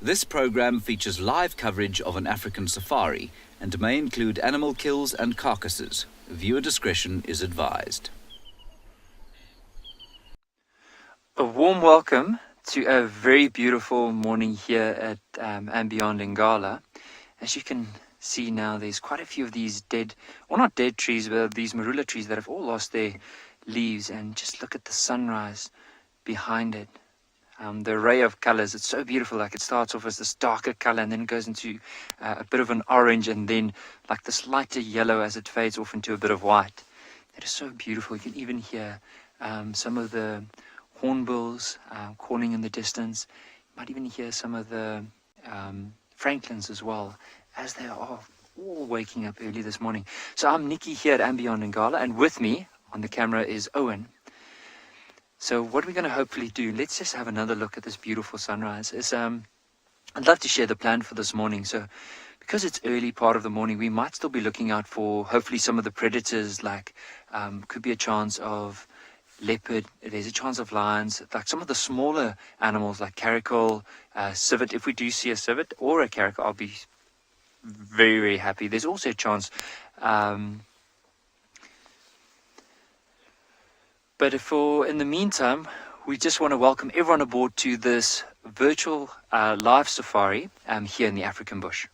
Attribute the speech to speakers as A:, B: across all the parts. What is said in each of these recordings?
A: This program features live coverage of an African safari and may include animal kills and carcasses. Viewer discretion is advised.
B: A warm welcome to a very beautiful morning here at andBeyond in Ngala. As you can see now, there's quite a few of these dead, or not dead trees, but these marula trees that have all lost their leaves. And just look at the sunrise behind it. The array of colors, it's so beautiful. Like, it starts off as this darker color and then it goes into a bit of an orange and then like this lighter yellow as it fades off into a bit of white. It is so beautiful. You can even hear some of the hornbills calling in the distance. You might even hear some of the francolins as well, as they are all waking up early this morning. So I'm Nikki here at andBeyond in Ngala, and with me on the camera is Owen. So what we're going to hopefully do, let's just have another look at this beautiful sunrise. I'd love to share the plan for this morning. So because it's early part of the morning, we might still be looking out for hopefully some of the predators, like could be a chance of leopard, there's a chance of lions, like some of the smaller animals like caracal, civet. If we do see a civet or a caracal, I'll be very, very happy. There's also a chance, but in the meantime, we just want to welcome everyone aboard to this virtual live safari here in the African bush.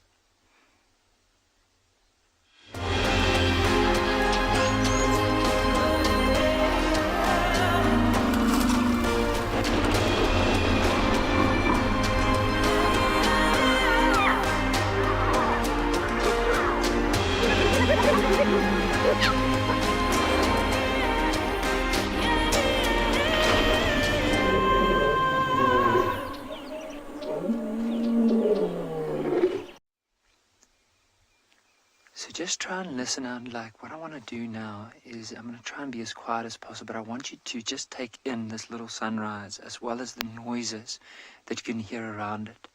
B: So just try and listen out. Like, what I want to do now is I'm going to try and be as quiet as possible, but I want you to just take in this little sunrise as well as the noises that you can hear around it.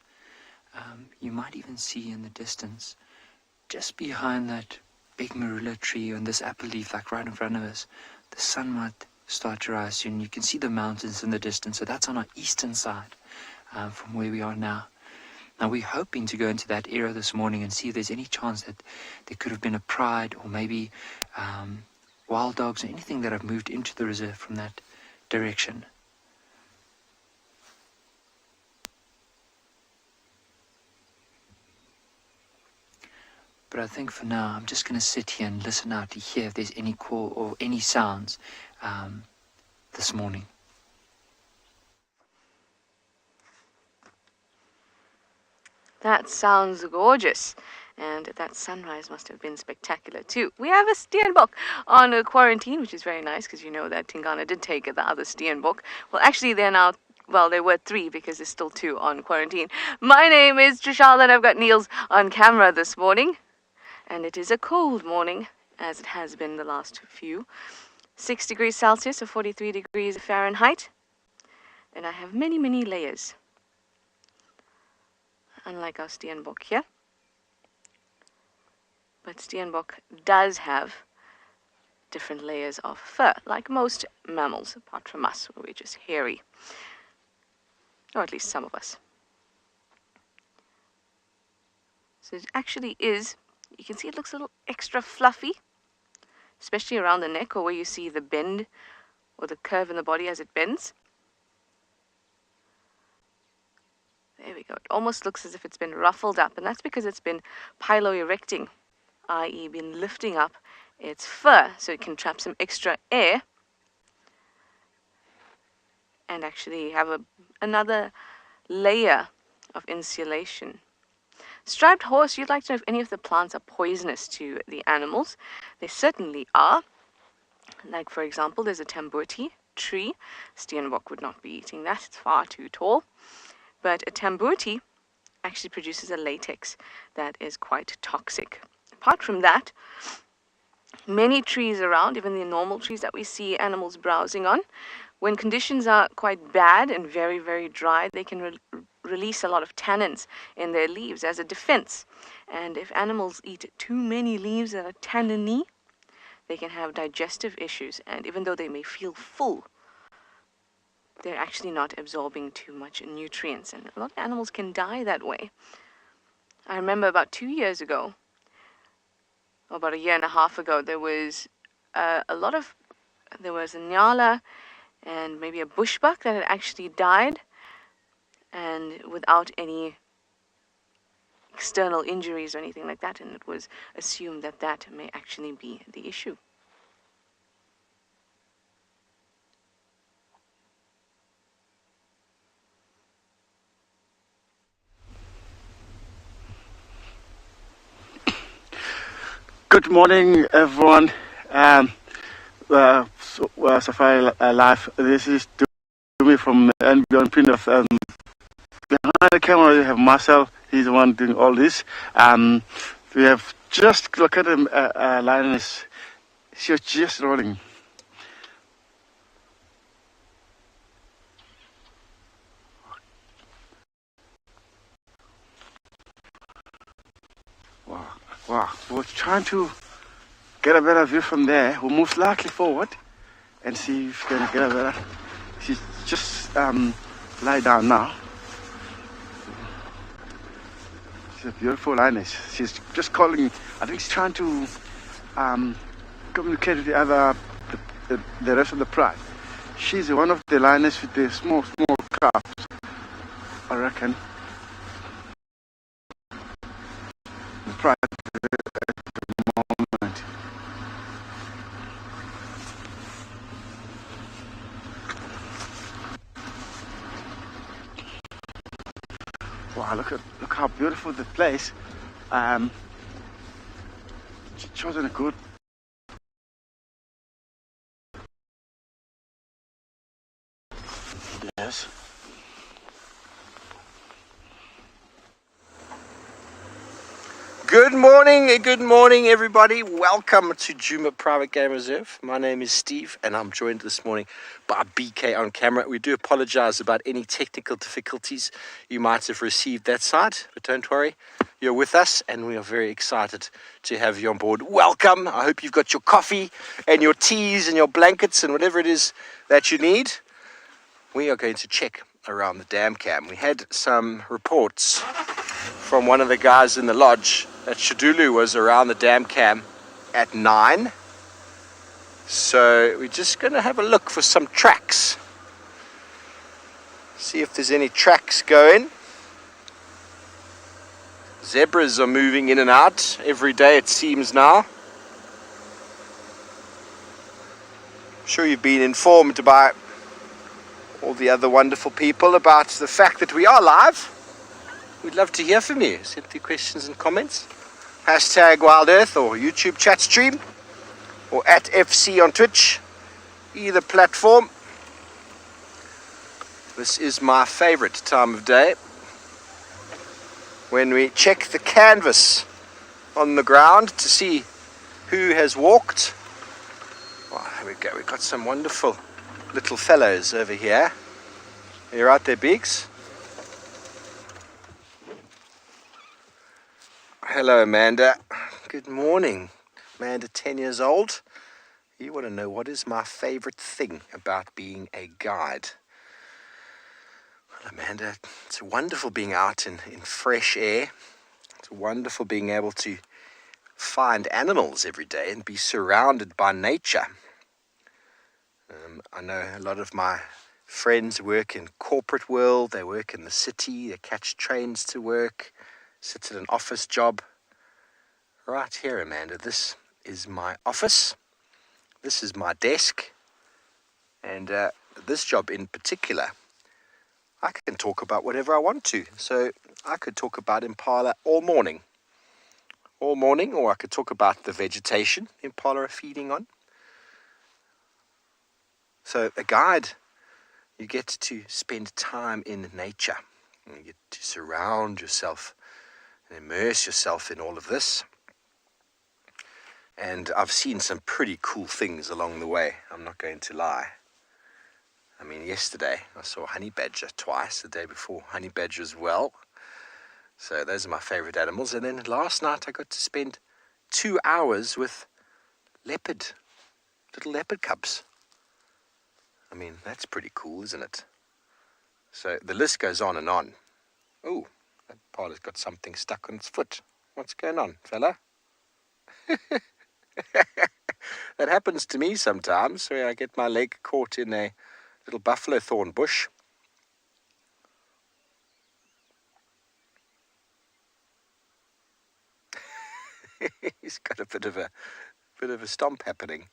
B: You might even see in the distance, just behind that big marula tree and this apple leaf, like right in front of us, the sun might start to rise soon. You can see the mountains in the distance. So that's on our eastern side from where we are now. Now, we're hoping to go into that area this morning and see if there's any chance that there could have been a pride or maybe wild dogs or anything that have moved into the reserve from that direction. But I think for now, I'm just going to sit here and listen out to hear if there's any call or any sounds this morning.
C: That sounds gorgeous, and that sunrise must have been spectacular too. We have a steenbok on quarantine, which is very nice because you know that Tingana did take the other steenbok. Well, actually, they're now, well, there were 3 because there's still 2 on quarantine. My name is Trishal, and I've got Niels on camera this morning, and it is a cold morning, as it has been the last few. 6 degrees Celsius or 43 degrees Fahrenheit, and I have many, many layers. Unlike our steenbok here. But steenbok does have different layers of fur, like most mammals, apart from us, where we're just hairy. Or at least some of us. So it actually is, you can see it looks a little extra fluffy, especially around the neck or where you see the bend or the curve in the body as it bends. There we go. It almost looks as if it's been ruffled up, and that's because it's been piloerecting, i.e. been lifting up its fur so it can trap some extra air and actually have another layer of insulation. Striped horse, you'd like to know if any of the plants are poisonous to the animals. They certainly are. Like, for example, there's a tambuti tree. Steenbok would not be eating that. It's far too tall. But a tambuti actually produces a latex that is quite toxic. Apart from that, many trees around, even the normal trees that we see animals browsing on, when conditions are quite bad and very, very dry, they can release a lot of tannins in their leaves as a defense. And if animals eat too many leaves that are tanniny, they can have digestive issues. And even though they may feel full, they're actually not absorbing too much nutrients, and a lot of animals can die that way. I remember about 2 years ago, or about a year and a half ago, there was a Ngala and maybe a bushbuck that had actually died, and without any external injuries or anything like that, and it was assumed that that may actually be the issue.
D: Good morning, everyone. Safari Life. This is Djuma from andBeyond. Behind the camera, you have Marcel. He's the one doing all this. We have just look at him. Lioness. She was just rolling. Wow. We're trying to get a better view from there. We'll move slightly forward and see if we can get a better. She's just lie down now. She's a beautiful lioness. She's just calling. I think she's trying to communicate with the other, the rest of the pride. She's one of the lioness with the small calves, I reckon. The pride. Wow, look how beautiful the place. Chosen a good. Yes.
E: Good morning, everybody. Welcome to Djuma Private Game Reserve. My name is Steve, and I'm joined this morning by BK on camera. We do apologize about any technical difficulties you might have received that side, but don't worry, you're with us, and we are very excited to have you on board. Welcome. I hope you've got your coffee and your teas and your blankets and whatever it is that you need. We are going to check around the dam cam. We had some reports from one of the guys in the lodge that Shadulu was around the dam cam at 9. So we're just going to have a look for some tracks. See if there's any tracks going. Zebras are moving in and out every day, it seems now. I'm sure you've been informed by all the other wonderful people about the fact that we are live. We'd love to hear from you. Send through questions and comments. Hashtag WildEarth or YouTube chat stream, or at FC on Twitch. Either platform. This is my favorite time of day, when we check the canvas on the ground to see who has walked. Well, there we go. We've got some wonderful little fellows over here. Are you right there, Beaks? Hello, Amanda. Good morning. Amanda, 10 years old. You want to know what is my favorite thing about being a guide? Well, Amanda, it's wonderful being out in fresh air. It's wonderful being able to find animals every day and be surrounded by nature. I know a lot of my friends work in corporate world. They work in the city. They catch trains to work. Sit at an office job. Right here, Amanda, this is my office. This is my desk. And this job in particular, I can talk about whatever I want to. So I could talk about Impala all morning, or I could talk about the vegetation Impala are feeding on. So a guide, you get to spend time in nature. You get to surround yourself and immerse yourself in all of this. And I've seen some pretty cool things along the way, I'm not going to lie. I mean, yesterday I saw honey badger twice, the day before honey badger as well. So those are my favorite animals. And then last night I got to spend 2 hours with little leopard cubs. I mean, that's pretty cool, isn't it? So the list goes on and on. Oh, that Impala's got something stuck on its foot. What's going on, fella? That happens to me sometimes, where I get my leg caught in a little buffalo thorn bush. He's got a bit of a stomp happening.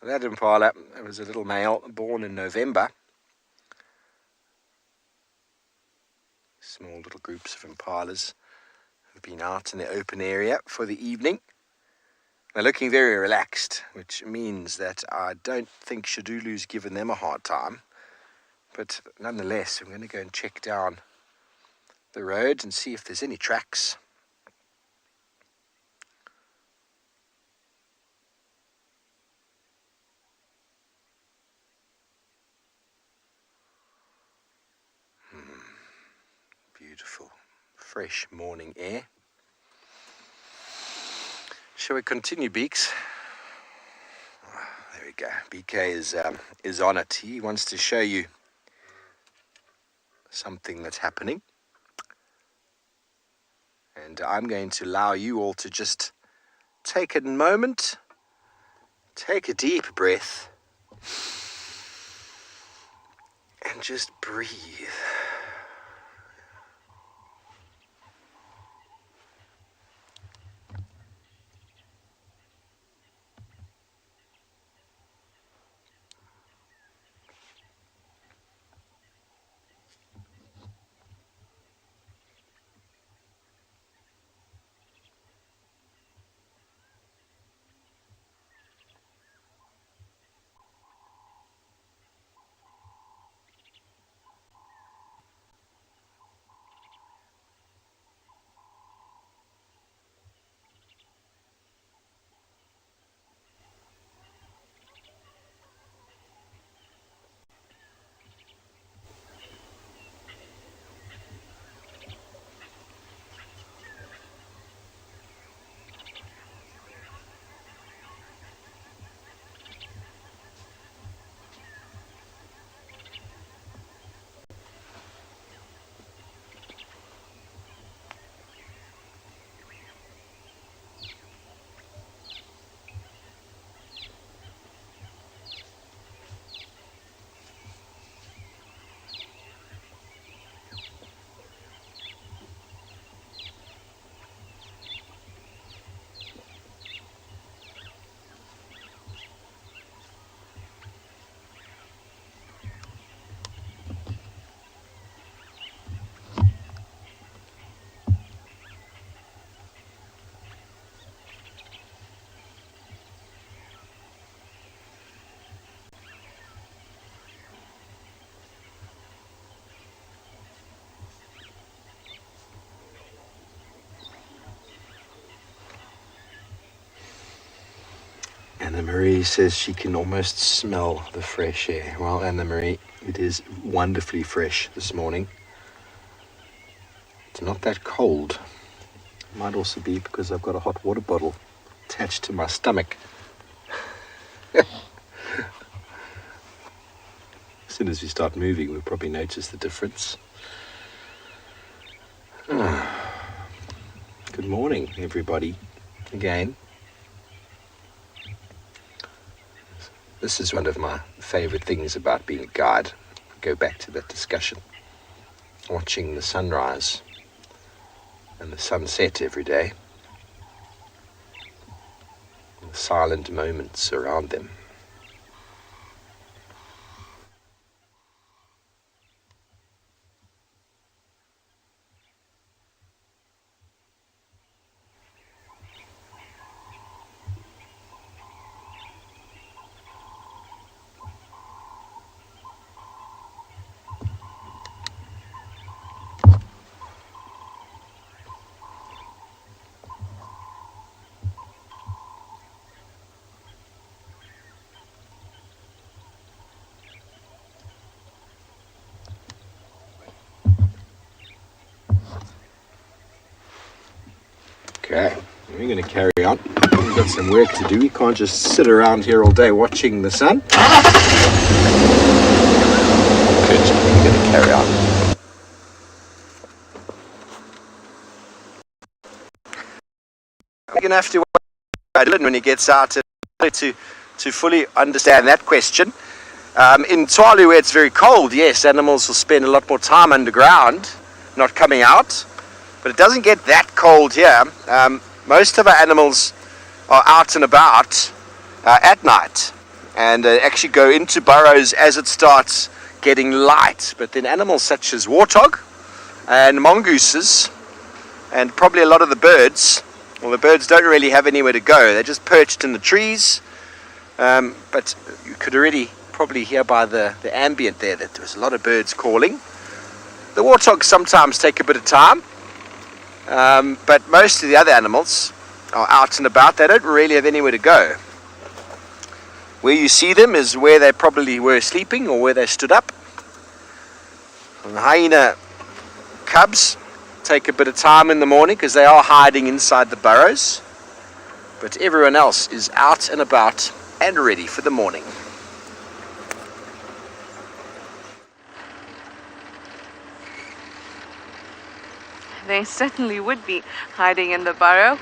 E: That Impala, it was a little male born in November. Small little groups of Impalas have been out in the open area for the evening. They're looking very relaxed, which means that I don't think Shadulu's given them a hard time. But nonetheless, I'm going to go and check down the road and see if there's any tracks. Beautiful, fresh morning air. Shall we continue, Beaks? There we go. BK is on it. He wants to show you something that's happening. And I'm going to allow you all to just take a moment, take a deep breath, and just breathe. Anna Marie says she can almost smell the fresh air. Well, Anna Marie, it is wonderfully fresh this morning. It's not that cold. It might also be because I've got a hot water bottle attached to my stomach. As soon as we start moving, we'll probably notice the difference. Good morning, everybody, again. This is one of my favorite things about being a guide. Go back to that discussion. Watching the sunrise and the sunset every day. And the silent moments around them. Okay, we're going to carry on. We've got some work to do. We can't just sit around here all day watching the sun. going to carry on. We're going to have to wait when he gets out to fully understand that question. In Tswalu, where it's very cold, yes, animals will spend a lot more time underground, not coming out. But it doesn't get that cold here. Most of our animals are out and about at night, and actually go into burrows as it starts getting light. But then animals such as warthog and mongooses, and probably a lot of the birds, well, the birds don't really have anywhere to go. They're just perched in the trees. But you could already probably hear by the ambient there that there's a lot of birds calling. The warthogs sometimes take a bit of time, but most of the other animals are out and about. They don't really have anywhere to go. Where you see them is where they probably were sleeping or where they stood up. And the hyena cubs take a bit of time in the morning because they are hiding inside the burrows. But everyone else is out and about and ready for the morning.
C: They certainly would be hiding in the burrow.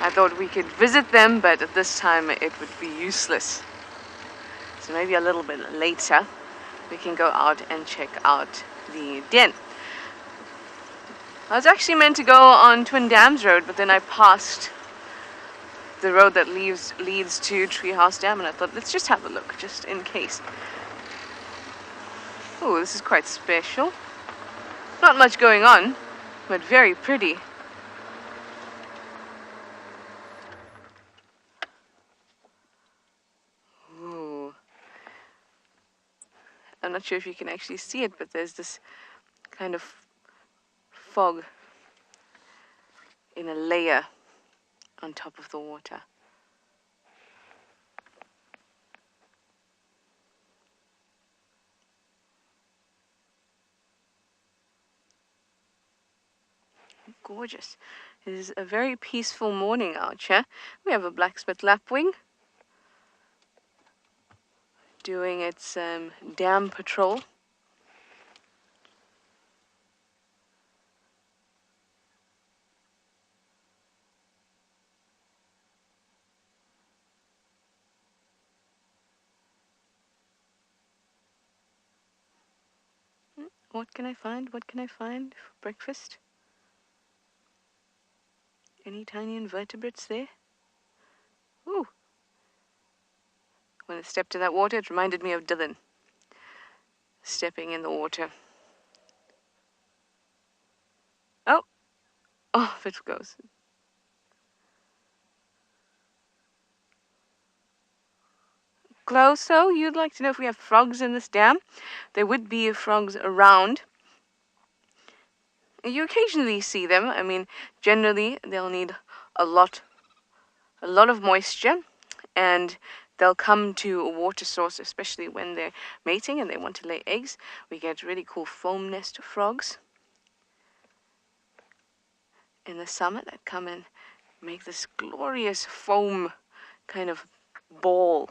C: I thought we could visit them, but at this time it would be useless. So maybe a little bit later we can go out and check out the den. I was actually meant to go on Twin Dams Road, but then I passed the road that leads to Treehouse Dam, and I thought, let's just have a look, just in case. Oh, this is quite special. Not much going on, but very pretty. Ooh. I'm not sure if you can actually see it, but there's this kind of fog in a layer on top of the water. Gorgeous. It is a very peaceful morning out here. We have a black-spit lapwing doing its dam patrol. What can I find? What can I find for breakfast? Any tiny invertebrates there? Ooh. When I stepped in that water, it reminded me of Dylan stepping in the water. Oh, off it goes. Closo, you'd like to know if we have frogs in this dam? There would be frogs around. You occasionally see them. I mean, generally they'll need a lot of moisture, and they'll come to a water source, especially when they're mating and they want to lay eggs. We get really cool foam nest frogs in the summer that come and make this glorious foam kind of ball.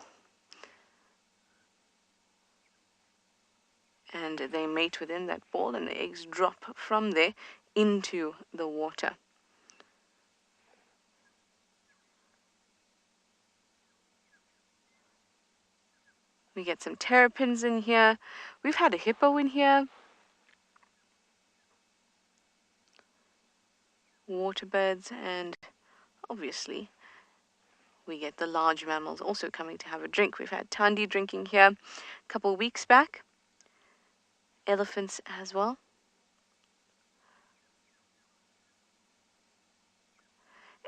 C: And they mate within that ball, and the eggs drop from there into the water. We get some terrapins in here. We've had a hippo in here. Waterbirds, and obviously we get the large mammals also coming to have a drink. We've had Tandy drinking here a couple of weeks back. Elephants as well.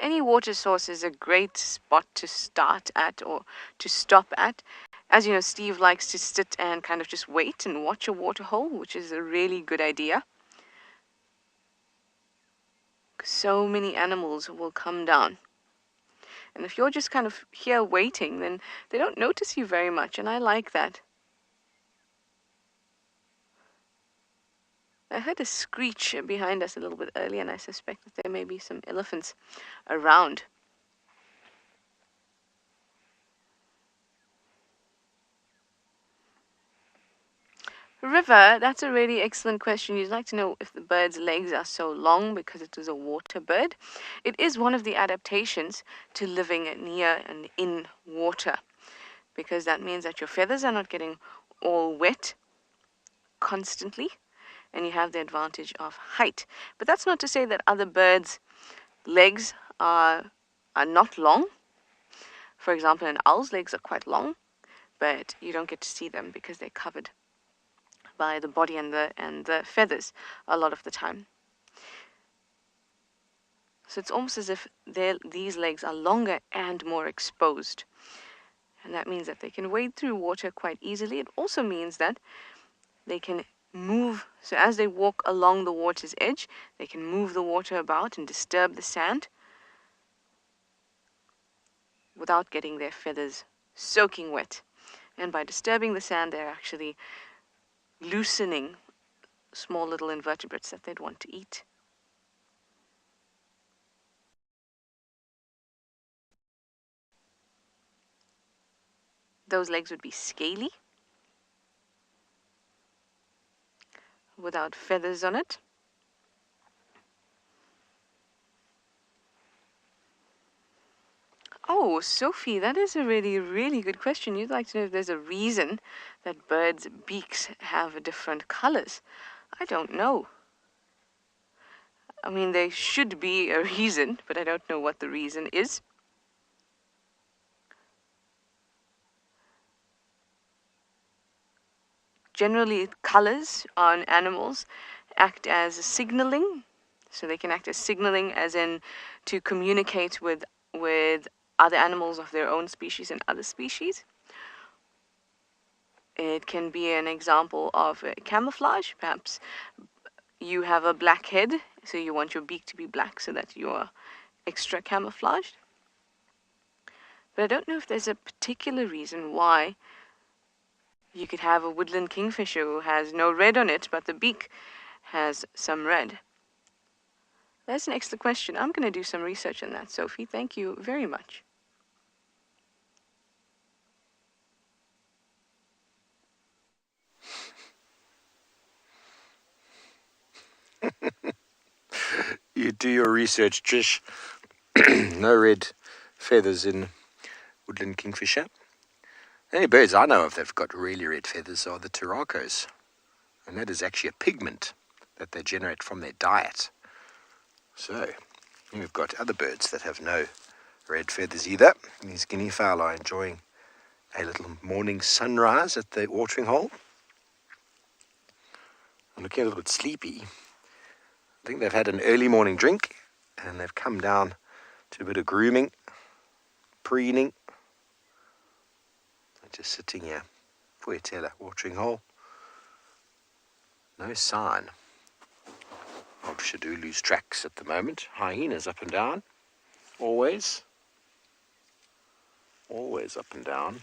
C: Any water source is a great spot to start at or to stop at. As you know, Steve likes to sit and kind of just wait and watch a waterhole, which is a really good idea. So many animals will come down. And if you're just kind of here waiting, then they don't notice you very much, and I like that. I heard a screech behind us a little bit earlier, and I suspect that there may be some elephants around. River, that's a really excellent question. You'd like to know if the bird's legs are so long because it is a water bird. It is one of the adaptations to living near and in water, because that means that your feathers are not getting all wet constantly, and you have the advantage of height. But that's not to say that other birds' legs are not long. For example, an owl's legs are quite long, but you don't get to see them because they're covered by the body and the feathers a lot of the time. So it's almost as if these legs are longer and more exposed. And that means that they can wade through water quite easily. It also means that they can move. So as they walk along the water's edge, they can move the water about and disturb the sand without getting their feathers soaking wet. And by disturbing the sand, they're actually loosening small little invertebrates that they'd want to eat. Those legs would be scaly, without feathers on it. Oh, Sophie, that is a really, really good question. You'd like to know if there's a reason that birds' beaks have different colors. I don't know. I mean, there should be a reason, but I don't know what the reason is. Generally, colors on animals act as signaling. So they can act as signaling, as in to communicate with other animals of their own species and other species. It can be an example of camouflage. Perhaps you have a black head, so you want your beak to be black so that you're extra camouflaged. But I don't know if there's a particular reason why you could have a woodland kingfisher who has no red on it, but the beak has some red. That's an excellent question. I'm going to do some research on that, Sophie. Thank you very much.
E: You do your research, Trish. No red feathers in woodland kingfisher. The only birds I know of that have got really red feathers are the turacos. And that is actually a pigment that they generate from their diet. So, we've got other birds that have no red feathers either. These guinea fowl are enjoying a little morning sunrise at the watering hole. I'm looking a little bit sleepy. I think they've had an early morning drink and they've come down to a bit of grooming, preening. They're just sitting here, Fuetela, watering hole. No sign of Shadulu's tracks at the moment. Hyenas up and down, always up and down.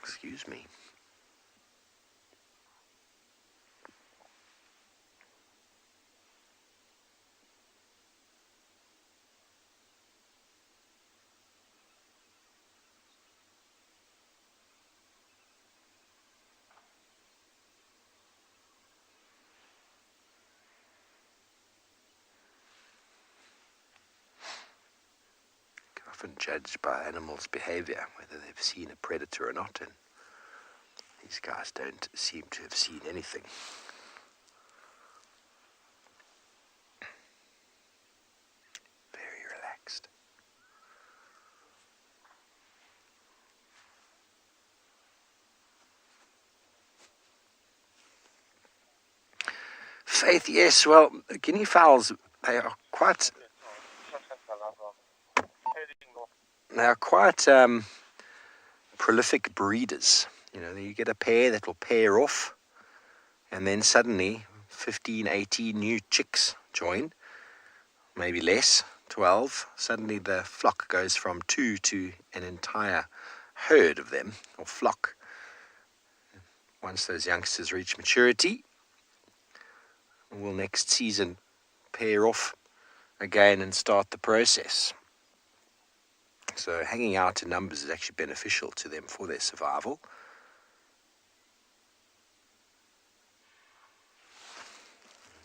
E: Excuse me. Often judged by animals' behavior, whether they've seen a predator or not, and these guys don't seem to have seen anything. Very relaxed. Faith, yes, well, guinea fowls, they are quite prolific breeders. You know, you get a pair that will pair off, and then suddenly 15, 18 new chicks join, maybe less, 12. Suddenly the flock goes from 2 to an entire herd of them, or flock. Once those youngsters reach maturity, we'll next season pair off again and start the process. So hanging out in numbers is actually beneficial to them for their survival.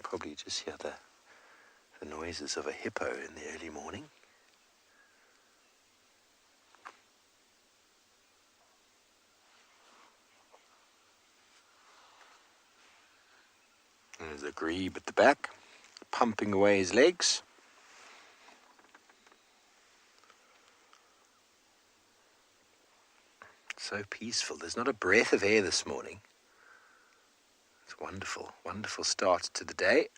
E: Probably just hear the noises of a hippo in the early morning. There's a grebe at the back, pumping away his legs. So peaceful. There's not a breath of air this morning. It's wonderful, wonderful start to the day.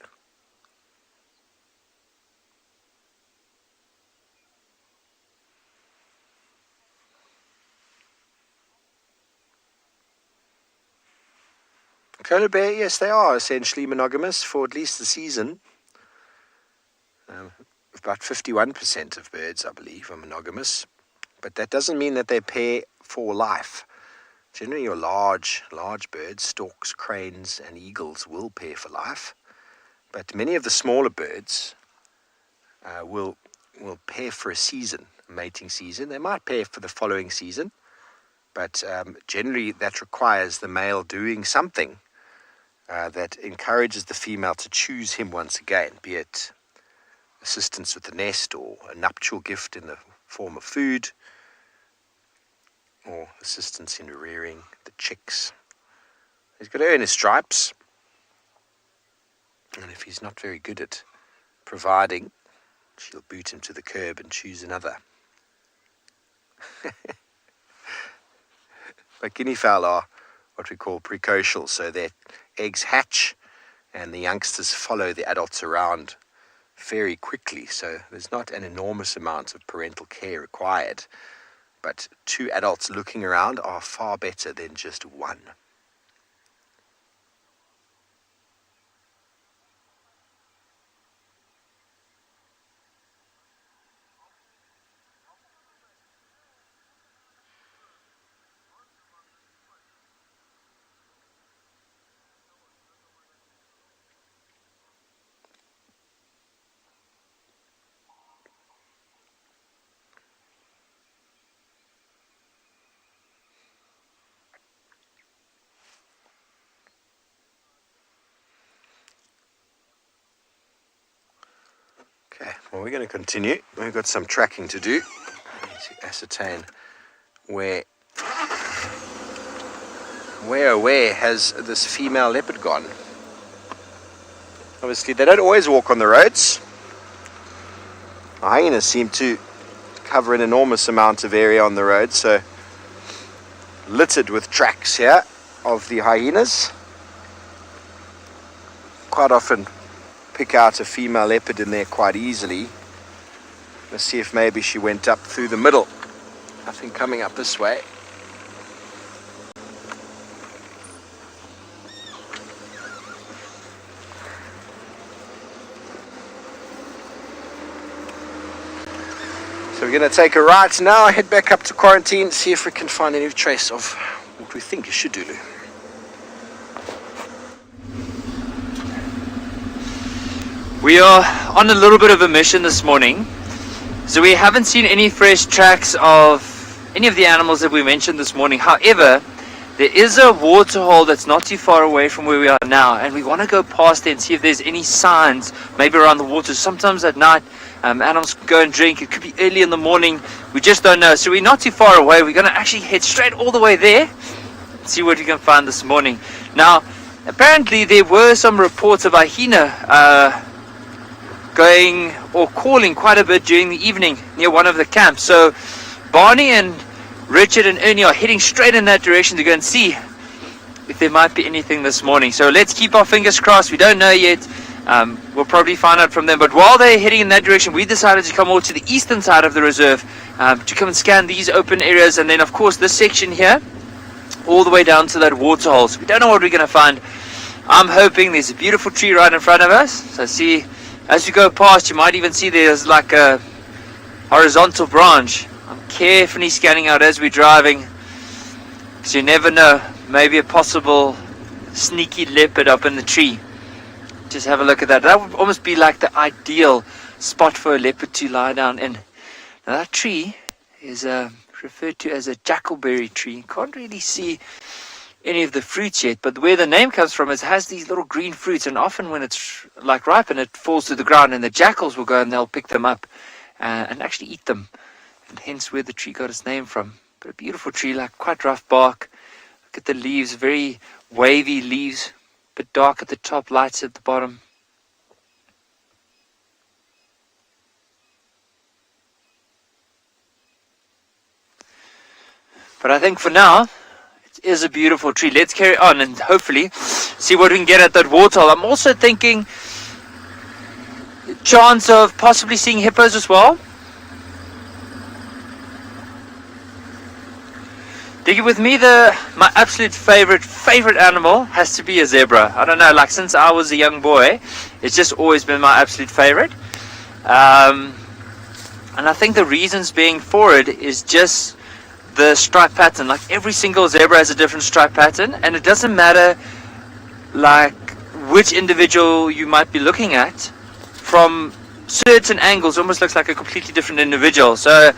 E: Polar bear, yes, they are essentially monogamous for at least the season. About 51% of birds, I believe, are monogamous. But that doesn't mean that they pair for life. Generally, your large birds, storks, cranes, and eagles will pair for life. But many of the smaller birds will pair for a season, a mating season. They might pair for the following season. But generally, that requires the male doing something that encourages the female to choose him once again, be it assistance with the nest or a nuptial gift in the form of food or assistance in rearing the chicks. He's got to earn his stripes, and if he's not very good at providing, she'll boot him to the curb and choose another. But guinea fowl are what we call precocial, so their eggs hatch and the youngsters follow the adults around very quickly, so there's not an enormous amount of parental care required, but 2 adults looking around are far better than just 1. Okay, well, we're going to continue. We've got some tracking to do to ascertain where has this female leopard gone. Obviously, they don't always walk on the roads. Hyenas seem to cover an enormous amount of area on the road, so littered with tracks here of the hyenas. Quite often pick out a female leopard in there quite easily. Let's see if maybe she went up through the middle. I think coming up this way. So we're going to take a right now, head back up to quarantine, see if we can find any trace of what we think is Shidulu.
B: We are on a little bit of a mission this morning, so we haven't seen any fresh tracks of any of the animals that we mentioned this morning. However, there is a waterhole that's not too far away from where we are now, and we want to go past there and see if there's any signs maybe around the water. Sometimes at night animals go and drink. It could be early in the morning, we just don't know. So we're not too far away. We're going to actually head straight all the way there and see what we can find this morning. Now, apparently there were some reports of a hyena going or calling quite a bit during the evening near one of the camps. So Barney and Richard and Ernie are heading straight in that direction to go and see if there might be anything this morning. So let's keep our fingers crossed. We don't know yet. We'll probably find out from them. But while they're heading in that direction, we decided to come over to the eastern side of the reserve to come and scan these open areas, and then of course this section here all the way down to that waterhole. So we don't know what we're going to find. I'm hoping there's a beautiful tree right in front of us. So see, as you go past, you might even see there's like a horizontal branch. I'm carefully scanning out as we're driving, because you never know, maybe a possible sneaky leopard up in the tree. Just have a look at that. That would almost be like the ideal spot for a leopard to lie down in. Now that tree is referred to as a jackalberry tree. Can't really see any of the fruits yet, but where the name comes from is it has these little green fruits, and often when it's like ripe and it falls to the ground, and the jackals will go and they'll pick them up and actually eat them, and hence where the tree got its name from. But a beautiful tree, like quite rough bark. Look at the leaves, very wavy leaves, a bit dark at the top, lights at the bottom. But I think for now, it is a beautiful tree. Let's carry on and hopefully see what we can get at that waterhole. I'm also thinking chance of possibly seeing hippos as well. Dig with me, my absolute favorite animal has to be a zebra. I don't know, like since I was a young boy, it's just always been my absolute favorite. And I think the reasons being for it is just the stripe pattern. Like every single zebra has a different stripe pattern, and it doesn't matter like which individual you might be looking at, from certain angles almost looks like a completely different individual. So,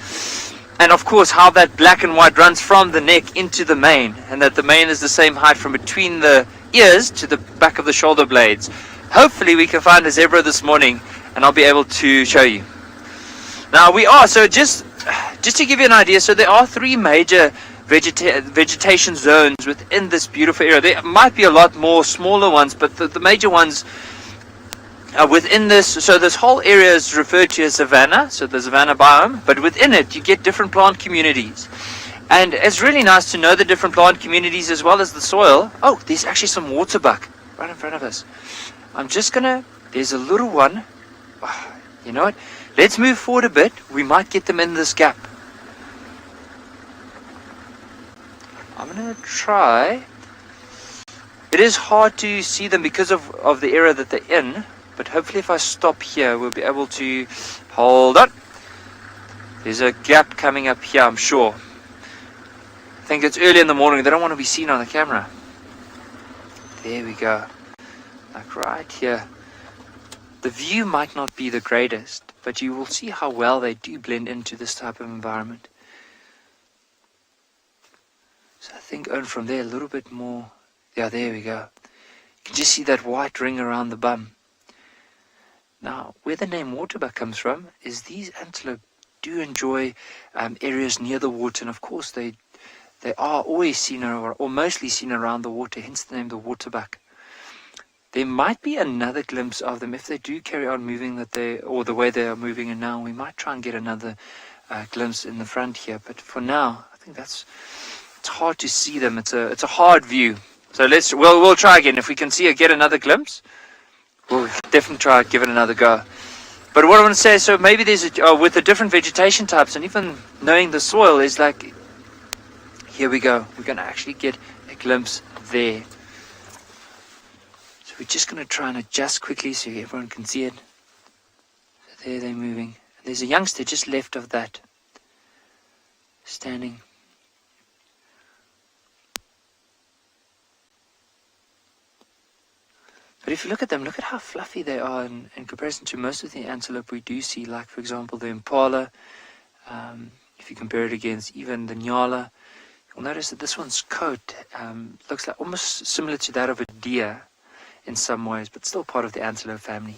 B: and of course how that black and white runs from the neck into the mane, and that the mane is the same height from between the ears to the back of the shoulder blades. Hopefully we can find a zebra this morning and I'll be able to show you. Now we are, so just to give you an idea, so there are three major vegetation zones within this beautiful area. There might be a lot more smaller ones, but the major ones are within this. So this whole area is referred to as savanna, so the savanna biome, but within it you get different plant communities. And it's really nice to know the different plant communities as well as the soil. Oh, there's actually some waterbuck right in front of us. There's a little one. Oh, you know what? Let's move forward a bit. We might get them in this gap. I'm going to try. It is hard to see them because of the area that they're in, but hopefully if I stop here, we'll be able to hold on. There's a gap coming up here, I'm sure. I think it's early in the morning. They don't want to be seen on the camera. There we go. Like right here. The view might not be the greatest, but you will see how well they do blend into this type of environment. So I think from there a little bit more. Yeah, there we go. You can just see that white ring around the bum. Now, where the name Waterbuck comes from is these antelope do enjoy areas near the water, and of course they are always seen or mostly seen around the water, hence the name the Waterbuck. There might be another glimpse of them if they do carry on moving or the way they are moving, and now we might try and get another glimpse in the front here. But for now, I think it's hard to see them. It's a hard view. So we'll try again. If we can get another glimpse, we'll definitely try give it another go. But what I want to say is, so maybe there's with the different vegetation types, and even knowing the soil, is like, here we go. We're going to actually get a glimpse there. We're just going to try and adjust quickly so everyone can see it. So there they're moving. There's a youngster just left of that, standing. But if you look at them, look at how fluffy they are in comparison to most of the antelope we do see, like for example the Impala. If you compare it against even the Ngala, you'll notice that this one's coat looks like almost similar to that of a deer in some ways, but still part of the antelope family.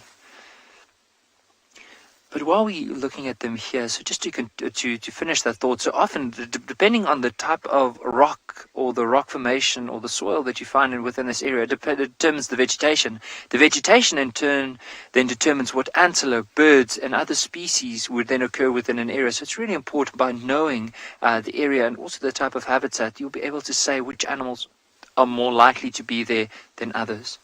B: But while we're looking at them here, so just to finish that thought, so often, depending on the type of rock or the rock formation or the soil that you find within this area, determines the vegetation. The vegetation in turn then determines what antelope, birds, and other species would then occur within an area. So it's really important, by knowing the area and also the type of habitat, you'll be able to say which animals are more likely to be there than others.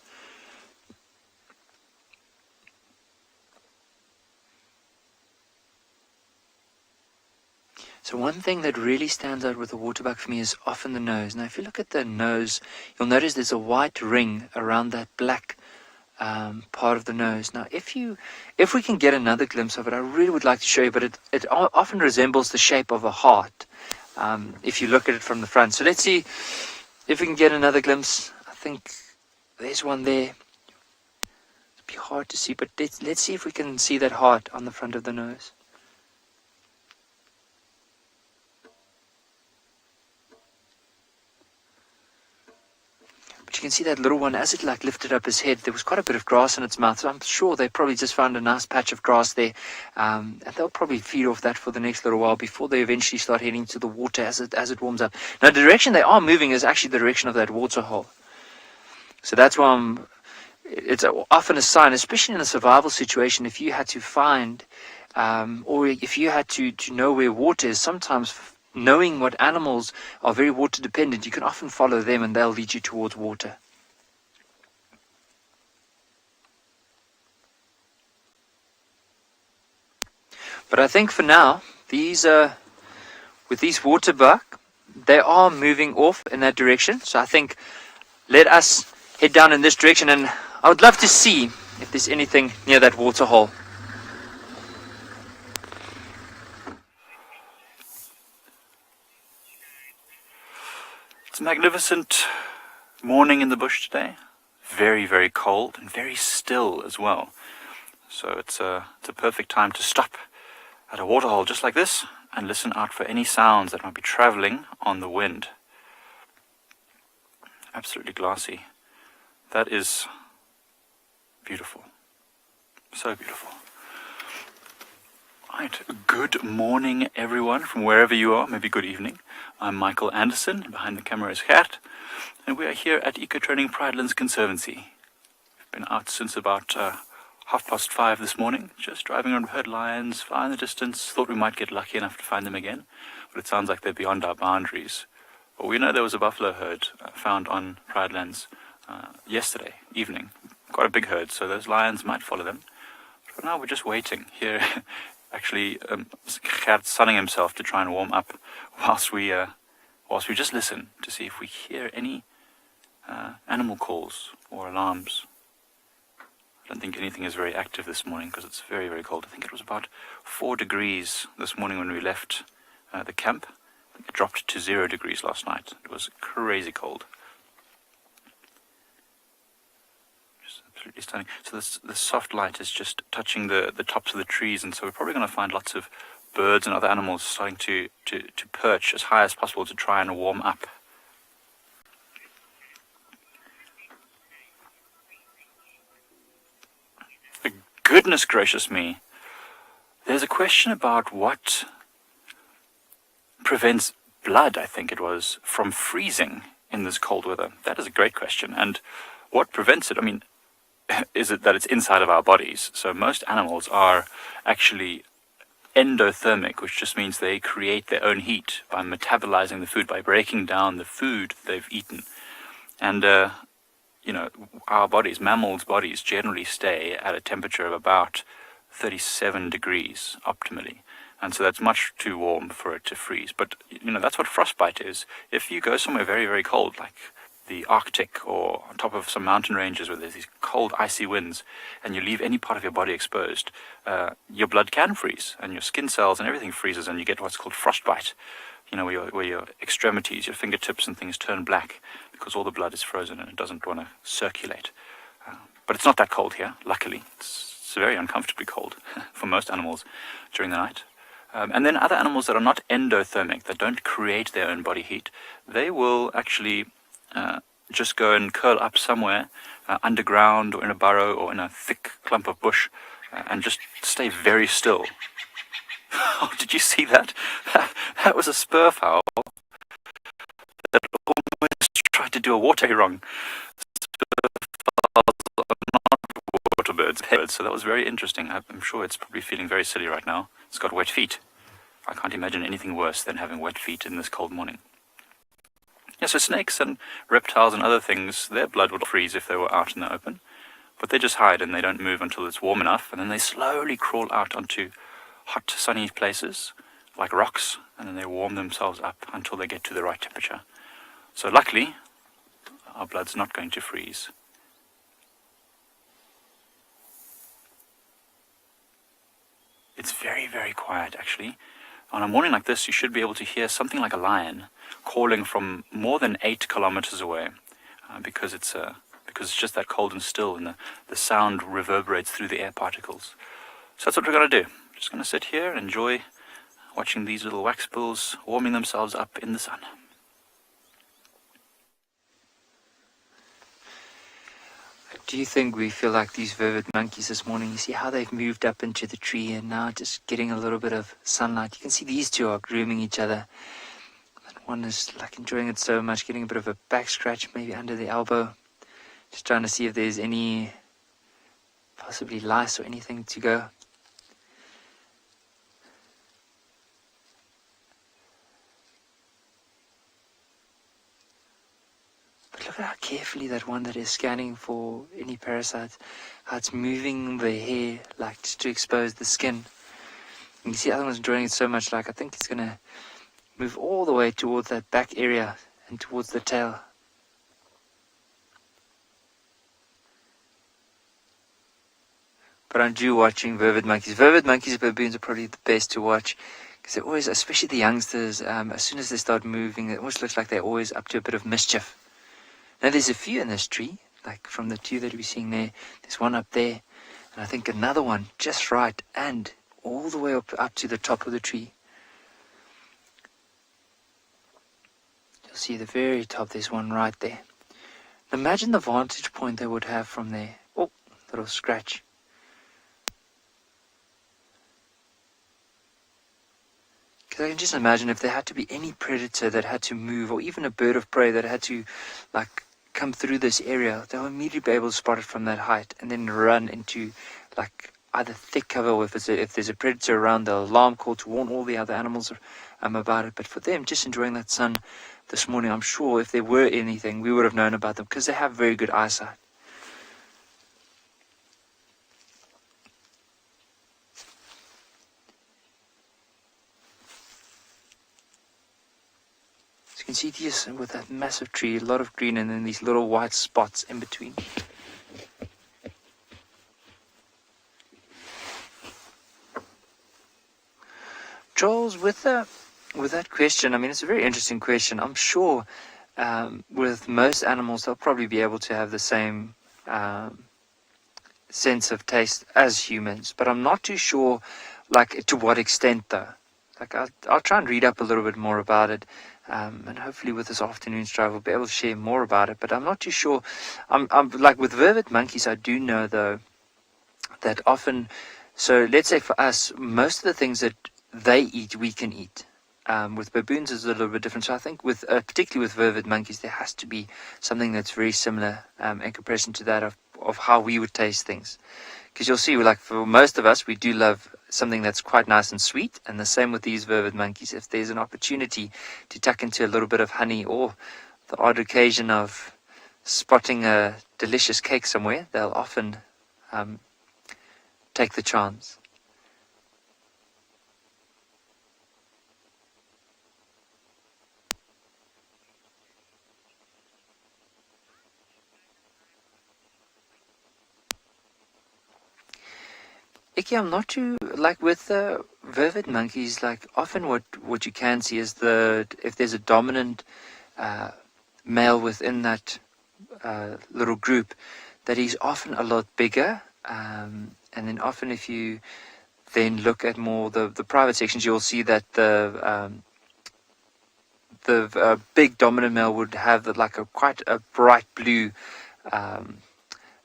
B: So one thing that really stands out with the waterbuck for me is often the nose. Now if you look at the nose, you'll notice there's a white ring around that black part of the nose. Now if we can get another glimpse of it, I really would like to show you, but it often resembles the shape of a heart if you look at it from the front. So let's see if we can get another glimpse. I think there's one there. It'll be hard to see, but let's see if we can see that heart on the front of the nose. But you can see that little one, as it like lifted up his head, there was quite a bit of grass in its mouth. So I'm sure they probably just found a nice patch of grass there. And they'll probably feed off that for the next little while before they eventually start heading to the water as it warms up. Now, the direction they are moving is actually the direction of that waterhole. So that's why it's often a sign, especially in a survival situation, if you had to find, or if you had to know where water is, sometimes knowing what animals are very water dependent, you can often follow them and they'll lead you towards water. But I think for now, with these Waterbuck, they are moving off in that direction. So I think let us head down in this direction, and I would love to see if there's anything near that waterhole.
F: It's a magnificent morning in the bush today. Very, very cold and very still as well. So it's a perfect time to stop at a waterhole just like this and listen out for any sounds that might be traveling on the wind. Absolutely glassy. That is beautiful. So beautiful. Right, good morning everyone from wherever you are, maybe good evening. I'm Michael Anderson, behind the camera is Gert, and we are here at Eco-Training Pridelands Conservancy. We've been out since about 5:30 this morning, just driving around, heard lions far in the distance, thought we might get lucky enough to find them again, but it sounds like they're beyond our boundaries. But we know there was a buffalo herd found on Pridelands yesterday evening, quite a big herd, so those lions might follow them. But for now we're just waiting here. Actually, Gert's sunning himself to try and warm up whilst we just listen to see if we hear any animal calls or alarms. I don't think anything is very active this morning because it's very, very cold. I think it was about 4 degrees this morning when we left the camp. I think it dropped to 0 degrees last night. It was crazy cold. Absolutely stunning. So the soft light is just touching the tops of the trees, and so we're probably going to find lots of birds and other animals starting to perch as high as possible to try and warm up. Goodness gracious me. There's a question about what prevents blood, I think it was, from freezing in this cold weather. That is a great question. And what prevents it? I mean, is it that it's inside of our bodies? So most animals are actually endothermic, which just means they create their own heat by metabolizing the food, by breaking down the food they've eaten. And, our bodies, mammals' bodies, generally stay at a temperature of about 37 degrees optimally. And so that's much too warm for it to freeze. But, that's what frostbite is. If you go somewhere very, very cold, like the Arctic or on top of some mountain ranges where there's these cold icy winds, and you leave any part of your body exposed, your blood can freeze and your skin cells and everything freezes, and you get what's called frostbite, where your extremities, your fingertips and things turn black because all the blood is frozen and it doesn't want to circulate. But it's not that cold here, luckily. It's very uncomfortably cold for most animals during the night. And then other animals that are not endothermic, that don't create their own body heat, they will actually just go and curl up somewhere underground or in a burrow or in a thick clump of bush and just stay very still. Oh, did you see that? That was a spur fowl that almost tried to do a water wrong. Spur fowls are not water birds, so that was very interesting. I'm sure it's probably feeling very silly right now. It's got wet feet. I can't imagine anything worse than having wet feet in this cold morning. Yeah, so snakes and reptiles and other things, their blood would freeze if they were out in the open. But they just hide and they don't move until it's warm enough. And then they slowly crawl out onto hot, sunny places, like rocks. And then they warm themselves up until they get to the right temperature. So luckily, our blood's not going to freeze. It's very, very quiet, actually. On a morning like this, you should be able to hear something like a lion calling from more than 8 kilometers away, because it's just that cold and still, and the sound reverberates through the air particles. So that's what we're going to do. Just going to sit here and enjoy watching these little wax bulls warming themselves up in the sun.
B: Do you think we feel like these vervet monkeys this morning? You see how they've moved up into the tree and now just getting a little bit of sunlight. You can see these two are grooming each other. That one is like enjoying it so much, getting a bit of a back scratch maybe under the elbow. Just trying to see if there's any possibly lice or anything to go. But look at how carefully that one that is scanning for any parasites, how it's moving the hair like just to expose the skin. You can see the other one's enjoying it so much, like I think it's going to move all the way towards that back area and towards the tail. But I'm due watching vervet monkeys. Vervet monkeys and baboons are probably the best to watch because they're always, especially the youngsters, as soon as they start moving, it always looks like they're always up to a bit of mischief. Now there's a few in this tree, like from the two that we're seeing there. There's one up there, and I think another one just right, and all the way up to the top of the tree. You'll see the very top, there's one right there. Imagine the vantage point they would have from there. Oh, little scratch. Because I can just imagine if there had to be any predator that had to move, or even a bird of prey that had to like come through this area, they'll immediately be able to spot it from that height and then run into like either thick cover, or if there's a predator around, they'll alarm call to warn all the other animals about it. But for them, just enjoying that sun this morning, I'm sure if there were anything, we would have known about them because they have very good eyesight. You can see these with that massive tree, a lot of green, and then these little white spots in between. Charles, with that question, I mean, it's a very interesting question. I'm sure with most animals, they'll probably be able to have the same sense of taste as humans, but I'm not too sure, like, to what extent, though. Like, I'll try and read up a little bit more about it. And hopefully with this afternoon's drive we'll be able to share more about it, but I'm not too sure. I'm like with vervet monkeys, I do know though that often, so let's say for us, most of the things that they eat we can eat. With baboons it's a little bit different. So I think with particularly with vervet monkeys, there has to be something that's very similar in comparison to that of how we would taste things. Because you'll see, like for most of us, we do love something that's quite nice and sweet, and the same with these vervet monkeys. If there's an opportunity to tuck into a little bit of honey, or the odd occasion of spotting a delicious cake somewhere, they'll often take the chance. Icky, I'm not too, like with the vervet monkeys, like often what you can see is if there's a dominant male within that little group, that he's often a lot bigger, and then often if you then look at more the private sections, you'll see that the big dominant male would have like quite a bright blue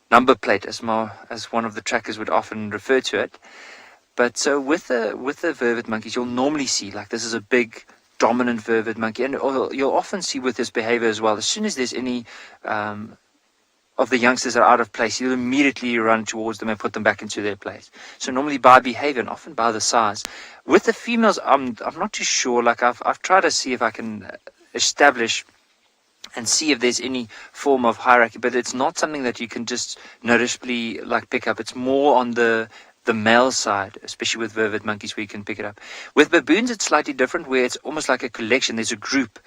B: number plate, as one of the trackers would often refer to it. But so with the vervet monkeys, you'll normally see like this is a big dominant vervet monkey, and you'll often see with this behavior as well. As soon as there's any of the youngsters that are out of place, you'll immediately run towards them and put them back into their place. So normally by behavior and often by the size. With the females, I'm not too sure. Like I've tried to see if I can establish and see if there's any form of hierarchy, but it's not something that you can just noticeably like pick up. It's more on the male side, especially with vervet monkeys, where you can pick it up. With baboons, it's slightly different, where it's almost like a collection. There's a group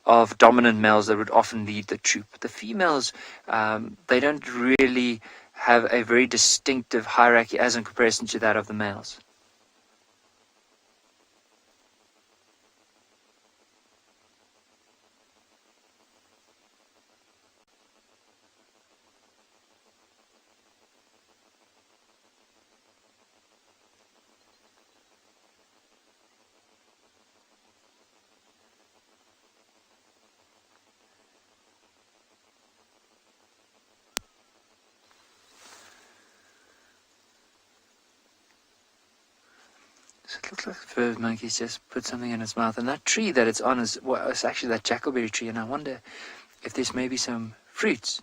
B: of dominant males that would often lead the troop. The females, they don't really have a very distinctive hierarchy as in comparison to that of the males. So it looks like the vervet monkey's just put something in its mouth. And that tree that it's on is, well, it's actually that jackalberry tree. And I wonder if there's maybe some fruits.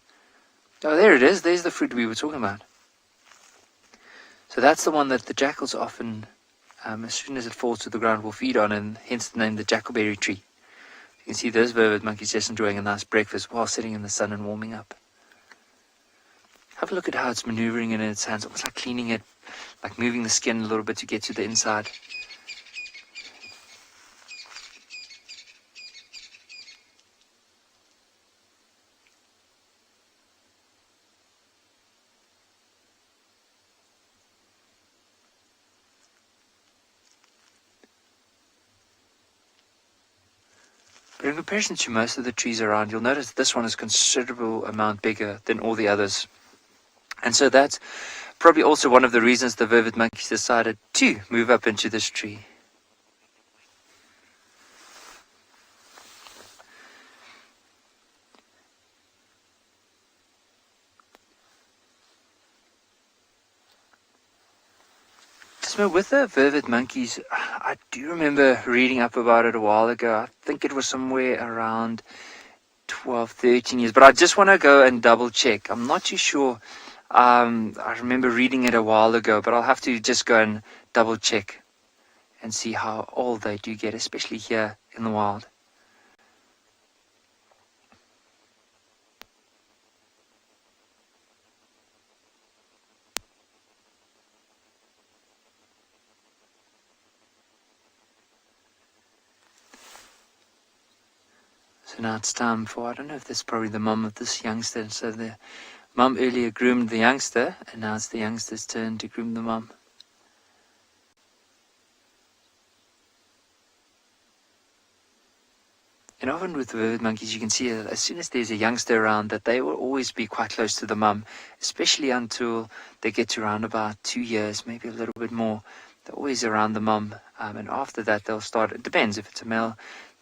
B: Oh, there it is. There's the fruit we were talking about. So that's the one that the jackals often, as soon as it falls to the ground, will feed on, and hence the name the jackalberry tree. You can see those vervet monkeys just enjoying a nice breakfast while sitting in the sun and warming up. Have a look at how it's maneuvering in its hands, almost like cleaning it, like moving the skin a little bit to get to the inside. But in comparison to most of the trees around, you'll notice this one is a considerable amount bigger than all the others. And so that's probably also one of the reasons the vervet monkeys decided to move up into this tree. So with the vervet monkeys, I do remember reading up about it a while ago. I think it was somewhere around 12, 13 years. But I just want to go and double check. I'm not too sure. I remember reading it a while ago, but I'll have to just go and double check and see how old they do get, especially here in the wild. So now it's time for, I don't know if that's probably the mum of this youngster. So the mum earlier groomed the youngster, and now it's the youngster's turn to groom the mum. And often with the vervet monkeys, you can see that as soon as there's a youngster around, that they will always be quite close to the mum, especially until they get to around about 2 years, maybe a little bit more. They're always around the mum, and after that they'll start. It depends. If it's a male,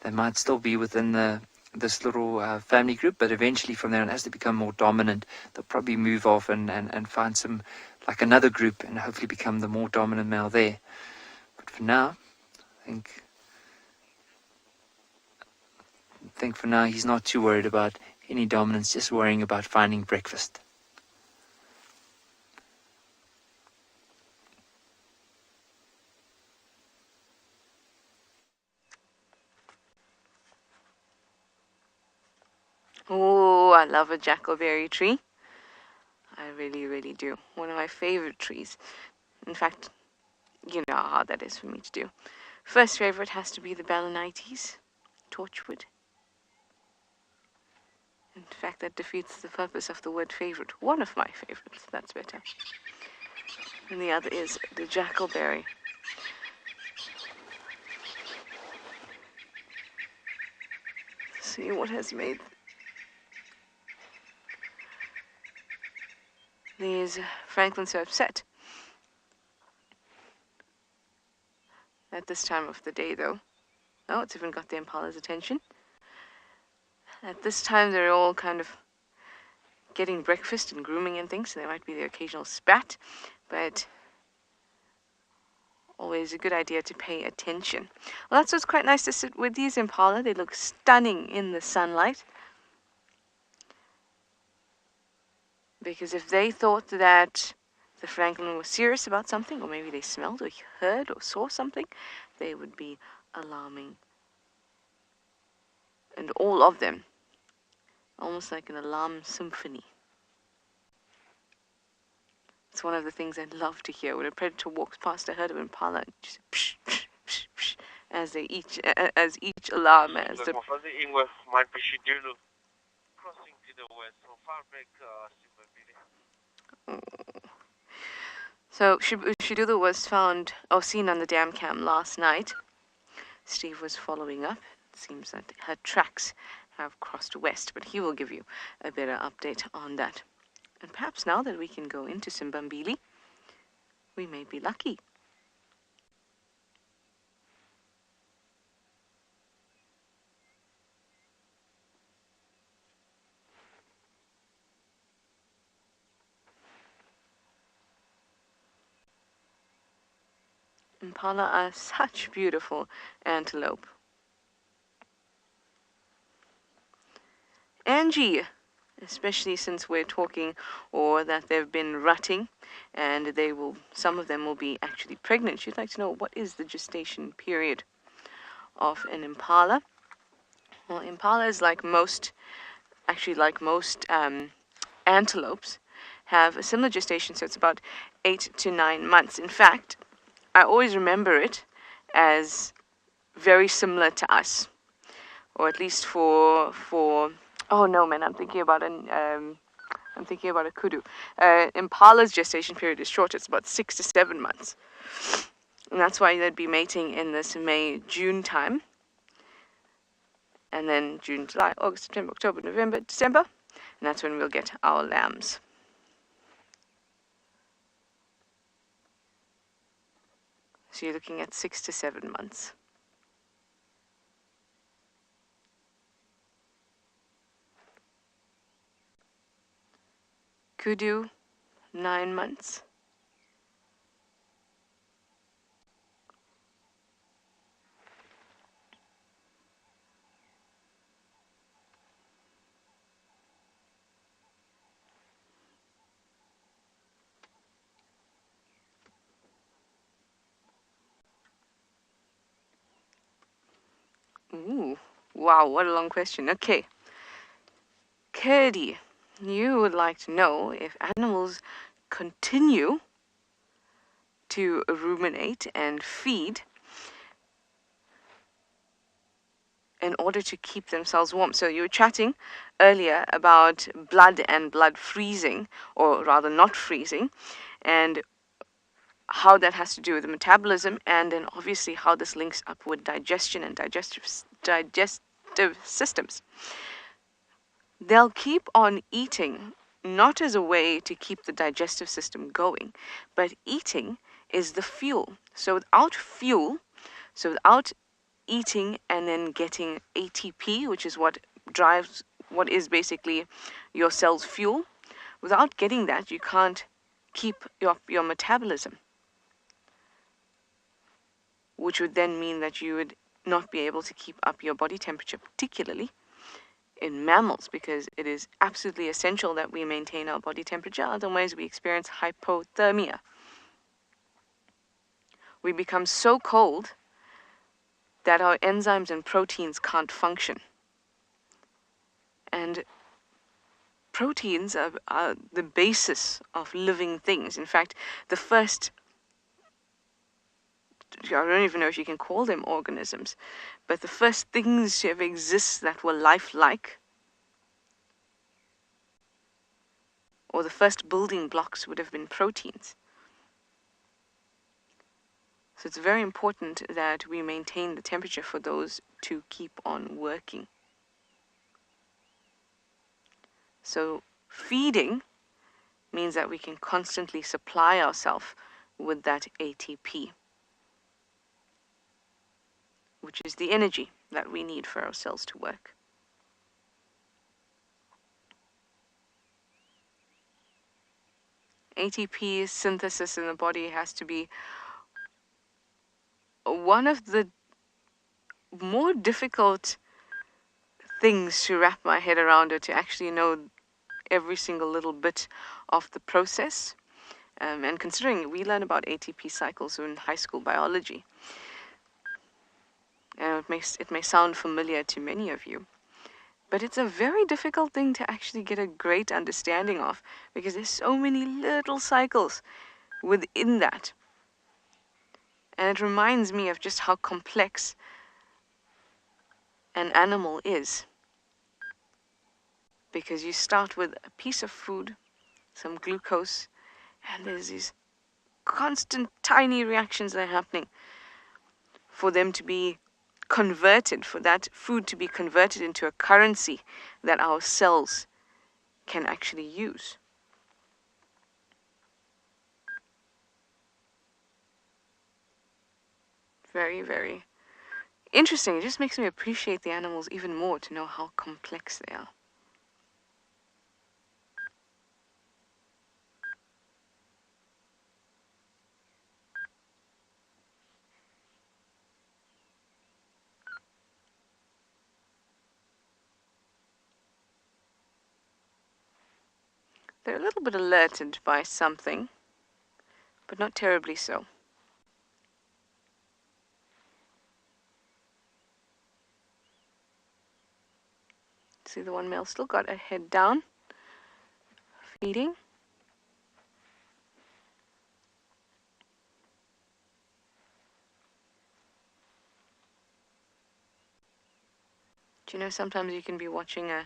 B: they might still be within this little family group, but eventually from there on, as they become more dominant, they'll probably move off and find some, like another group, and hopefully become the more dominant male there. But for now, I think for now he's not too worried about any dominance, just worrying about finding breakfast.
C: Oh, I love a jackalberry tree. I really, really do. One of my favorite trees. In fact, you know how hard that is for me to do. First favorite has to be the Balanites, torchwood. In fact, that defeats the purpose of the word favorite. One of my favorites, that's better. And the other is the jackalberry. See what has made these Franklin so upset at this time of the day, though. Oh, it's even got the Impala's attention. At this time, they're all kind of getting breakfast and grooming and things, so there might be the occasional spat, but always a good idea to pay attention. Well, that's what's quite nice to sit with these Impala. They look stunning in the sunlight. Because if they thought that the Franklin was serious about something, or maybe they smelled or heard or saw something, they would be alarming. And all of them, almost like an alarm symphony. It's one of the things I'd love to hear. When a predator walks past a herd of Impala, just psh, psh, psh, psh, as each alarm has the... So Shiduda was found, or seen on the dam cam last night. Steve was following up. It seems that her tracks have crossed west, but he will give you a better update on that. And perhaps now that we can go into Simbambili, we may be lucky. Impala are such beautiful antelope. Angie, especially since we're talking, or that they've been rutting, and some of them will be actually pregnant. She'd like to know, what is the gestation period of an impala? Well, impalas, like most antelopes, have a similar gestation, so it's about 8 to 9 months. In fact, I always remember it as very similar to us, or at least for oh no, man, I'm thinking about a kudu. Impala's gestation period is short. It's about 6 to 7 months, and that's why they'd be mating in this May-June time, and then June, July, August, September, October, November, December, and that's when we'll get our lambs. So you're looking at 6 to 7 months. Kudu, 9 months. Ooh, wow, what a long question. Okay. Cody, you would like to know if animals continue to ruminate and feed in order to keep themselves warm. So you were chatting earlier about blood and blood freezing, or rather not freezing, and how that has to do with the metabolism, and then obviously how this links up with digestion and digestive systems. They'll keep on eating, not as a way to keep the digestive system going, but eating is the fuel. So without eating and then getting ATP, which is what is basically your cell's fuel, without getting that, you can't keep your metabolism, which would then mean that you would not be able to keep up your body temperature, particularly in mammals, because it is absolutely essential that we maintain our body temperature, otherwise we experience hypothermia. We become so cold that our enzymes and proteins can't function. And proteins are the basis of living things. In fact, the first, I don't even know if you can call them organisms, but the first things to ever exist that were lifelike, or the first building blocks, would have been proteins. So it's very important that we maintain the temperature for those to keep on working. So feeding means that we can constantly supply ourselves with that ATP, which is the energy that we need for our cells to work. ATP synthesis in the body has to be one of the more difficult things to wrap my head around, or to actually know every single little bit of the process. And considering we learn about ATP cycles in high school biology, and it may sound familiar to many of you, but it's a very difficult thing to actually get a great understanding of, because there's so many little cycles within that. And it reminds me of just how complex an animal is. Because you start with a piece of food, some glucose, and there's these constant tiny reactions that are happening for them to be converted, for that food to be converted into a currency that our cells can actually use. Very, very interesting. It just makes me appreciate the animals even more to know how complex they are. They're a little bit alerted by something, but not terribly so. See, the one male still got a head down, feeding. Do you know, sometimes you can be watching a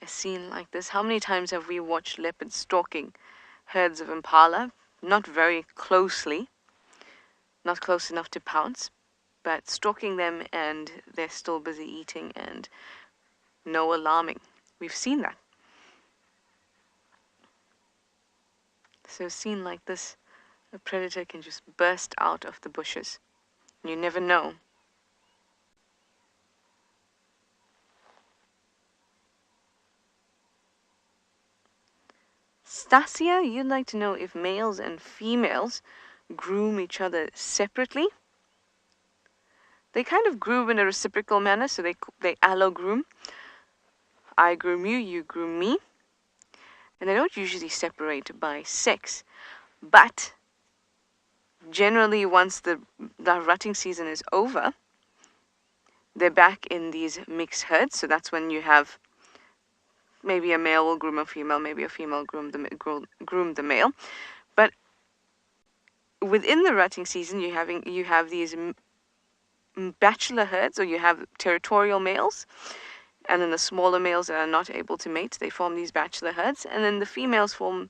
C: scene like this. How many times have we watched leopards stalking herds of impala? Not very closely, not close enough to pounce, but stalking them, and they're still busy eating and no alarming. We've seen that. So a scene like this, a predator can just burst out of the bushes. You never know. Stasia, you'd like to know if males and females groom each other separately. They kind of groom in a reciprocal manner, so they allo-groom. I groom you, you groom me. And they don't usually separate by sex. But generally, once the rutting season is over, they're back in these mixed herds. So that's when you have maybe a male will groom a female, maybe a female groom the male. But within the rutting season, you have these bachelor herds, or you have territorial males, and then the smaller males that are not able to mate, they form these bachelor herds, and then the females form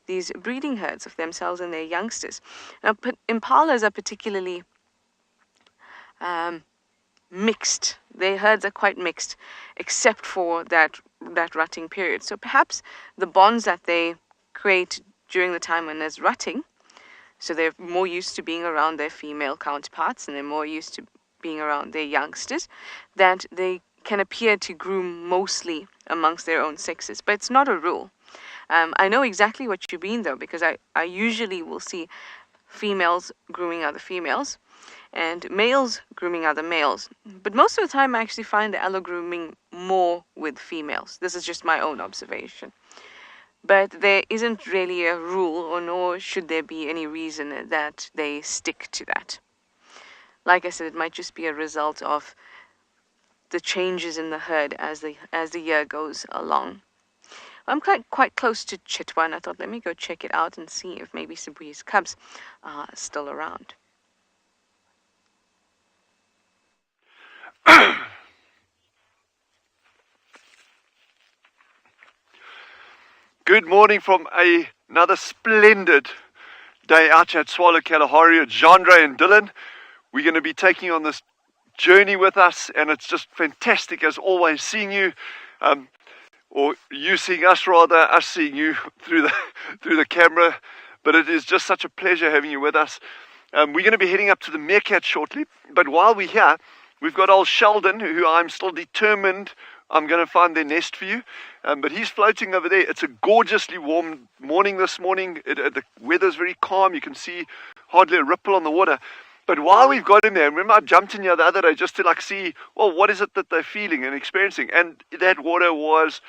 C: these breeding herds of themselves and their youngsters. Now, impalas are particularly mixed. Their herds are quite mixed, except for that rutting period. So perhaps the bonds that they create during the time when there's rutting, so they're more used to being around their female counterparts, and they're more used to being around their youngsters, that they can appear to groom mostly amongst their own sexes. But it's not a rule. I know exactly what you mean, though, because I usually will see females grooming other females and males grooming other males. But most of the time I actually find the allo grooming more with females. This is just my own observation. But there isn't really a rule, or nor should there be any reason that they stick to that. Like I said, it might just be a result of the changes in the herd as the year goes along. I'm quite close to Chitwa, and I thought, let me go check it out and see if maybe Sabi's cubs are still around.
G: Good morning from another splendid day out here at Tswalu Kalahari. It's Jandre and Dylan. We're going to be taking on this journey with us, and it's just fantastic as always seeing you, or you seeing us rather, us seeing you through the camera. But it is just such a pleasure having you with us. We're going to be heading up to the Meerkat shortly, but while we're here, we've got old Sheldon, who I'm still determined I'm going to find their nest for you. But he's floating over there. It's a gorgeously warm morning this morning. The weather's very calm. You can see hardly a ripple on the water. But while we've got him there, remember I jumped in here the other day just to see, well, what is it that they're feeling and experiencing? And that water was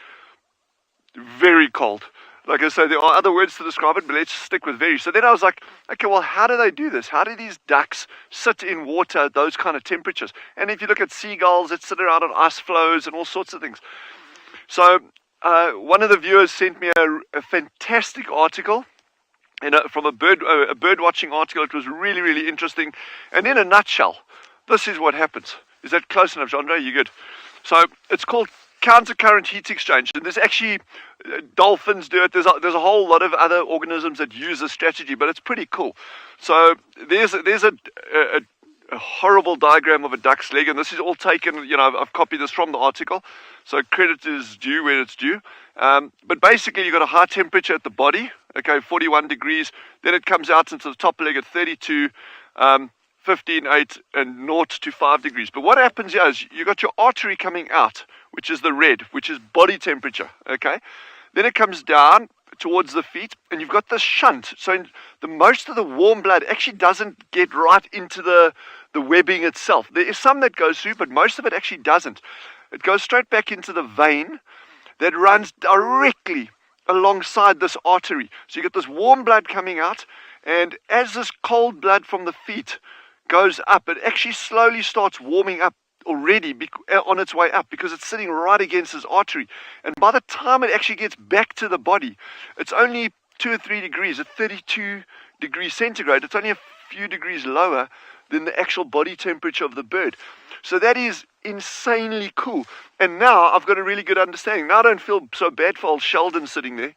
G: very cold. Like I say, there are other words to describe it, but let's stick with very. So then I was like, okay, well, how do they do this? How do these ducks sit in water at those kind of temperatures? And if you look at seagulls, it's sitting around on ice floes and all sorts of things. So one of the viewers sent me a fantastic article from a bird watching article. It was really, really interesting. And in a nutshell, this is what happens. Is that close enough, Jandre? You good? So it's called countercurrent heat exchange, and there's actually dolphins do it. There's a whole lot of other organisms that use this strategy, but it's pretty cool. So there's a horrible diagram of a duck's leg, and this is all taken. I've copied this from the article, so credit is due where it's due. But basically, you've got a high temperature at the body, okay, 41 degrees. Then it comes out into the top leg at 32. 15, 8, and 0 to 5 degrees. But what happens here is you got your artery coming out, which is the red, which is body temperature, okay? Then it comes down towards the feet, and you've got this shunt. So most of the warm blood actually doesn't get right into the webbing itself. There is some that goes through, but most of it actually doesn't. It goes straight back into the vein that runs directly alongside this artery. So you get this warm blood coming out, and as this cold blood from the feet goes up, it actually slowly starts warming up already on its way up, because it's sitting right against this artery. And by the time it actually gets back to the body, it's only 2 or 3 degrees at 32 degrees centigrade. It's only a few degrees lower than the actual body temperature of the bird. So that is insanely cool. And now I've got a really good understanding. Now I don't feel so bad for old Sheldon sitting there.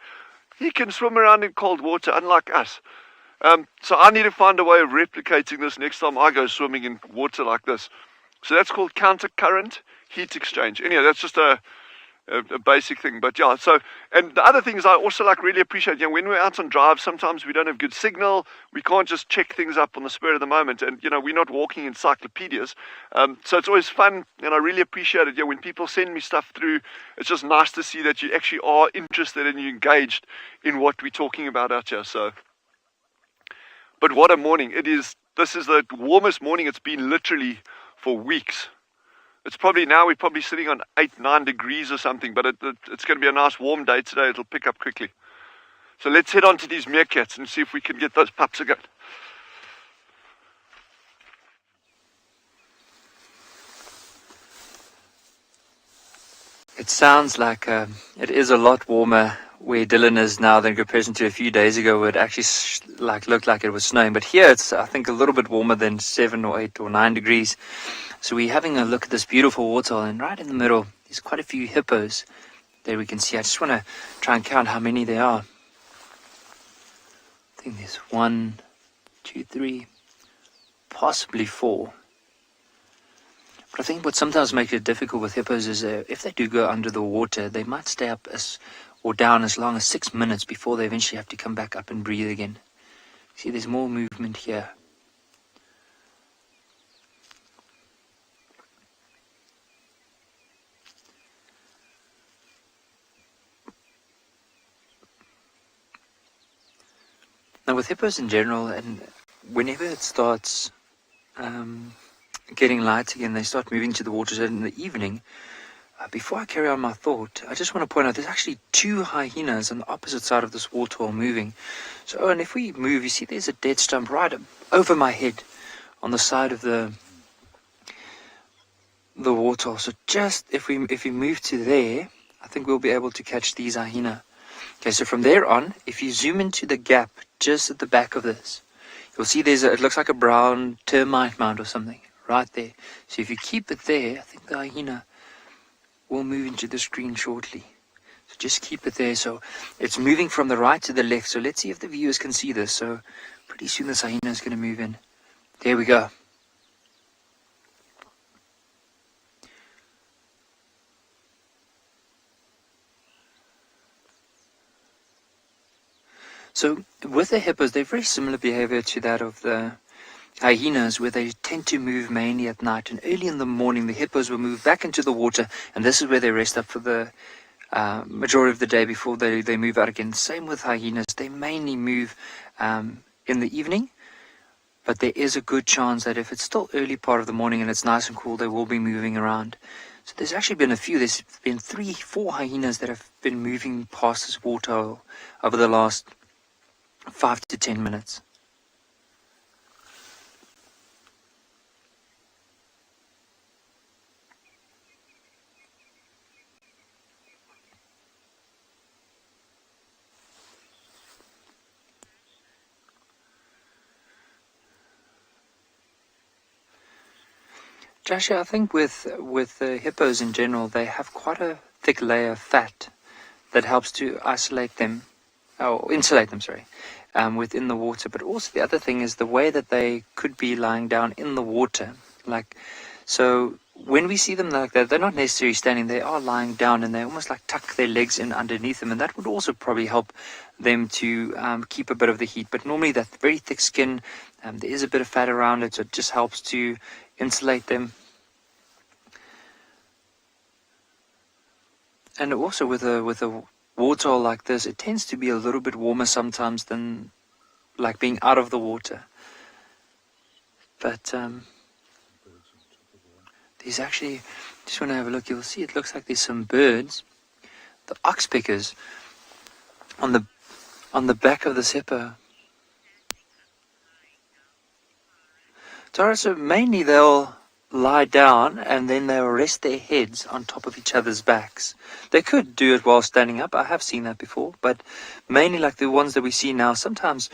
G: He can swim around in cold water, unlike us. So I need to find a way of replicating this next time I go swimming in water like this. So that's called countercurrent heat exchange. Anyway, that's just a basic thing. But yeah, so, and the other thing is I also really appreciate, when we're out on drives, sometimes we don't have good signal. We can't just check things up on the spur of the moment. And, we're not walking encyclopedias. So it's always fun, and I really appreciate it. When people send me stuff through, it's just nice to see that you actually are interested and you're engaged in what we're talking about out here. So, but what a morning. This is the warmest morning it's been literally for weeks. It's probably now, we're probably sitting on 8-9 degrees or something, but it's going to be a nice warm day today. It'll pick up quickly. So let's head on to these meerkats and see if we can get those pups again.
B: It sounds like it is a lot warmer where Dylan is now than compared to a few days ago, where it actually looked like it was snowing. But here it's, I think, a little bit warmer than 7 or 8 or 9 degrees. So we're having a look at this beautiful waterhole, and right in the middle there's quite a few hippos there we can see. I just want to try and count how many there are. I think there's 1, 2, 3, possibly 4. But I think what sometimes makes it difficult with hippos is if they do go under the water, they might stay up or down as long as 6 minutes before they eventually have to come back up and breathe again. See, there's more movement here. Now with hippos in general, and whenever it starts getting light again, they start moving to the waters in the evening. Before I carry on my thought, I just want to point out there's actually 2 hyenas on the opposite side of this waterhole moving. So, and if we move, you see there's a dead stump right over my head on the side of the waterhole. So just if we move to there, I think we'll be able to catch these hyena. Okay, so from there on, if you zoom into the gap just at the back of this, you'll see it looks like a brown termite mound or something right there. So if you keep it there, I think the hyena will move into the screen shortly. So just keep it there. So it's moving from the right to the left. So let's see if the viewers can see this. So pretty soon this hyena is going to move in. There we go. So with the hippos, they're very similar behavior to that of the hyenas, where they tend to move mainly at night, and early in the morning the hippos will move back into the water, and this is where they rest up for the majority of the day before they move out again. Same with hyenas, they mainly move in the evening, but there is a good chance that if it's still early part of the morning and it's nice and cool, they will be moving around. So there's actually been a few. There's been 3-4 hyenas that have been moving past this waterhole over the last 5 to 10 minutes. Joshua, I think with the hippos in general, they have quite a thick layer of fat that helps to isolate them, or insulate them, within the water. But also the other thing is the way that they could be lying down in the water. So when we see them like that, they're not necessarily standing, they are lying down, and they almost like tuck their legs in underneath them, and that would also probably help them to keep a bit of the heat. But normally that very thick skin, there is a bit of fat around it, so it just helps to insulate them. And also with a waterhole like this, it tends to be a little bit warmer sometimes than like being out of the water. But there's actually, just want to have a look, you'll see it looks like there's some birds. The oxpeckers on the back of this hippo. So mainly they'll lie down and then they'll rest their heads on top of each other's backs. They could do it while standing up. I have seen that before, but mainly like the ones that we see now, sometimes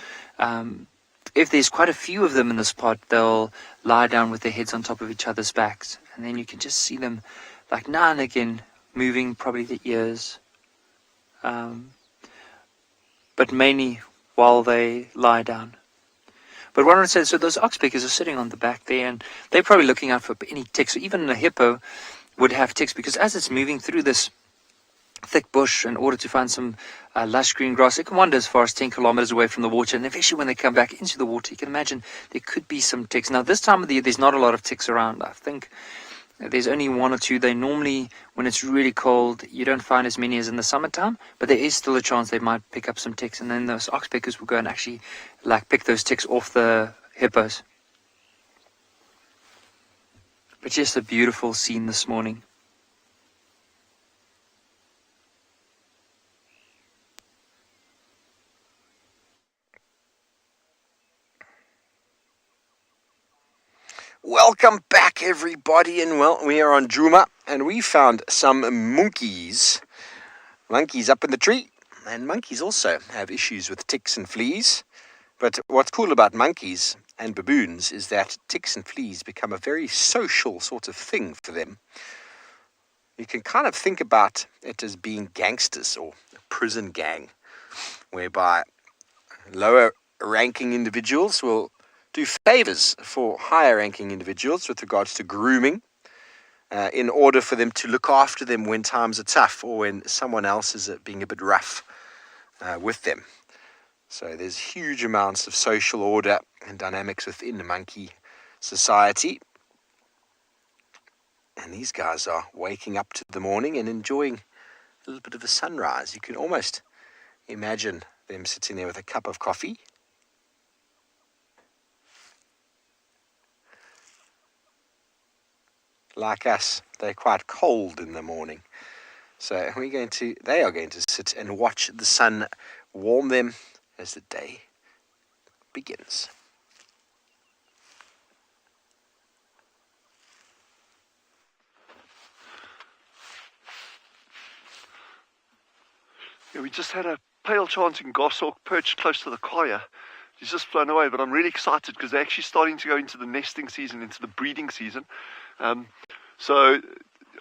B: if there's quite a few of them in the spot, they'll lie down with their heads on top of each other's backs, and then you can just see them like now and again moving probably the ears, but mainly while they lie down. But what I said, so those oxpeckers are sitting on the back there, and they're probably looking out for any ticks. So even a hippo would have ticks, because as it's moving through this thick bush in order to find some lush green grass, it can wander as far as 10 kilometers away from the water, and eventually when they come back into the water, you can imagine there could be some ticks. Now this time of the year, there's not a lot of ticks around. I think there's only one or two. They normally, when it's really cold, you don't find as many as in the summertime, but there is still a chance they might pick up some ticks, and then those oxpeckers will go and actually like pick those ticks off the hippos. But just a beautiful scene this morning.
E: Welcome back, everybody, and well, we are on Djuma, and we found some monkeys up in the tree. And monkeys also have issues with ticks and fleas, but what's cool about monkeys and baboons is that ticks and fleas become a very social sort of thing for them. You can kind of think about it as being gangsters or a prison gang, whereby lower ranking individuals will do favors for higher ranking individuals with regards to grooming, in order for them to look after them when times are tough or when someone else is being a bit rough with them. So there's huge amounts of social order and dynamics within the monkey society. And these guys are waking up to the morning and enjoying a little bit of a sunrise. You can almost imagine them sitting there with a cup of coffee, like us. They're quite cold in the morning, so they are going to sit and watch the sun warm them as the day begins.
G: Yeah, we just had a pale chanting goshawk perched close to the car. He's just flown away, but I'm really excited because they're actually starting to go into the nesting season, into the breeding season. So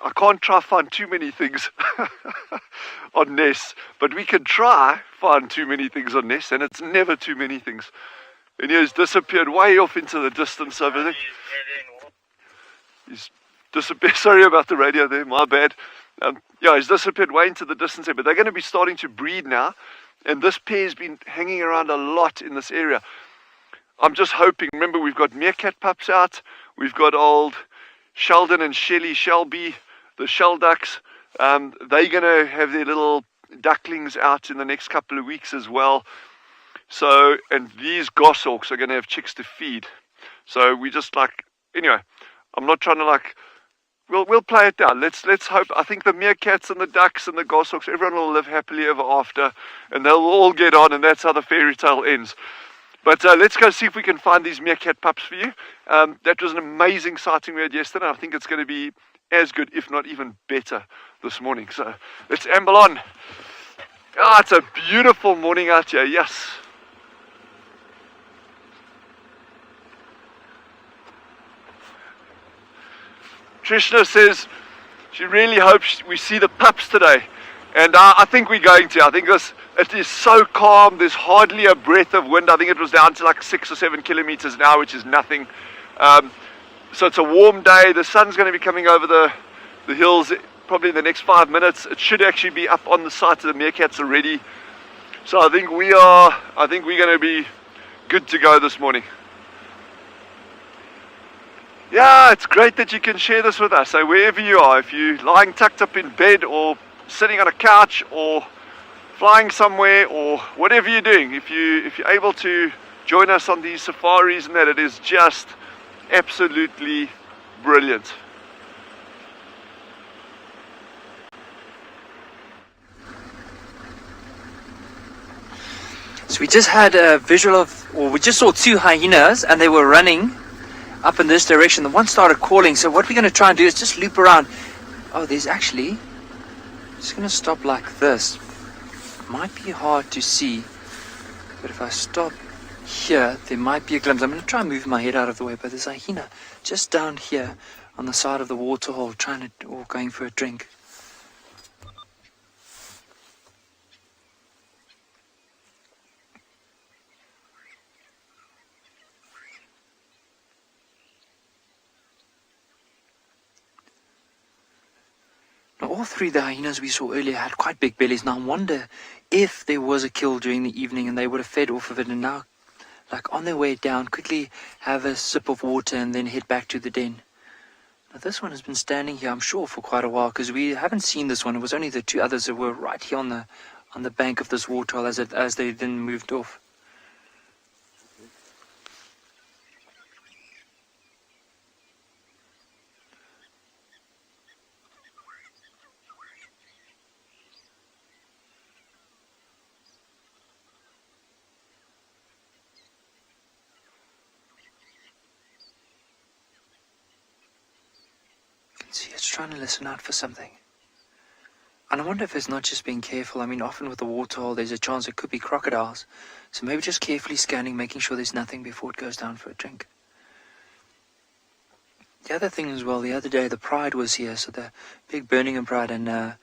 G: I can't try find too many things on nests, but we can try find too many things on nests, and it's never too many things. And he's disappeared way off into the distance over there. He's disappeared. Sorry about the radio there, my bad. Yeah, he's disappeared way into the distance there, but they're going to be starting to breed now, and this pair's been hanging around a lot in this area. I'm just hoping. Remember, we've got Meerkat pups out, we've got old Sheldon and Shelby, the shell ducks. They're going to have their little ducklings out in the next couple of weeks as well. So, and these goshawks are going to have chicks to feed. So we just anyway, I'm not trying to we'll play it down. Let's hope. I think the meerkats and the ducks and the goshawks, everyone will live happily ever after, and they'll all get on, and that's how the fairy tale ends. But let's go see if we can find these meerkat pups for you. That was an amazing sighting we had yesterday. I think it's going to be as good, if not even better, this morning. So let's amble on. It's a beautiful morning out here, yes. Trishna says she really hopes we see the pups today. And I think we're going to. I think it is so calm. There's hardly a breath of wind. I think it was down to 6 or 7 kilometers an hour, which is nothing. So it's a warm day. The sun's going to be coming over the hills probably in the next 5 minutes. It should actually be up on the site of the meerkats already. So I think we're going to be good to go this morning. Yeah, it's great that you can share this with us. So wherever you are, if you're lying tucked up in bed or sitting on a couch or flying somewhere or whatever you're doing, if you're able to join us on these safaris, and that, it is just absolutely brilliant.
B: So we just had a visual of, or we just saw two hyenas, and they were running up in this direction. The one started calling, so what we're going to try and do is just loop around. Oh, there's actually, just going to stop like this. Might be hard to see, but if I stop here, there might be a glimpse. I'm going to try and move my head out of the way, but there's a hyena just down here on the side of the waterhole trying to, or going for a drink. Now, all three of the hyenas we saw earlier had quite big bellies. Now I wonder if there was a kill during the evening and they would have fed off of it, and now, like on their way down, quickly have a sip of water and then head back to the den. Now this one has been standing here, I'm sure, for quite a while, because we haven't seen this one. It was only the two others that were right here on the bank of this waterhole as they then moved off. See, it's trying to listen out for something. And I wonder if it's not just being careful. I mean, often with the waterhole, there's a chance it could be crocodiles. So maybe just carefully scanning, making sure there's nothing before it goes down for a drink. The other thing as well, the other day, the Pride was here, so the big Birmingham Pride, and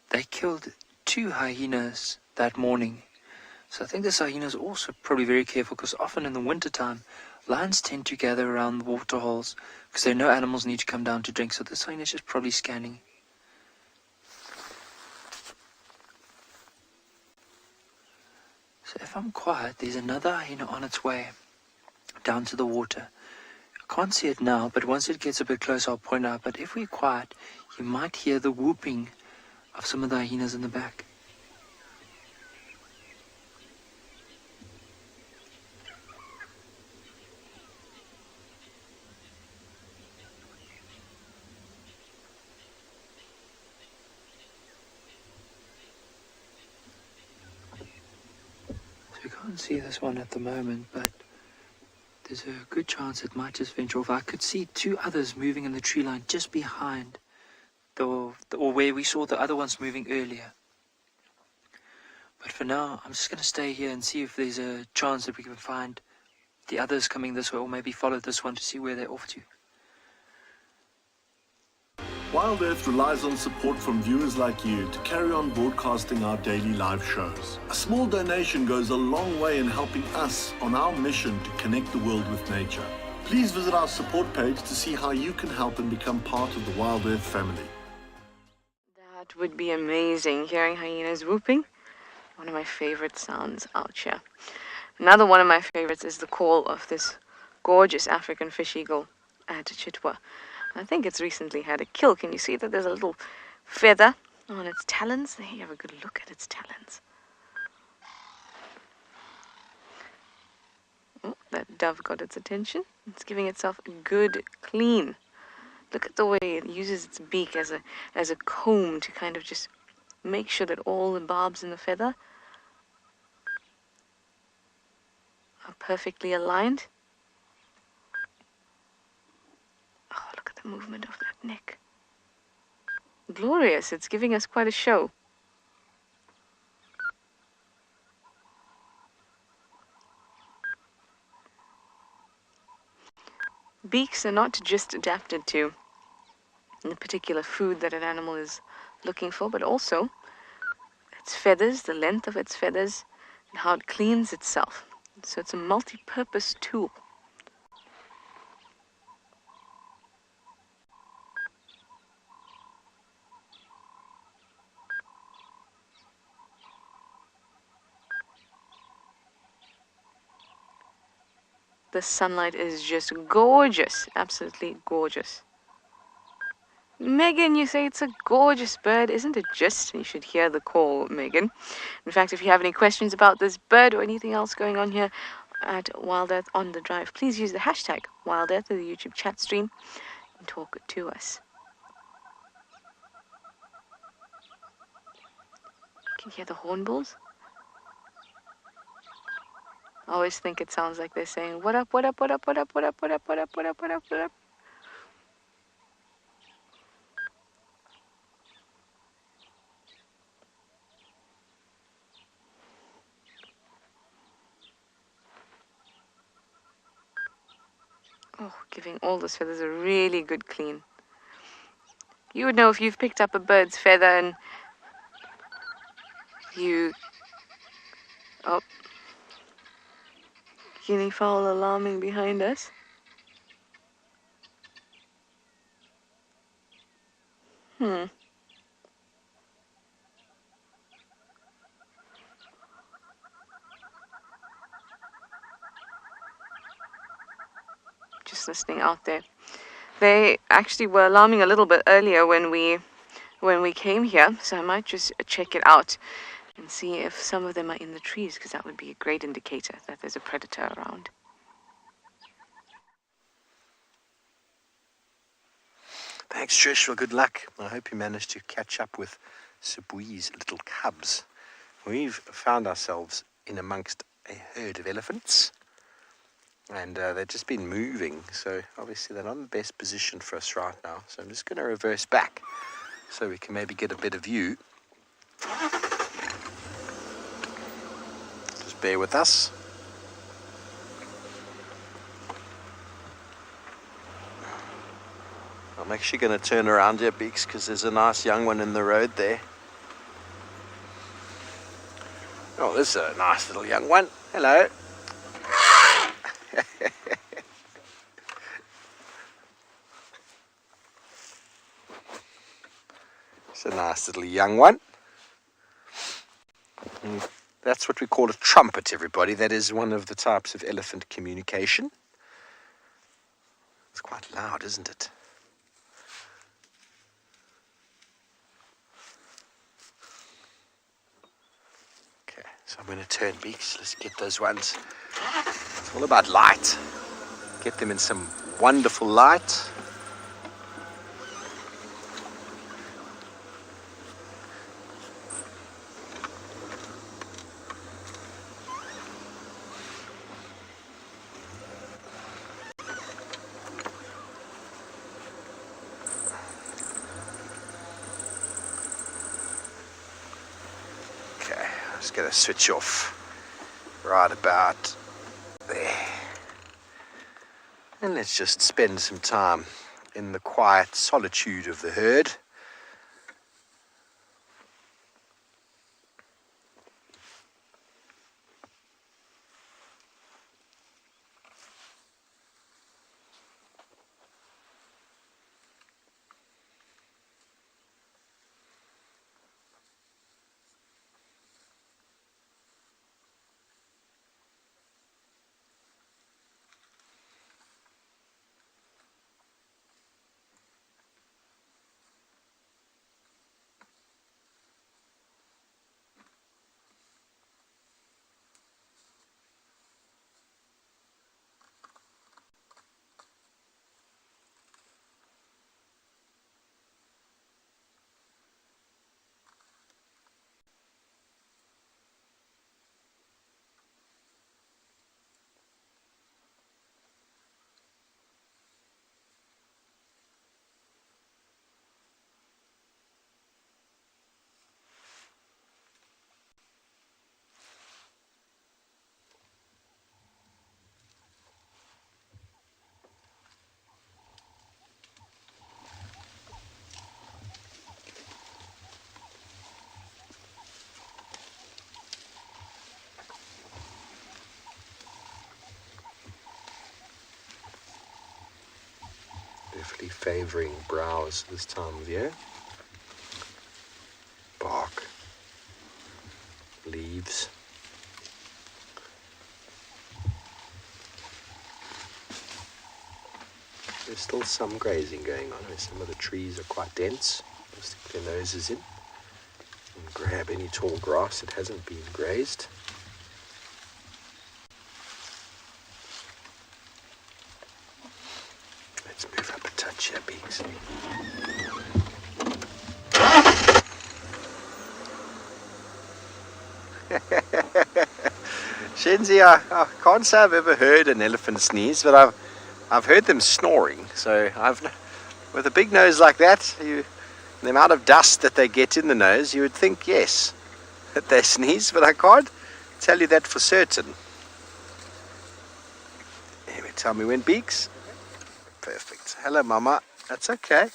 B: they killed 2 hyenas that morning. So I think this hyena is also probably very careful, because often in the winter time, lions tend to gather around the waterholes because they know animals need to come down to drink. So this hyena is just probably scanning. So if I'm quiet, there's another hyena on its way down to the water. I can't see it now, but once it gets a bit closer, I'll point out. But if we're quiet, you might hear the whooping of some of the hyenas in the back. We can't see this one at the moment, but there's a good chance it might just venture off. I could see 2 others moving in the tree line just behind or where we saw the other ones moving earlier. But for now, I'm just going to stay here and see if there's a chance that we can find the others coming this way, or maybe follow this one to see where they're off to.
H: WildEarth relies on support from viewers like you to carry on broadcasting our daily live shows. A small donation goes a long way in helping us on our mission to connect the world with nature. Please visit our support page to see how you can help and become part of the WildEarth family.
C: That would be amazing, hearing hyenas whooping. One of my favorite sounds out here. Another one of my favorites is the call of this gorgeous African fish eagle at Chitwa. I think it's recently had a kill. Can you see that there's a little feather on its talons? There, you have a good look at its talons. Oh, that dove got its attention. It's giving itself a good clean. Look at the way it uses its beak as a comb to kind of just make sure that all the barbs in the feather are perfectly aligned. Oh, look at the movement of that neck. Glorious. It's giving us quite a show. Beaks are not just adapted to the particular food that an animal is looking for, but also its feathers, the length of its feathers, and how it cleans itself. So it's a multi-purpose tool. The sunlight is just gorgeous, absolutely gorgeous. Megan, you say it's a gorgeous bird, isn't it just? You should hear the call, Megan. In fact, if you have any questions about this bird or anything else going on here at WildEarth on the Drive, please use the hashtag WildEarth in the YouTube chat stream and talk to us. You can hear the hornbills. I always think it sounds like they're saying, what up, what up, what up, what up, what up, what up, what up, what up, what up, what up. Oh, giving all those feathers a really good clean. You would know if you've picked up a bird's feather and you... Oh. Guinea fowl alarming behind us. Just listening out there. They actually were alarming a little bit earlier when we came here, so I might just check it out and see if some of them are in the trees, because that would be a great indicator that there's a predator around.
E: Thanks, Trish. Well, good luck. I hope you managed to catch up with Sabui's little cubs. We've found ourselves in amongst a herd of elephants, and they've just been moving, so obviously they're not in the best position for us right now. So I'm just going to reverse back so we can maybe get a better view. Just bear with us. I'm actually going to turn around here, Beaks, because there's a nice young one in the road there. Oh, this is a nice little young one. Hello. It's a nice little young one. And that's what we call a trumpet, everybody. That is one of the types of elephant communication. It's quite loud, isn't it? So I'm going to turn, Beaks. Let's get those ones. It's all about light. Get them in some wonderful light. Just going to switch off right about there. And let's just spend some time in the quiet solitude of the herd. Definitely favouring browse this time of year. Bark, leaves. There's still some grazing going on. Some of the trees are quite dense. They'll stick their noses in and grab any tall grass that hasn't been grazed. Let's move up a touch here, Beaks. Shenzi, I can't say I've ever heard an elephant sneeze, but I've heard them snoring. So with a big nose like that, the amount of dust that they get in the nose, you would think yes, that they sneeze, but I can't tell you that for certain. Anyway, tell me when, Beaks. Perfect. Hello, Mama. That's okay.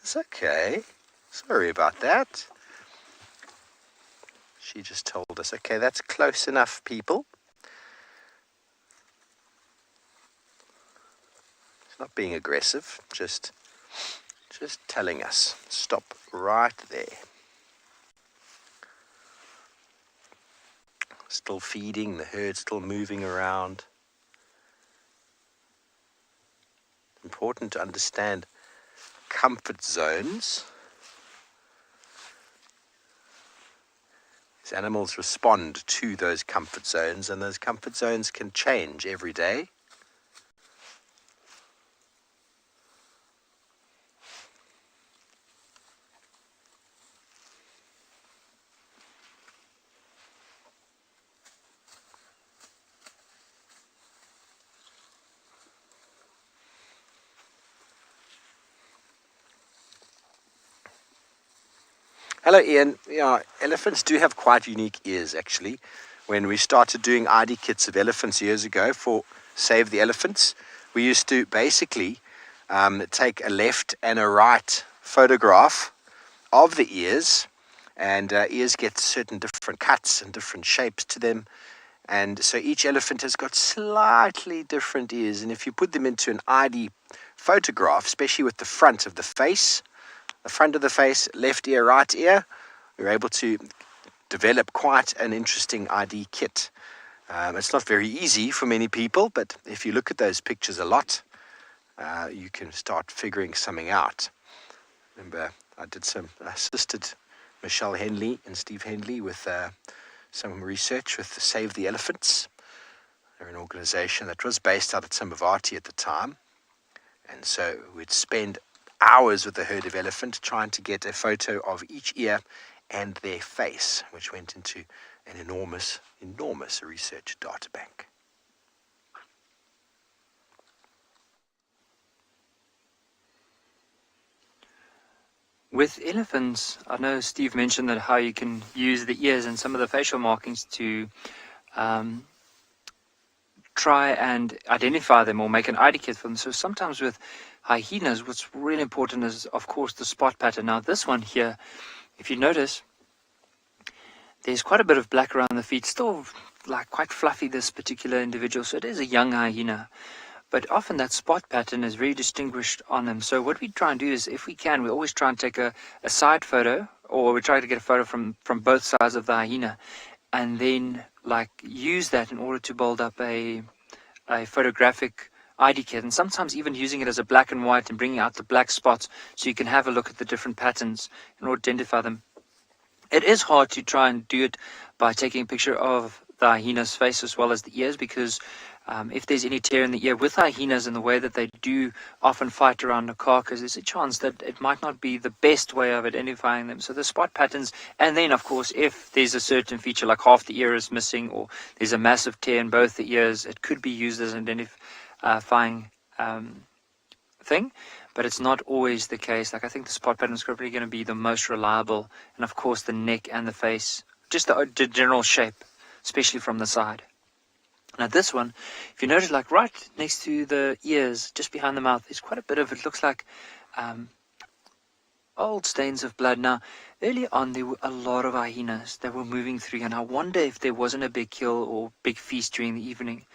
E: It's okay. Sorry about that. She just told us, okay, that's close enough, people. It's not being aggressive, just telling us. Stop right there. Still feeding, the herd still moving around. Important to understand comfort zones. These animals respond to those comfort zones, and those comfort zones can change every day. Hello, Ian. Yeah, elephants do have quite unique ears, actually. When we started doing ID kits of elephants years ago for Save the Elephants, we used to basically take a left and a right photograph of the ears, and ears get certain different cuts and different shapes to them. And so each elephant has got slightly different ears, and if you put them into an ID photograph, especially with the front of the face, left ear, right ear, we're able to develop quite an interesting ID kit. It's not very easy for many people, but if you look at those pictures a lot, you can start figuring something out. Remember, I assisted Michelle Henley and Steve Henley with some research with Save the Elephants. They're an organization that was based out at Tsambavati at the time. And so we'd spend hours with a herd of elephant trying to get a photo of each ear and their face, which went into an enormous research data bank.
B: With elephants, I know Steve mentioned that how you can use the ears and some of the facial markings to try and identify them or make an ID kit for them. So sometimes with hyenas, what's really important is, of course, the spot pattern. Now this one here, if you notice, there's quite a bit of black around the feet, still like quite fluffy, this particular individual. So it is a young hyena. But often that spot pattern is very distinguished on them. So what we try and do is, if we can, we always try and take a side photo, or we try to get a photo from both sides of the hyena, and then use that in order to build up a photographic ID kit. And sometimes even using it as a black and white and bringing out the black spots so you can have a look at the different patterns in order to identify them. It is hard to try and do it by taking a picture of the hyena's face as well as the ears, because if there's any tear in the ear with hyenas, in the way that they do often fight around the carcass, there's a chance that it might not be the best way of identifying them. So the spot patterns, and then of course if there's a certain feature like half the ear is missing, or there's a massive tear in both the ears, it could be used as an identifying thing, but it's not always the case. I think the spot pattern is probably going to be the most reliable, and of course the neck and the face, just the general shape, especially from the side. Now this one, if you notice, right next to the ears, just behind the mouth, there's quite a bit of, it looks like old stains of blood. Now, early on, there were a lot of hyenas that were moving through, and I wonder if there wasn't a big kill or big feast during the evening.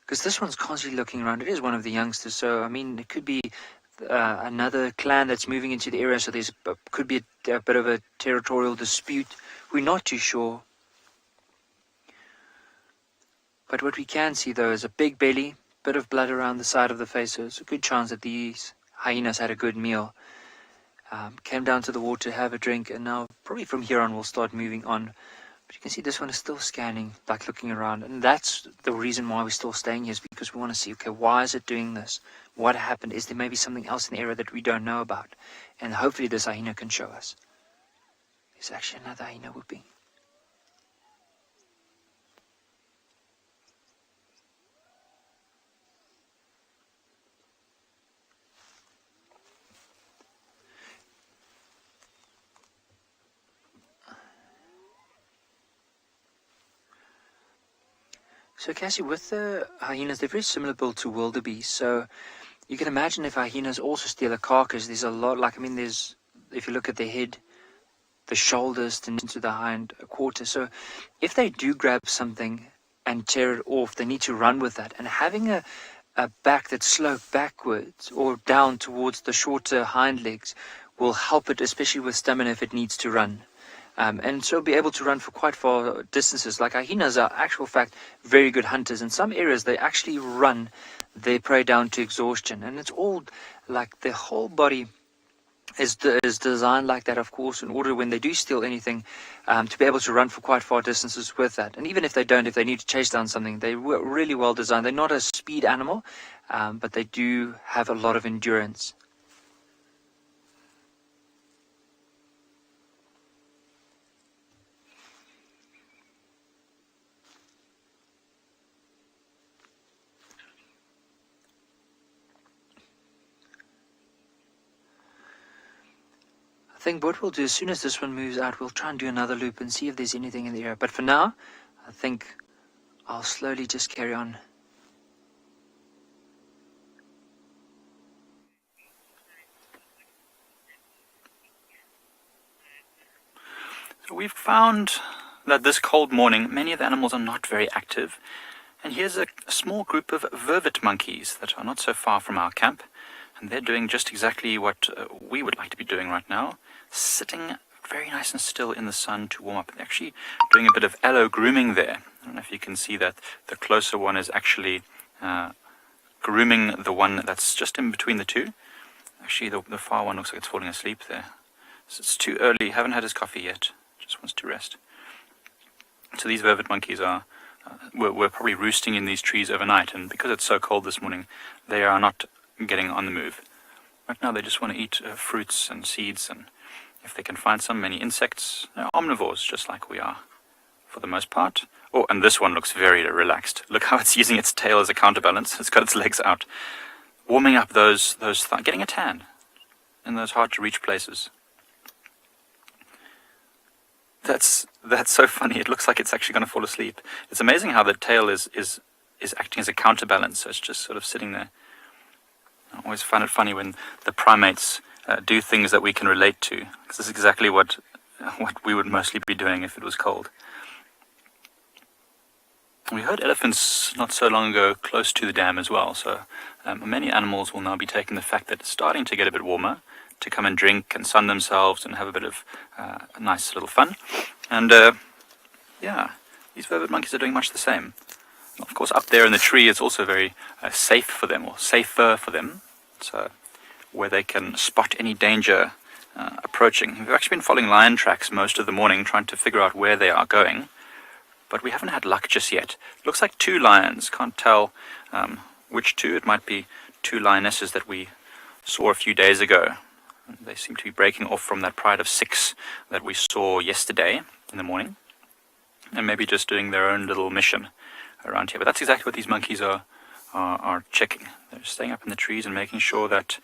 B: Because this one's constantly looking around. It is one of the youngsters, so, I mean, it could be another clan that's moving into the area, so could be a bit of a territorial dispute. We're not too sure. But what we can see, though, is a big belly, bit of blood around the side of the face. So it's a good chance that these hyenas had a good meal. Came down to the water to have a drink, and now probably from here on we'll start moving on. But you can see this one is still scanning, looking around. And that's the reason why we're still staying here, is because we want to see, okay, why is it doing this? What happened? Is there maybe something else in the area that we don't know about? And hopefully this hyena can show us. There's actually another hyena whooping. So Cassie, with the hyenas, they're very similar built to wildebeest. So you can imagine if hyenas also steal a carcass, there's a lot, like, I mean, there's, if you look at their head, the shoulders to the hind quarter. So if they do grab something and tear it off, they need to run with that. And having a back that's sloped backwards or down towards the shorter hind legs will help it, especially with stamina if it needs to run. And so be able to run for quite far distances. Like hyenas are, actual fact, very good hunters. In some areas, they actually run their prey down to exhaustion. And it's all like their whole body is designed like that, of course, in order when they do steal anything, to be able to run for quite far distances with that. And even if they don't, if they need to chase down something, they're really well designed. They're not a speed animal, but they do have a lot of endurance. I think what we'll do, as soon as this one moves out, we'll try and do another loop and see if there's anything in the area. But for now, I think I'll slowly just carry on.
F: So we've found that this cold morning, many of the animals are not very active. And here's a small group of Vervet monkeys that are not so far from our camp. And they're doing just exactly what we would like to be doing right now. Sitting very nice and still in the sun to warm up. They're actually doing a bit of allo grooming there. I don't know if you can see that the closer one is actually grooming the one that's just in between the two. Actually, the far one looks like it's falling asleep there. So it's too early, haven't had his coffee yet, just wants to rest. So these Vervet monkeys are, were probably roosting in these trees overnight, and because it's so cold this morning, they are not getting on the move. Right now they just want to eat fruits and seeds, and if they can find some, many insects. They're omnivores, just like we are, for the most part. Oh, and this one looks very relaxed. Look how it's using its tail as a counterbalance. It's got its legs out, warming up those getting a tan in those hard-to-reach places. That's so funny. It looks like it's actually going to fall asleep. It's amazing how the tail is acting as a counterbalance, so it's just sort of sitting there. I always find it funny when the primates do things that we can relate to, because this is exactly what we would mostly be doing if it was cold. We heard elephants not so long ago close to the dam as well, so many animals will now be taking the fact that it's starting to get a bit warmer to come and drink and sun themselves and have a bit of a nice little fun. And yeah, these Vervet monkeys are doing much the same. Of course, up there in the tree, it's also very safe for them, or safer for them, so where they can spot any danger approaching. We've actually been following lion tracks most of the morning, trying to figure out where they are going, but we haven't had luck just yet. It looks like two lions, can't tell which two. It might be two lionesses that we saw a few days ago. They seem to be breaking off from that pride of 6 that we saw yesterday in the morning, and maybe just doing their own little mission around here. But that's exactly what these monkeys are checking. They're staying up in the trees and making sure that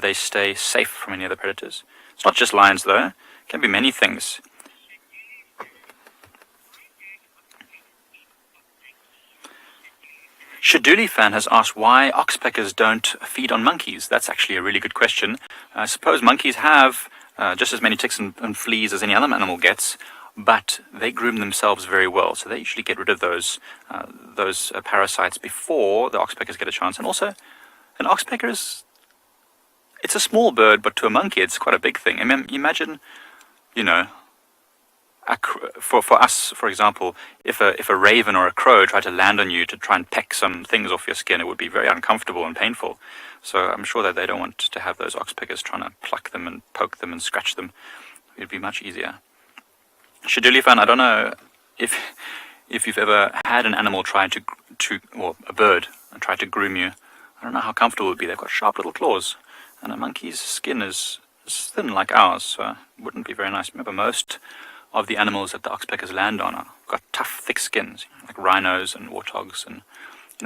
F: they stay safe from any other predators. It's not just lions, though. It can be many things. Shaduli fan has asked why oxpeckers don't feed on monkeys. That's actually a really good question. I suppose monkeys have just as many ticks and fleas as any other animal gets, but they groom themselves very well, so they usually get rid of those parasites before the oxpeckers get a chance. And also, an oxpecker it's a small bird, but to a monkey it's quite a big thing. I mean, imagine, you know, for us, for example, if a raven or a crow tried to land on you to try and peck some things off your skin, it would be very uncomfortable and painful. So I'm sure that they don't want to have those oxpeckers trying to pluck them and poke them and scratch them. It would be much easier. Shaduli fan, I don't know if you've ever had an animal try to or a bird and try to groom you. I don't know how comfortable it would be. They've got sharp little claws, and a monkey's skin is thin like ours, so it wouldn't be very nice. Remember, most of the animals that the oxpeckers land on are got tough, thick skins, like rhinos and warthogs, and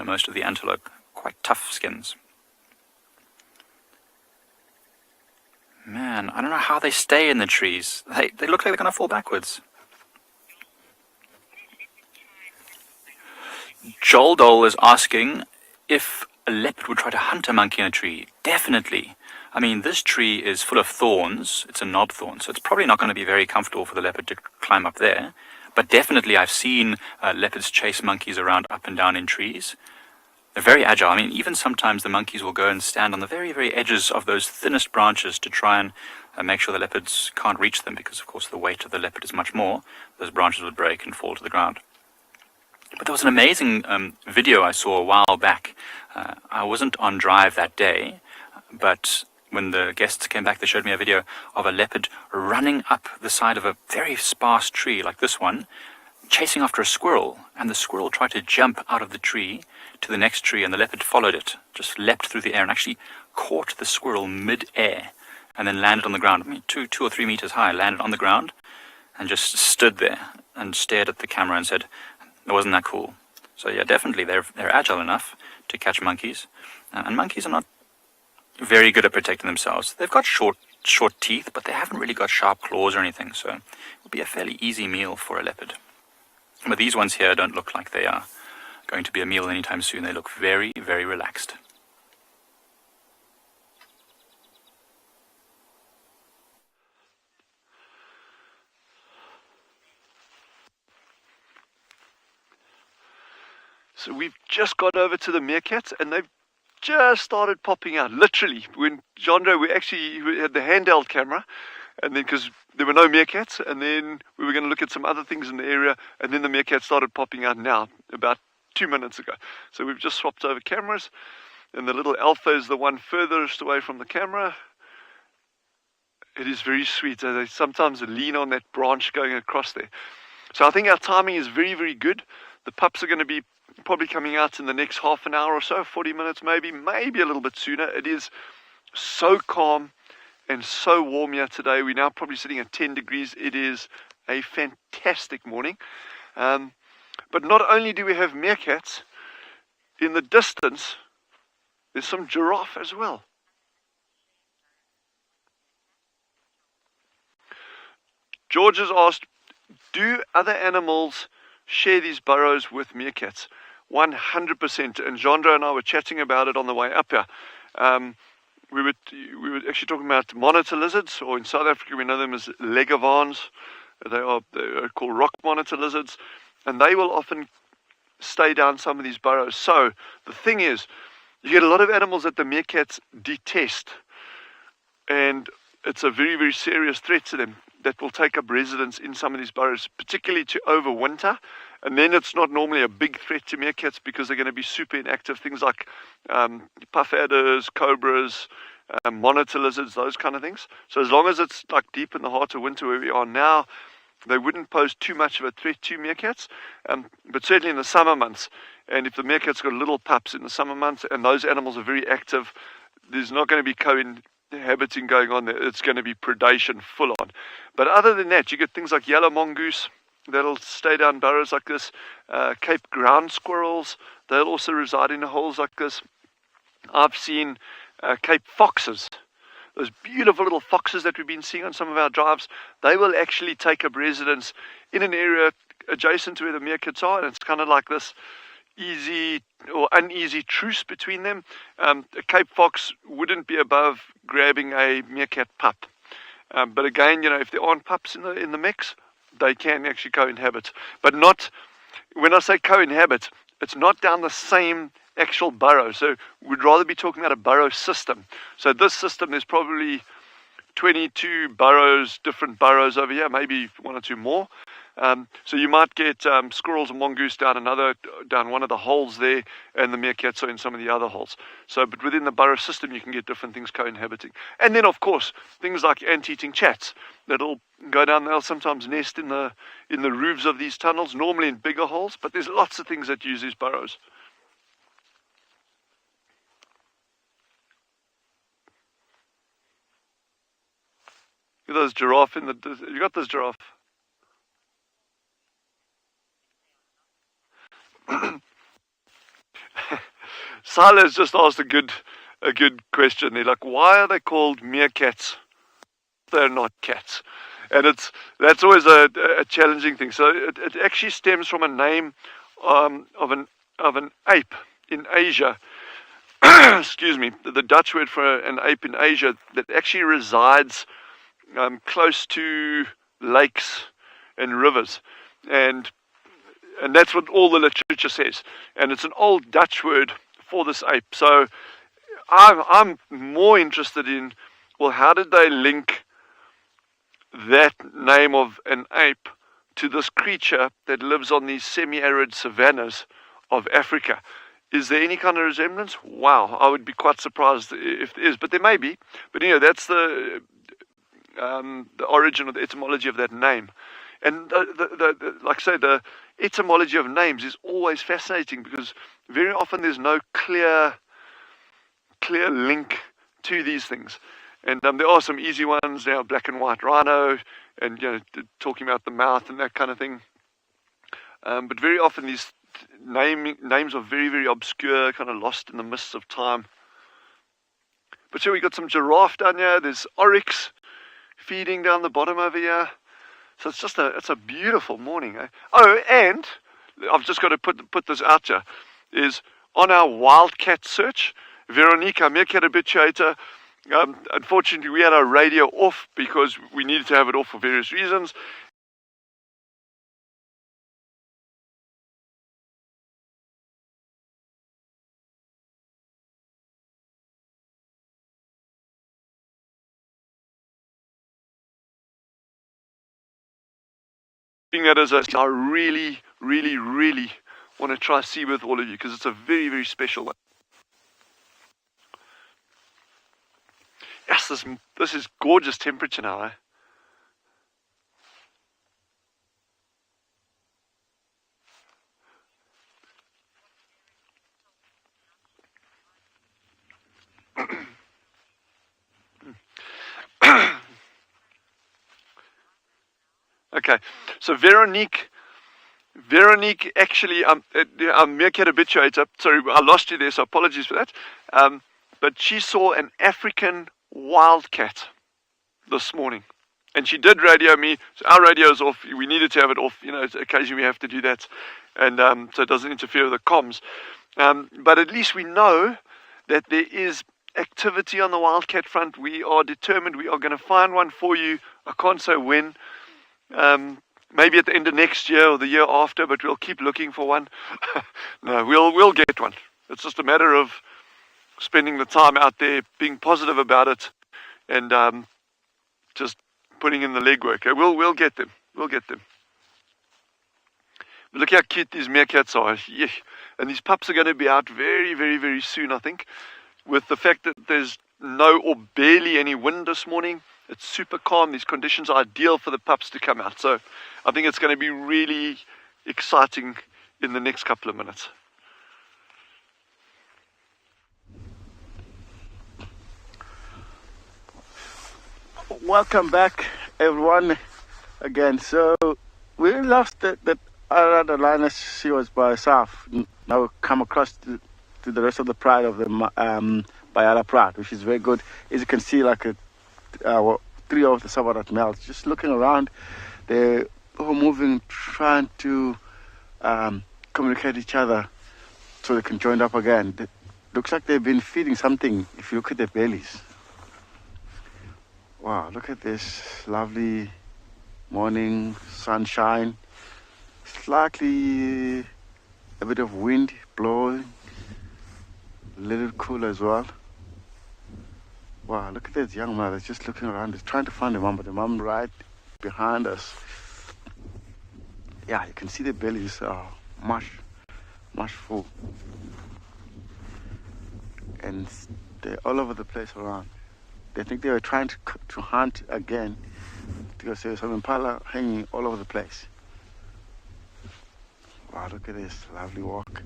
F: most of the antelope, quite tough skins. Man, I don't know how they stay in the trees. They look like they're going to fall backwards. Joel is asking if a leopard would try to hunt a monkey in a tree. Definitely. I mean, this tree is full of thorns. It's a knob thorn, so it's probably not going to be very comfortable for the leopard to climb up there. But definitely I've seen leopards chase monkeys around up and down in trees. They're very agile. I mean, even sometimes the monkeys will go and stand on the very, very edges of those thinnest branches to try and make sure the leopards can't reach them, because, of course, the weight of the leopard is much more. Those branches would break and fall to the ground. But there was an amazing video I saw a while back. I wasn't on drive that day, but when the guests came back, they showed me a video of a leopard running up the side of a very sparse tree like this one, chasing after a squirrel. And the squirrel tried to jump out of the tree to the next tree, and the leopard followed it, just leapt through the air and actually caught the squirrel mid-air and then landed on the ground. I mean, 2 or 3 meters high, landed on the ground and just stood there and stared at the camera and said, "Wasn't that cool?" So yeah, definitely they're agile enough to catch monkeys, and monkeys are not very good at protecting themselves. They've got short teeth, but they haven't really got sharp claws or anything, so it would be a fairly easy meal for a leopard. But these ones here don't look like they are going to be a meal anytime soon. They look very, very relaxed.
G: So we've just got over to the meerkats, and they've just started popping out. Literally, when Jandre, we had the handheld camera, and then because there were no meerkats, and then we were going to look at some other things in the area, and then the meerkats started popping out now, about 2 minutes ago. So we've just swapped over cameras, and the little alpha is the one furthest away from the camera. It is very sweet. They sometimes lean on that branch going across there. So I think our timing is very, very good. The pups are going to be probably coming out in the next half an hour or so, 40 minutes maybe a little bit sooner. It is so calm and so warm here today. We're now probably sitting at 10 degrees. It is a fantastic morning. But not only do we have meerkats, in the distance, there's some giraffe as well. George has asked, do other animals share these burrows with meerkats? 100%. And Jandre and I were chatting about it on the way up here. We were actually talking about monitor lizards, or in South Africa we know them as legavans. They are called rock monitor lizards, and they will often stay down some of these burrows. So the thing is, you get a lot of animals that the meerkats detest, and it's a very, very serious threat to them, that will take up residence in some of these burrows, particularly to overwinter. And then it's not normally a big threat to meerkats because they're going to be super inactive. Things like puff adders, cobras, monitor lizards, those kind of things. So as long as it's like deep in the heart of winter where we are now, they wouldn't pose too much of a threat to meerkats. But certainly in the summer months, and if the meerkat's got little pups in the summer months and those animals are very active, there's not going to be cohabiting going on there. It's going to be predation full on. But other than that, you get things like yellow mongoose that'll stay down burrows like this. Cape ground squirrels, they'll also reside in holes like this. I've seen Cape foxes, those beautiful little foxes that we've been seeing on some of our drives. They will actually take up residence in an area adjacent to where the meerkats are, and it's kind of like this easy or uneasy truce between them. A Cape fox wouldn't be above grabbing a meerkat pup. But again, if there aren't pups in the mix, they can actually co-inhabit. But not, when I say co-inhabit, it's not down the same actual burrow. So we'd rather be talking about a burrow system. So this system, there's probably 22 burrows, different burrows over here, maybe one or two more. So you might get squirrels and mongoose down one of the holes there, and the meerkats are in some of the other holes. So, but within the burrow system, you can get different things co-inhabiting. And then, of course, things like ant-eating chats that'll go down. They'll sometimes nest in the roofs of these tunnels, normally in bigger holes. But there's lots of things that use these burrows. Look at those giraffe you got this giraffe. Silas just asked a good question. They're like, why are they called meerkats? They're not cats. And that's always a challenging thing. So it actually stems from a name of of an ape in Asia. Excuse me, the Dutch word for an ape in Asia that actually resides close to lakes and rivers, and that's what all the literature says. And it's an old Dutch word for this ape. So I'm more interested in, well, how did they link that name of an ape to this creature that lives on these semi-arid savannas of Africa? Is there any kind of resemblance? Wow, I would be quite surprised if there is, but there may be. But that's the origin or the etymology of that name. And like I say, the etymology of names is always fascinating, because very often there's no clear link to these things. And there are some easy ones now, black and white rhino, and talking about the mouth and that kind of thing. But very often these names are very, very obscure, kind of lost in the mists of time. But so we got some giraffe down here. There's oryx feeding down the bottom over here. So it's a beautiful morning. Eh? Oh, and I've just got to put this out here, is on our wildcat search, Veronica, Meerkat habituator. Unfortunately, we had our radio off because we needed to have it off for various reasons. That as I really, really, really want to try see with all of you, because it's a very, very special one. Yes, this is gorgeous temperature now, eh? Okay, so Veronique actually, Meerkat habituator, sorry, I lost you there, so apologies for that. But she saw an African wildcat this morning, and she did radio me. So our radio is off. We needed to have it off. Occasionally we have to do that, and so it doesn't interfere with the comms. But at least we know that there is activity on the wildcat front. We are determined. We are going to find one for you. I can't say when. Maybe at the end of next year or the year after, but we'll keep looking for one. No, we'll get one. It's just a matter of spending the time out there, being positive about it, and just putting in the legwork. We'll get them. We'll get them. But look how cute these meerkats are. Yeah. And these pups are going to be out very, very, very soon, I think. With the fact that there's no or barely any wind this morning, it's super calm. These conditions are ideal for the pups to come out. So I think it's going to be really exciting in the next couple of minutes.
D: Welcome back, everyone, again. So we lost that other lioness. She was by herself. Now we come across to the rest of the pride of the Ngala Pride, which is very good. As you can see, like three of the Sabarat males just looking around. They're all moving, trying to communicate each other so they can join up again. It looks like they've been feeding something if you look at their bellies. Wow, look at this lovely morning, sunshine, slightly a bit of wind blowing, a little cool as well. Wow, look at this young mother just looking around, just trying to find the mom, but the mom right behind us. Yeah, you can see the bellies are much full. And they're all over the place around. They think they were trying to hunt again, because there's some Impala hanging all over the place. Wow, look at this lovely walk.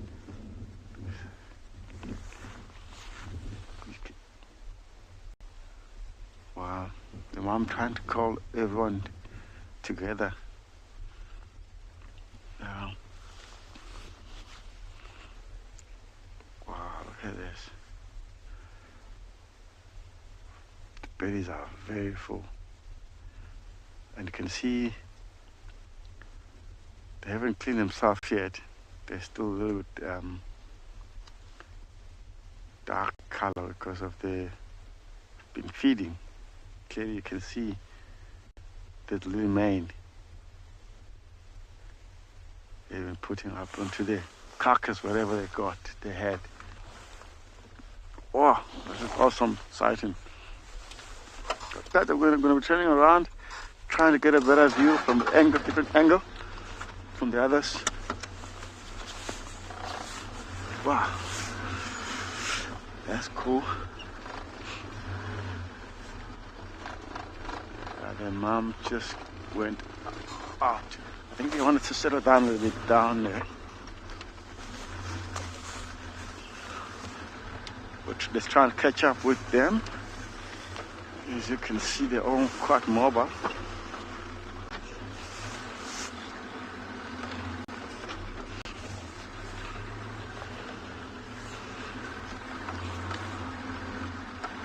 D: Wow, the mom trying to call everyone together. Yeah. Wow, look at this. The bellies are very full. And you can see they haven't cleaned themselves yet. they're still a little bit dark color because of the been feeding. Clearly you can see that little mane they've been putting up onto the carcass, whatever they had. Oh, that's an awesome sighting. That I'm going to be turning around, trying to get a better view from the angle, different angle from the others. Wow, that's cool. Their mom just went out. I think they wanted to settle down a little bit down there. But let's try and catch up with them. As you can see, they're all quite mobile.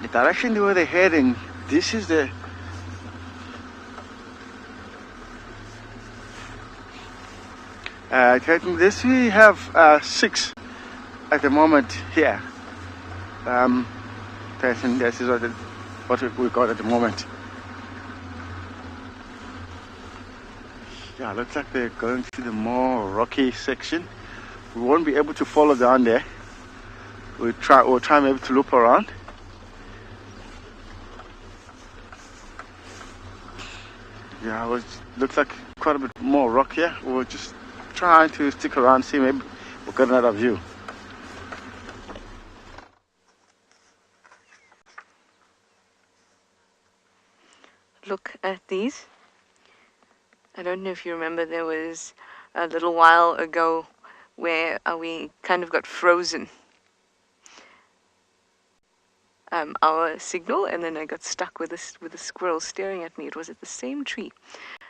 D: The direction where they're heading, this is the this we have 6 at the moment here. This is what we got at the moment. Yeah, looks like they're going to the more rocky section. We won't be able to follow down there. We'll try maybe to loop around. Yeah, it looks like quite a bit more rock here. We'll just try to stick around, see maybe we'll get another view.
C: Look at these. I don't know if you remember, there was a little while ago where we kind of got frozen. Our signal, and then I got stuck with a squirrel staring at me. It was at the same tree.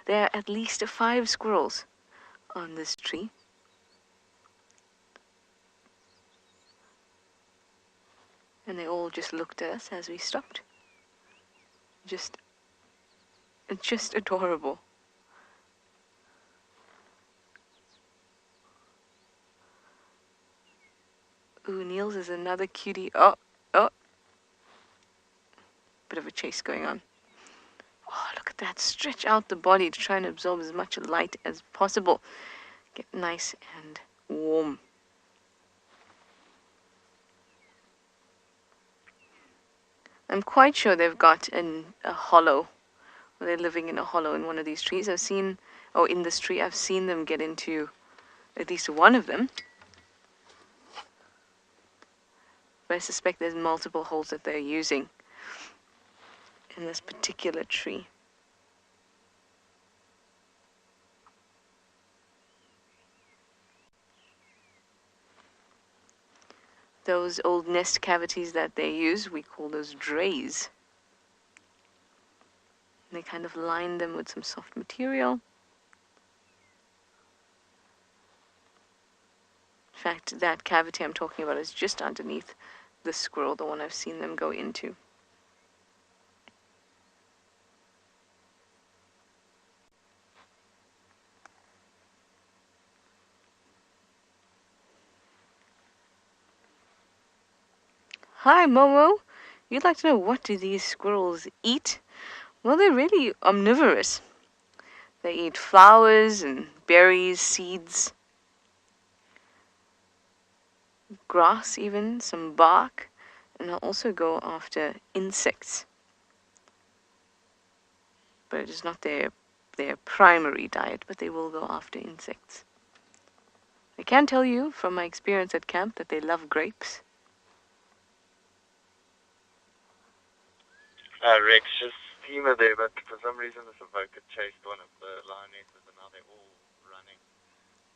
C: There are at least 5 squirrels on this tree. And they all just looked at us as we stopped. Just adorable. Ooh, Niels is another cutie. Oh. Bit of a chase going on. Oh, look at that. Stretch out the body to try and absorb as much light as possible. Get nice and warm. I'm quite sure they've got a hollow. Or they're living in a hollow in one of these trees. In this tree, I've seen them get into at least one of them. But I suspect there's multiple holes that they're using in this particular tree. Those old nest cavities that they use, we call those drays. They kind of line them with some soft material. In fact, that cavity I'm talking about is just underneath the squirrel, the one I've seen them go into. Hi, Momo. You'd like to know, what do these squirrels eat? Well, they're really omnivorous. They eat flowers and berries, seeds, grass even, some bark, and they'll also go after insects. But it is not their primary diet, but they will go after insects. I can tell you from my experience at camp that they love grapes.
G: Rex, just steamer there, but for some reason this avoca chased one of the lionesses and now they're all running.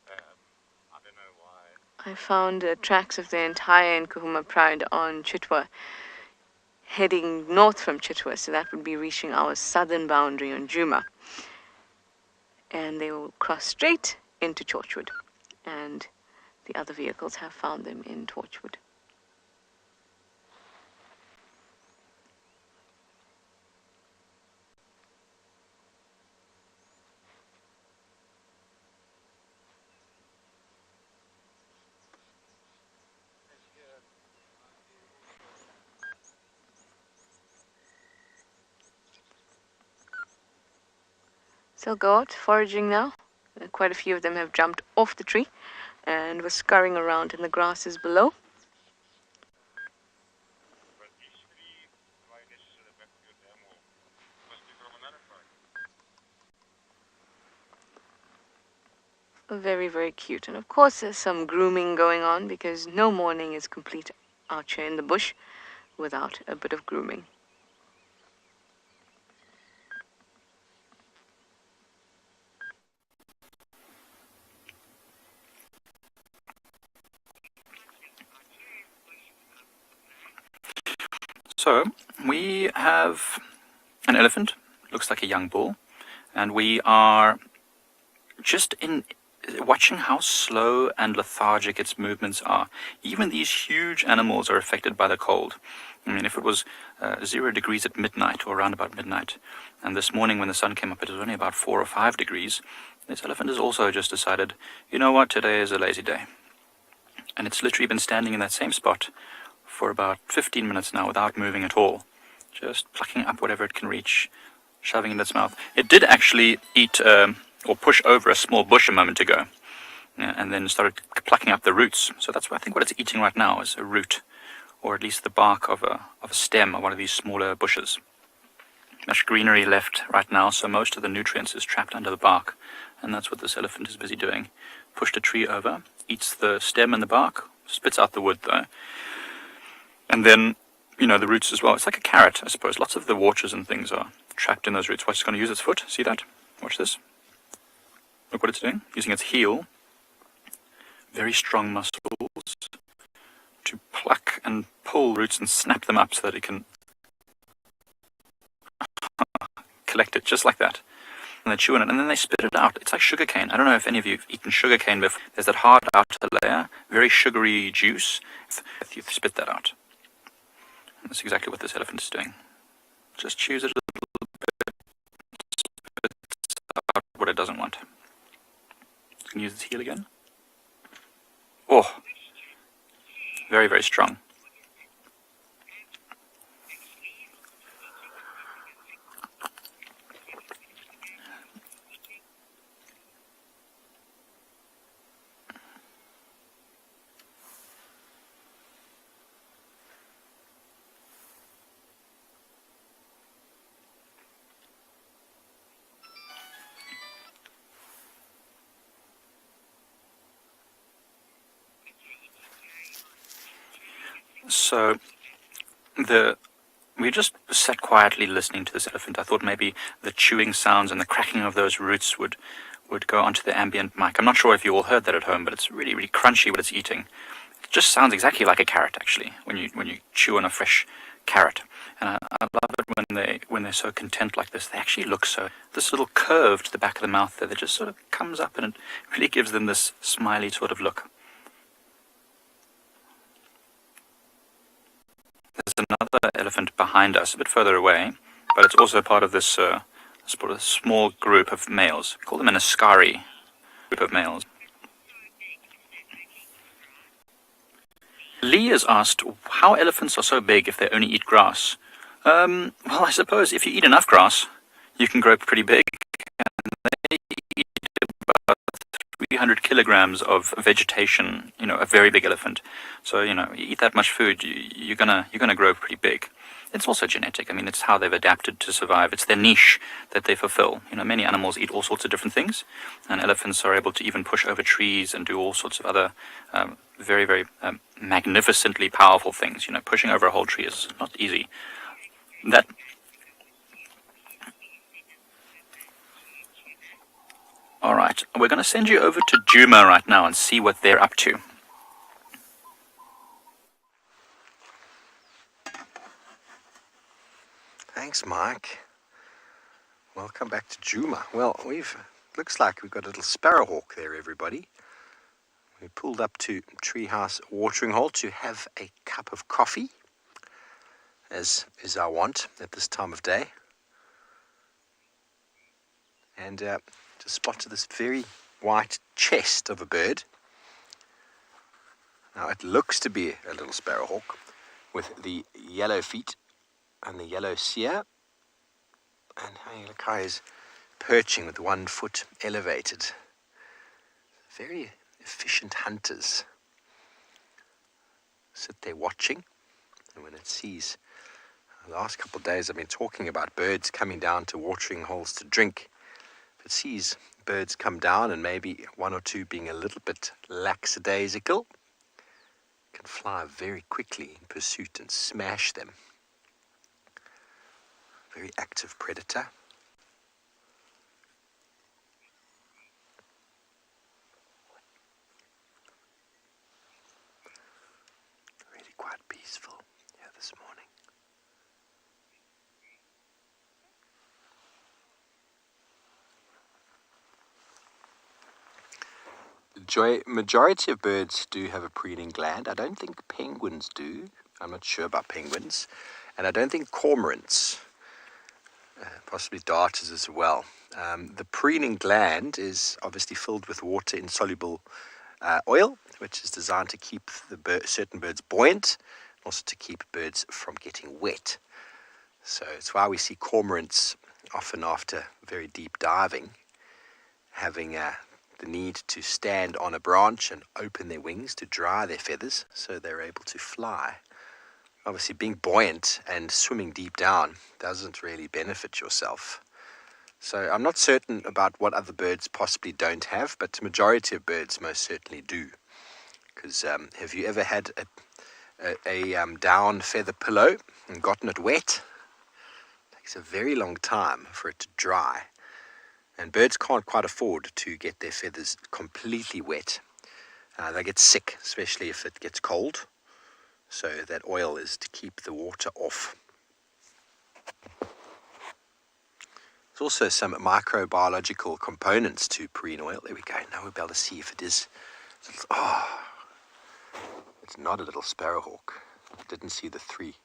G: I don't know why.
C: I found tracks of the entire Djuma Pride on Chitwa, heading north from Chitwa, so that would be reaching our southern boundary on Djuma. And they will cross straight into Torchwood, and the other vehicles have found them in Torchwood. So I'll go out foraging now. Quite a few of them have jumped off the tree and were scurrying around in the grasses below. Very, very cute. And of course there's some grooming going on because no morning is complete out here in the bush without a bit of grooming.
F: So, we have an elephant, looks like a young bull, and we are just watching how slow and lethargic its movements are. Even these huge animals are affected by the cold. I mean, if it was 0 degrees at midnight, or around about midnight, and this morning when the sun came up it was only about 4 or 5 degrees, this elephant has also just decided, you know what, today is a lazy day. And it's literally been standing in that same spot for about 15 minutes now without moving at all. Just plucking up whatever it can reach, shoving it in its mouth. It did actually eat or push over a small bush a moment ago, and then started plucking up the roots. So that's what I think what it's eating right now is a root, or at least the bark of a stem of one of these smaller bushes. Much greenery left right now, so most of the nutrients is trapped under the bark, and that's what this elephant is busy doing. Pushed a tree over, eats the stem and the bark, spits out the wood though, and then, you know, the roots as well. It's like a carrot, I suppose. Lots of the waters and things are trapped in those roots. Watch, it's going to use its foot. See that? Watch this. Look what it's doing. Using its heel, very strong muscles, to pluck and pull roots and snap them up so that it can collect it, just like that. And they chew on it, and then they spit it out. It's like sugar cane. I don't know if any of you have eaten sugar cane before. There's that hard outer layer, very sugary juice. If you spit that out. And that's exactly what this elephant is doing. Just chews it a little bit, spits out what it doesn't want. It can use its heel again. Oh, very, very strong. So, we just sat quietly listening to this elephant. I thought maybe the chewing sounds and the cracking of those roots would go onto the ambient mic. I'm not sure if you all heard that at home, but it's really, really crunchy what it's eating. It just sounds exactly like a carrot, actually, when you chew on a fresh carrot. And I love it when they're so content like this. They actually look so. This little curve to the back of the mouth there that just sort of comes up, and it really gives them this smiley sort of look. There's another elephant behind us, a bit further away, but it's also part of this sort of small group of males. We call them an askari group of males. Lee has asked how elephants are so big if they only eat grass. Well, I suppose if you eat enough grass, you can grow pretty big. And they eat about 300 kilograms of vegetation, you know, a very big elephant. So, you know, you eat that much food, you're gonna grow pretty big. It's also genetic. I mean, it's how they've adapted to survive. It's their niche that they fulfill. You know, many animals eat all sorts of different things, and elephants are able to even push over trees and do all sorts of other very, very magnificently powerful things. You know, pushing over a whole tree is not easy. All right, we're going to send you over to Djuma right now and see what they're up to.
E: Thanks, Mike. Welcome back to Djuma. Well, looks like we've got a little sparrowhawk there, everybody. We pulled up to Treehouse Watering Hole to have a cup of coffee, as is our wont at this time of day. And just spotted this very white chest of a bird. Now it looks to be a little sparrowhawk with the yellow feet and the yellow cere. And hey, look how he's perching with one foot elevated. Very efficient hunters. Sit there watching, and when it sees, the last couple of days I've been talking about birds coming down to watering holes to drink. If it sees birds come down and maybe one or two being a little bit lackadaisical, it can fly very quickly in pursuit and smash them. Very active predator. Really quite peaceful here this morning. Majority of birds do have a preening gland. I don't think penguins do. I'm not sure about penguins. And I don't think cormorants, possibly darters as well. The preening gland is obviously filled with water-insoluble oil, which is designed to keep certain birds buoyant, also to keep birds from getting wet. So it's why we see cormorants often after very deep diving having the need to stand on a branch and open their wings to dry their feathers so they're able to fly. Obviously, being buoyant and swimming deep down doesn't really benefit yourself. So I'm not certain about what other birds possibly don't have, but the majority of birds most certainly do. Because have you ever had a down feather pillow and gotten it wet? It takes a very long time for it to dry. And birds can't quite afford to get their feathers completely wet. They get sick, especially if it gets cold. So that oil is to keep the water off. There's also some microbiological components to preen oil. There we go. Now we'll be able to see if it is. Oh, it's not a little sparrowhawk. I didn't see the 3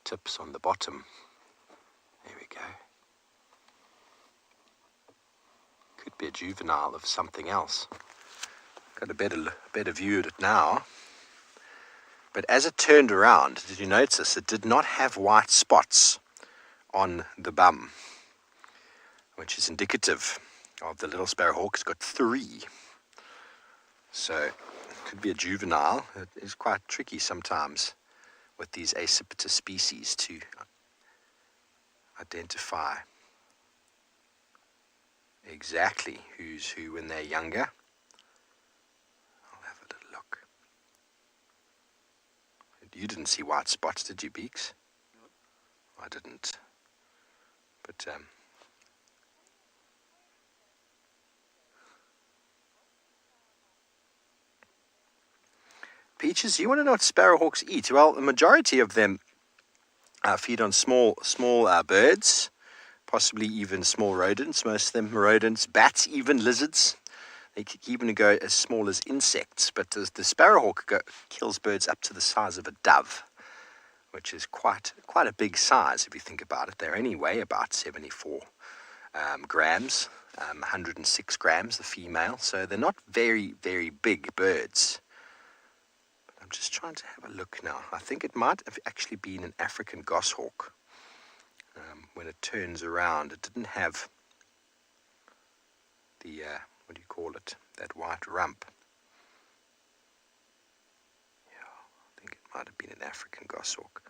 E: tips on the bottom. There we go. Could be a juvenile of something else. Got a better view of it now. But as it turned around, did you notice it did not have white spots on the bum, which is indicative of the little sparrowhawk. It's got 3. So it could be a juvenile. It is quite tricky sometimes with these acipitous species to identify exactly who's who when they're younger. I'll have a little look. You didn't see white spots, did you, Beaks? No. I didn't. But Peaches, you want to know what sparrowhawks eat? Well, the majority of them feed on small birds, possibly even small rodents. Most of them rodents, bats, even lizards. They can even go as small as insects. But the sparrowhawk kills birds up to the size of a dove, which is quite a big size if you think about it. They only weigh about 74 grams, 106 grams, the female. So they're not very, very big birds. But I'm just trying to have a look now. I think it might have actually been an African goshawk. When it turns around, it didn't have the, what do you call it, that white rump. Yeah, I think it might have been an African goshawk.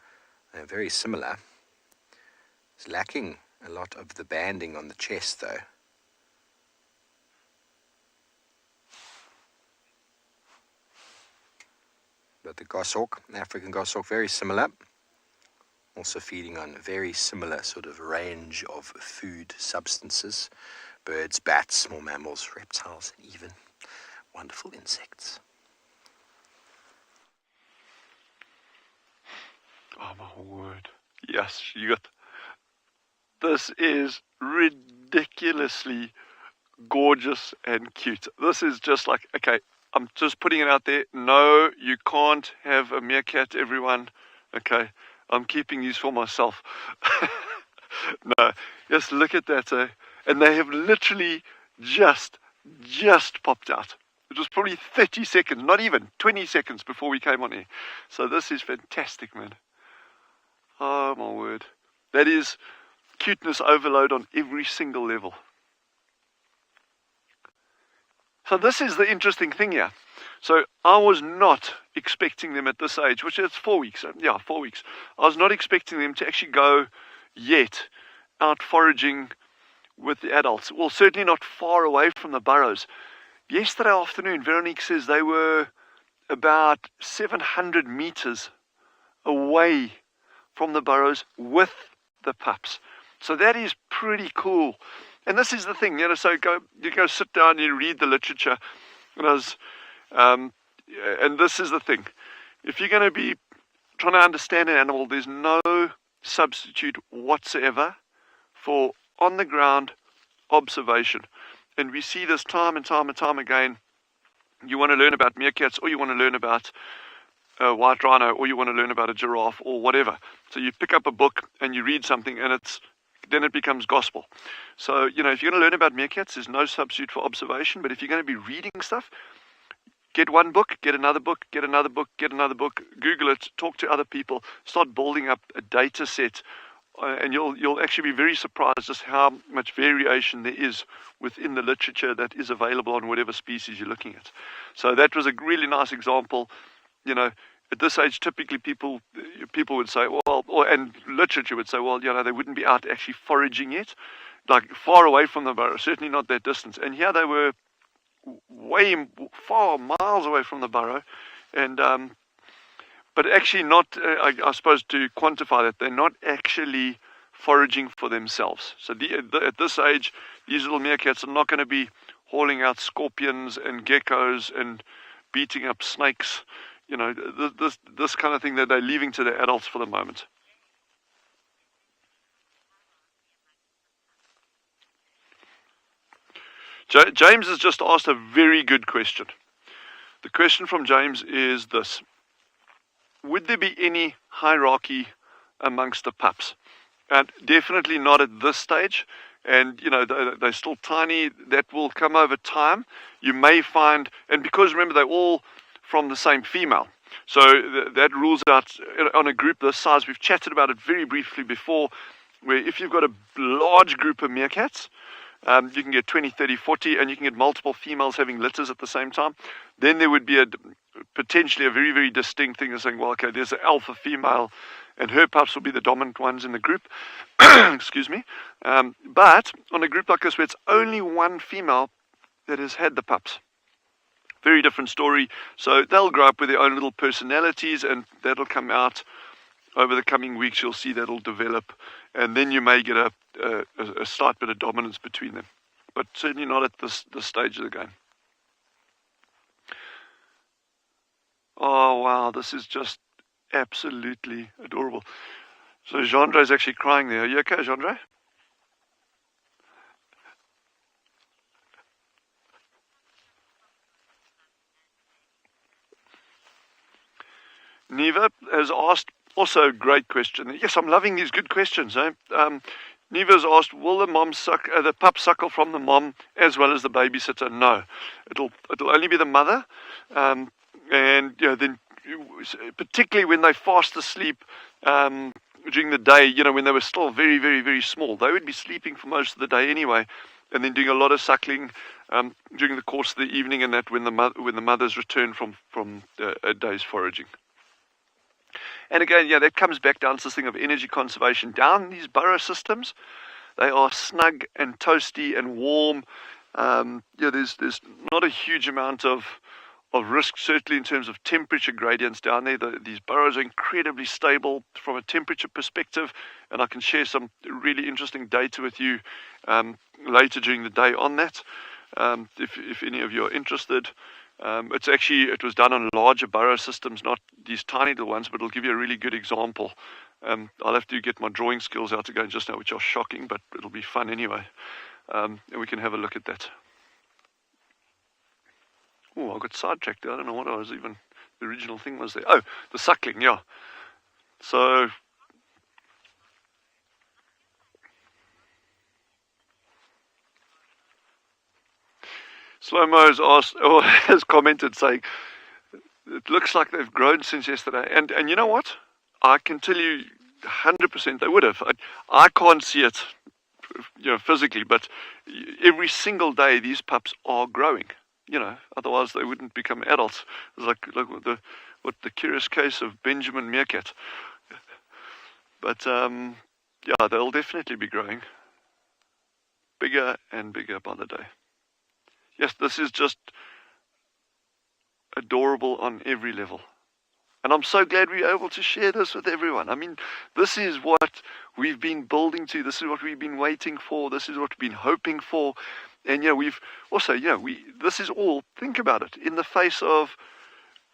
E: They're very similar. It's lacking a lot of the banding on the chest, though. But the goshawk, African goshawk, very similar. Also feeding on a very similar sort of range of food substances. Birds, bats, small mammals, reptiles, and even wonderful insects.
G: Oh my word. Yes, you got... This is ridiculously gorgeous and cute. This is just like, okay, I'm just putting it out there. No, you can't have a meerkat, everyone. Okay, I'm keeping these for myself. No, just look at that. And they have literally just popped out. It was probably 30 seconds, not even 20 seconds before we came on here. So this is fantastic, man. Oh my word. That is cuteness overload on every single level. So this is the interesting thing here. So I was not expecting them at this age, which is 4 weeks. Yeah, 4 weeks. I was not expecting them to actually go yet out foraging with the adults. Well, certainly not far away from the burrows. Yesterday afternoon, Veronique says they were about 700 meters away from the burrows with the pups. So that is pretty cool. And this is the thing, so you go sit down and you read the literature. And this is the thing. If you're going to be trying to understand an animal, there's no substitute whatsoever for on-the-ground observation. And we see this time and time and time again. You want to learn about meerkats, or you want to learn about a white rhino, or you want to learn about a giraffe, or whatever. So you pick up a book and you read something, and then it becomes gospel. So, if you're going to learn about meerkats, there's no substitute for observation. But if you're going to be reading stuff, get one book, get another book, get another book, get another book, Google it, talk to other people, start building up a data set, and you'll actually be very surprised just how much variation there is within the literature that is available on whatever species you're looking at. So that was a really nice example. At this age, typically people would say, and literature would say, they wouldn't be out actually foraging yet, like far away from the burrow, certainly not that distance. And here they were far miles away from the burrow, and but actually not, I suppose to quantify that, they're not actually foraging for themselves. So at this age, these little meerkats are not going to be hauling out scorpions and geckos and beating up snakes, this kind of thing that they're leaving to the adults for the moment. James has just asked a very good question. The question from James is this: would there be any hierarchy amongst the pups? And definitely not at this stage. And, they're still tiny. That will come over time. You may find, and because remember, they're all from the same female. So that rules out on a group this size. We've chatted about it very briefly before, where if you've got a large group of meerkats, you can get 20, 30, 40, and you can get multiple females having litters at the same time. Then there would be potentially a very, very distinct thing of saying, well, okay, there's an alpha female, and her pups will be the dominant ones in the group. Excuse me. But on a group like this, where it's only one female that has had the pups, very different story. So they'll grow up with their own little personalities, and that'll come out over the coming weeks. You'll see that'll develop, and then you may get a slight bit of dominance between them, but certainly not at this stage of the game. Oh wow, this is just absolutely adorable. So Gendra is actually crying there. Are you okay, Gendra? Neva has asked also a great question. Yes, I'm loving these good questions. Neva has asked, will the pup suckle from the mom as well as the babysitter? No, it'll only be the mother, and then particularly when they're fast asleep during the day, when they were still very, very, very small, they would be sleeping for most of the day anyway, and then doing a lot of suckling during the course of the evening, and that when the mothers return from a day's foraging. And again, that comes back down to this thing of energy conservation. Down these burrow systems, they are snug and toasty and warm. There's not a huge amount of risk, certainly in terms of temperature gradients down there. These burrows are incredibly stable from a temperature perspective, and I can share some really interesting data with you later during the day on that, if any of you are interested. It was done on larger burrow systems, not these tiny little ones, but it'll give you a really good example. I'll have to get my drawing skills out again just now, which are shocking, but it'll be fun anyway. And we can have a look at that. Oh, I got sidetracked there. I don't know what the original thing was there. Oh, the suckling, yeah. So Slow-Mo has commented saying, it looks like they've grown since yesterday. And you know what? I can tell you 100% they would have. I can't see it physically, but every single day these pups are growing. otherwise they wouldn't become adults. It's like the curious case of Benjamin Meerkat. But yeah, they'll definitely be growing bigger and bigger by the day. Yes, this is just adorable on every level. And I'm so glad we're able to share this with everyone. I mean, this is what we've been building to. This is what we've been waiting for. This is what we've been hoping for. And, we've also, this is all, think about it, in the face of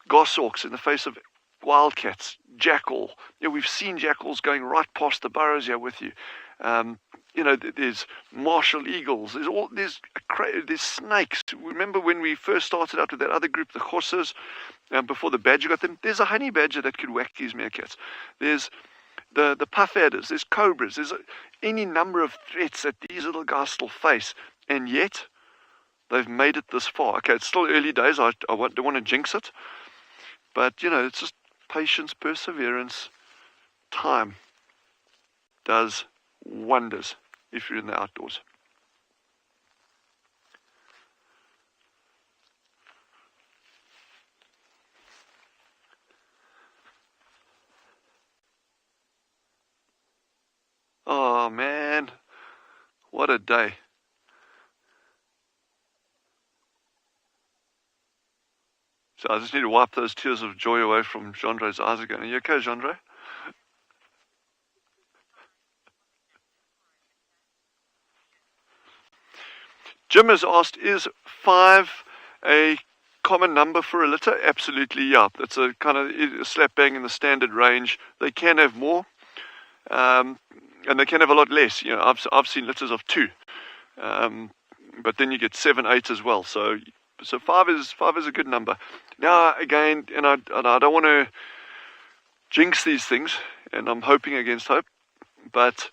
G: goshawks, in the face of wildcats, jackal. We've seen jackals going right past the burrows here with you. There's martial eagles. There's snakes. Remember when we first started out with that other group, the horses, before the badger got them? There's a honey badger that could whack these meerkats. There's the puff adders. There's cobras. There's any number of threats that these little guys still face, and yet they've made it this far. Okay, it's still early days. I don't want to jinx it, but it's just patience, perseverance, time does wonders if you're in the outdoors. Oh man, what a day. So I just need to wipe those tears of joy away from Gendre's eyes again. Are you okay, Gendre? Jim has asked, is 5 a common number for a litter? Absolutely, yeah. It's a kind of a slap bang in the standard range. They can have more, and they can have a lot less. I've seen litters of 2, but then you get 7, 8 as well. So 5 is a good number. Now again, and I don't want to jinx these things, and I'm hoping against hope, but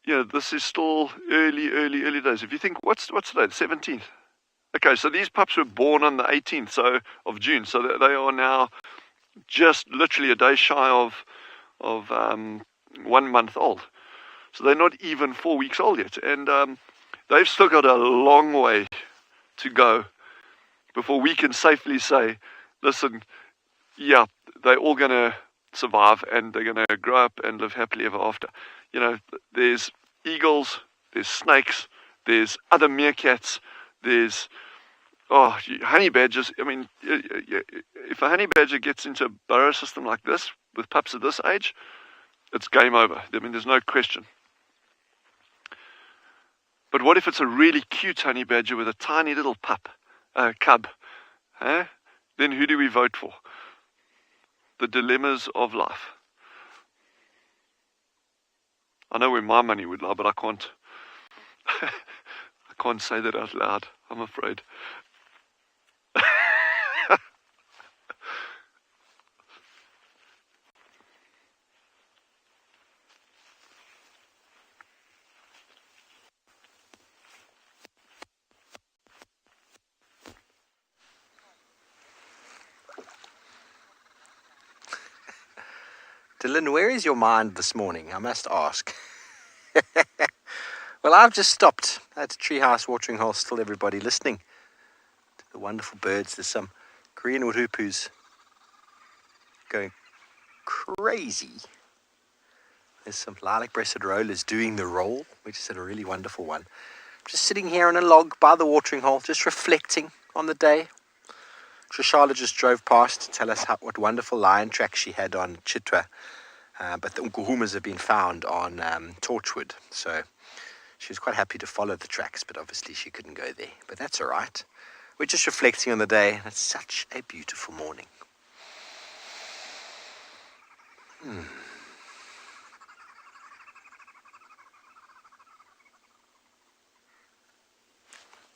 G: this is still early days. If you think, what's today, the 17th? Okay, so these pups were born on the 18th of June, so they are now just literally a day shy of 1 month old. So they're not even 4 weeks old yet, and they've still got a long way to go before we can safely say, listen, yeah, they're all going to survive and they're going to grow up and live happily ever after. There's eagles, there's snakes, there's other meerkats, there's honey badgers. I mean, if a honey badger gets into a burrow system like this with pups at this age, it's game over. I mean, there's no question. But what if it's a really cute honey badger with a tiny little cub? Then who do we vote for? The dilemmas of life. I know where my money would lie, but I can't. I can't say that out loud, I'm afraid.
E: Dylan, where is your mind this morning? I must ask. Well, I've just stopped at the treehouse watering hole. Still everybody listening to the wonderful birds. There's some greenwood Hippos going crazy. There's some lilac-breasted rollers doing the roll, which is a really wonderful one. Just sitting here on a log by the watering hole, just reflecting on the day. Trishala just drove past to tell us what wonderful lion tracks she had on Chitwa. But the Unkuhumas have been found on Torchwood. So she was quite happy to follow the tracks, but obviously she couldn't go there. But that's all right. We're just reflecting on the day. It's such a beautiful morning.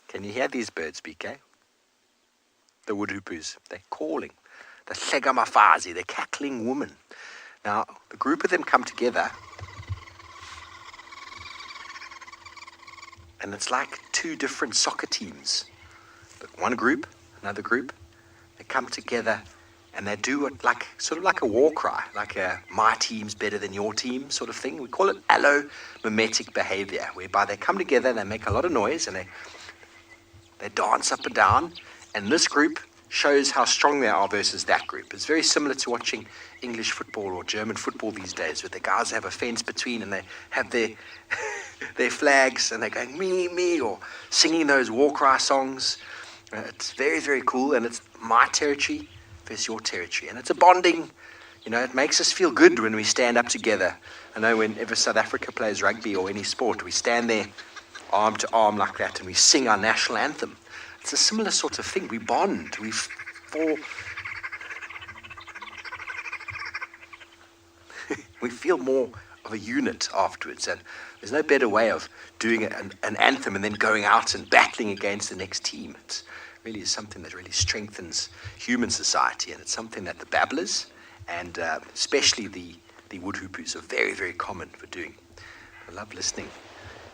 E: Can you hear these birds, BK? The wood hoopers, they're calling. The Hlegamafazi, the cackling woman. Now, the group of them come together, and it's like 2 different soccer teams. But one group, another group, they come together and they do it sort of like a war cry, like a my team's better than your team sort of thing. We call it allomimetic behavior, whereby they come together and they make a lot of noise and they dance up and down, And this group shows how strong they are versus that group. It's very similar to watching English football or German football these days, where the guys have a fence between and they have their their flags and they're going me, me, or singing those war cry songs. It's very, very cool, and it's my territory versus your territory. And it's a bonding, it makes us feel good when we stand up together. I know whenever South Africa plays rugby or any sport, we stand there arm to arm like that and we sing our national anthem. It's a similar sort of thing. We bond. We feel more of a unit afterwards, and there's no better way of doing an anthem and then going out and battling against the next team. It really is something that really strengthens human society, and it's something that the babblers and especially the wood hoopers are very, very common for doing. I love listening.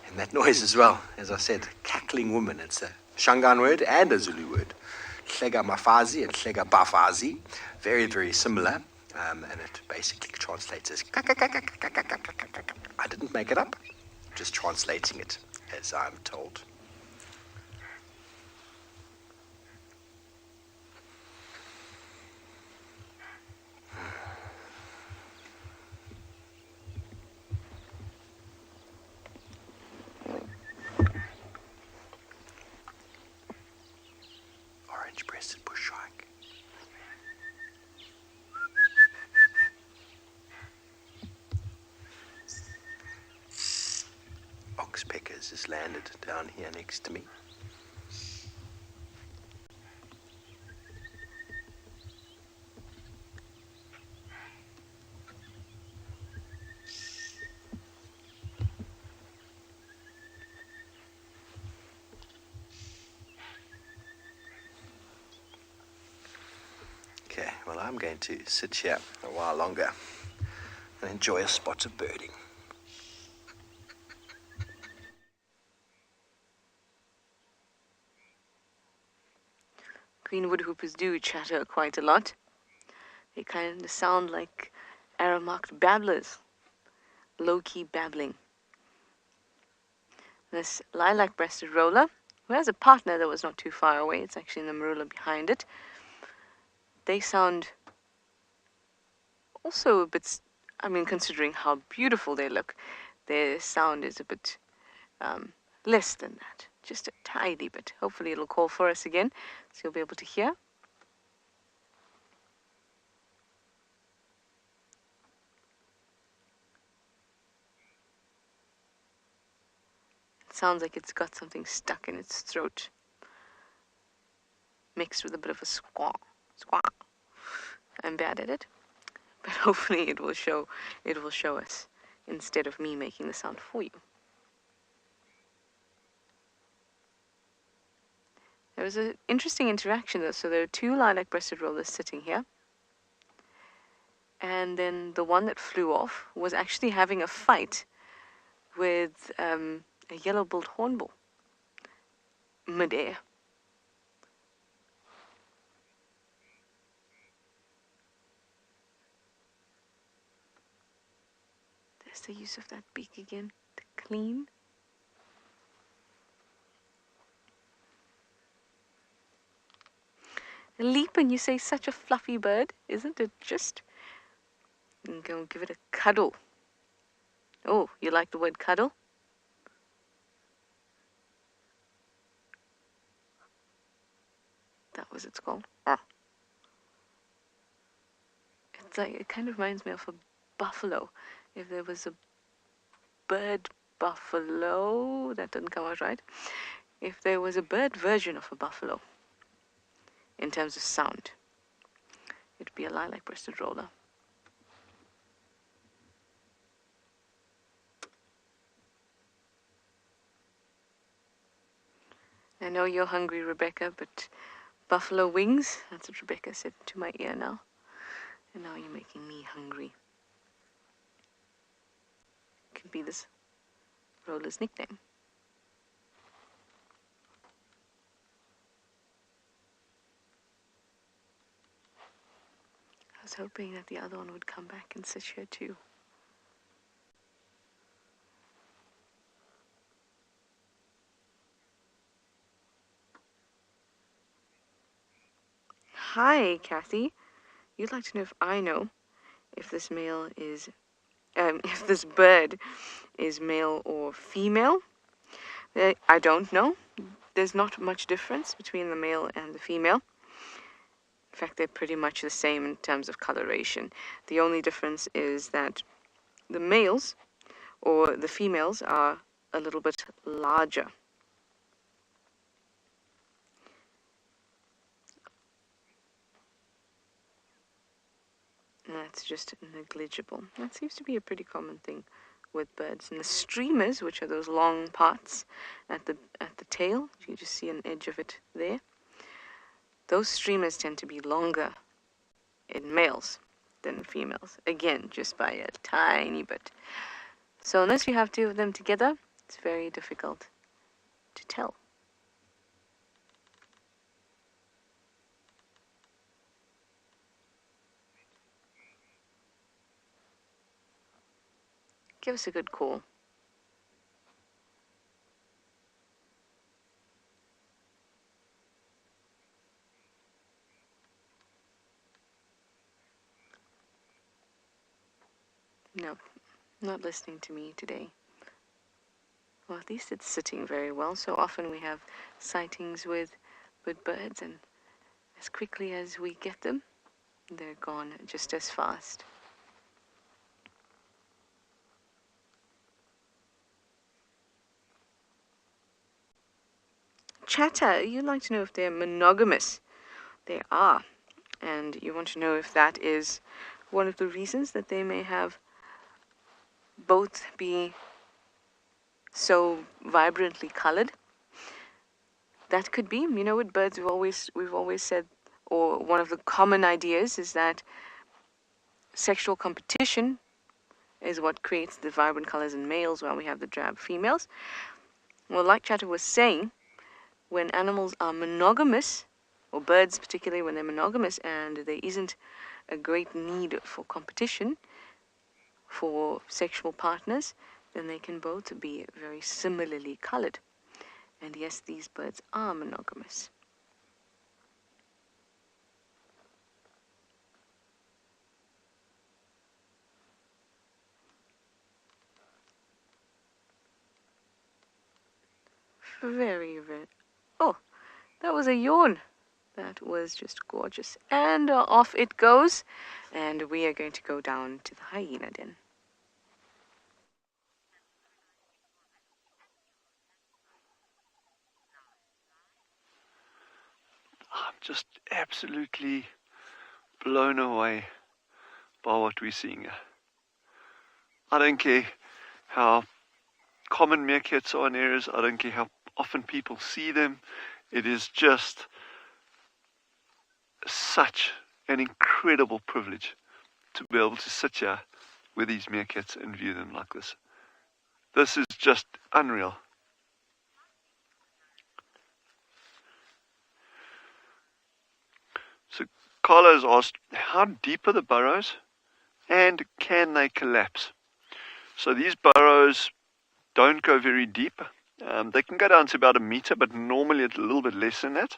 E: And that noise as well, as I said, cackling woman. It's a Shangaan word and a Zulu word. Hlega mafazi and hlega bafazi. Very, very similar. And it basically translates as I didn't make it up, just translating it as I'm told. Orange-breasted bushshrike. Oxpeckers has landed down here next to me. Okay, well, I'm going to sit here a while longer and enjoy a spot of birding.
C: Green woodhoopers do chatter quite a lot. They kind of sound like arrow-marked babblers, low-key babbling. This lilac-breasted roller, who has a partner that was not too far away, it's actually in the marula behind it. They sound also a bit, considering how beautiful they look, their sound is a bit less than that. Just a tiny bit. Hopefully it'll call for us again, so you'll be able to hear. It sounds like it's got something stuck in its throat, mixed with a bit of a squawk. I'm bad at it, but hopefully it will show us instead of me making the sound for you. There was an interesting interaction though. So there are two lilac-breasted rollers sitting here. And then the one that flew off was actually having a fight with a yellow-billed hornbill mid-air. There's the use of that beak again to clean. Leap and you say such a fluffy bird, isn't it just? And go and give it a cuddle. Oh, you like the word cuddle? That was its call. It's like, it kind of reminds me of a buffalo. If there was a bird buffalo, that didn't come out right. If there was a bird version of a buffalo, in terms of sound, it'd be a lilac-breasted roller. I know you're hungry, Rebecca, but buffalo wings, that's what Rebecca said to my ear now. And now you're making me hungry. Could be this roller's nickname. I was hoping that the other one would come back and sit here too. Hi, Kathy. You'd like to know if I know if this if this bird is male or female? I don't know. There's not much difference between the male and the female. In fact, they're pretty much the same in terms of coloration. The only difference is that the males or the females are a little bit larger. And that's just negligible. That seems to be a pretty common thing with birds. And the streamers, which are those long parts at the tail, you just see an edge of it there. Those streamers tend to be longer in males than females. Again, just by a tiny bit. So unless you have two of them together, it's very difficult to tell. Give us a good call. No, not listening to me today. Well, at least it's sitting very well. So often we have sightings with birds, and as quickly as we get them, they're gone just as fast. Chatter, you'd like to know if they're monogamous. They are. And you want to know if that is one of the reasons that they may have both be so vibrantly colored. That could be. You know, with birds, we've always said, or one of the common ideas is that sexual competition is what creates the vibrant colors in males while we have the drab females. Well, like Chatter was saying, when animals are monogamous, or birds particularly when they're monogamous and there isn't a great need for competition for sexual partners, then they can both be very similarly colored. And yes, these birds are monogamous. Very, very... Oh, that was a yawn. That was just gorgeous. And off it goes. And we are going to go down to the hyena den.
G: I'm just absolutely blown away by what we're seeing here. I don't care how common meerkats are in areas. I don't care how often people see them. It is just such an incredible privilege to be able to sit here with these meerkats and view them like this. This is just unreal. So Carla has asked, how deep are the burrows and can they collapse? So these burrows don't go very deep. They can go down to about 1 meter, but normally it's a little bit less than that.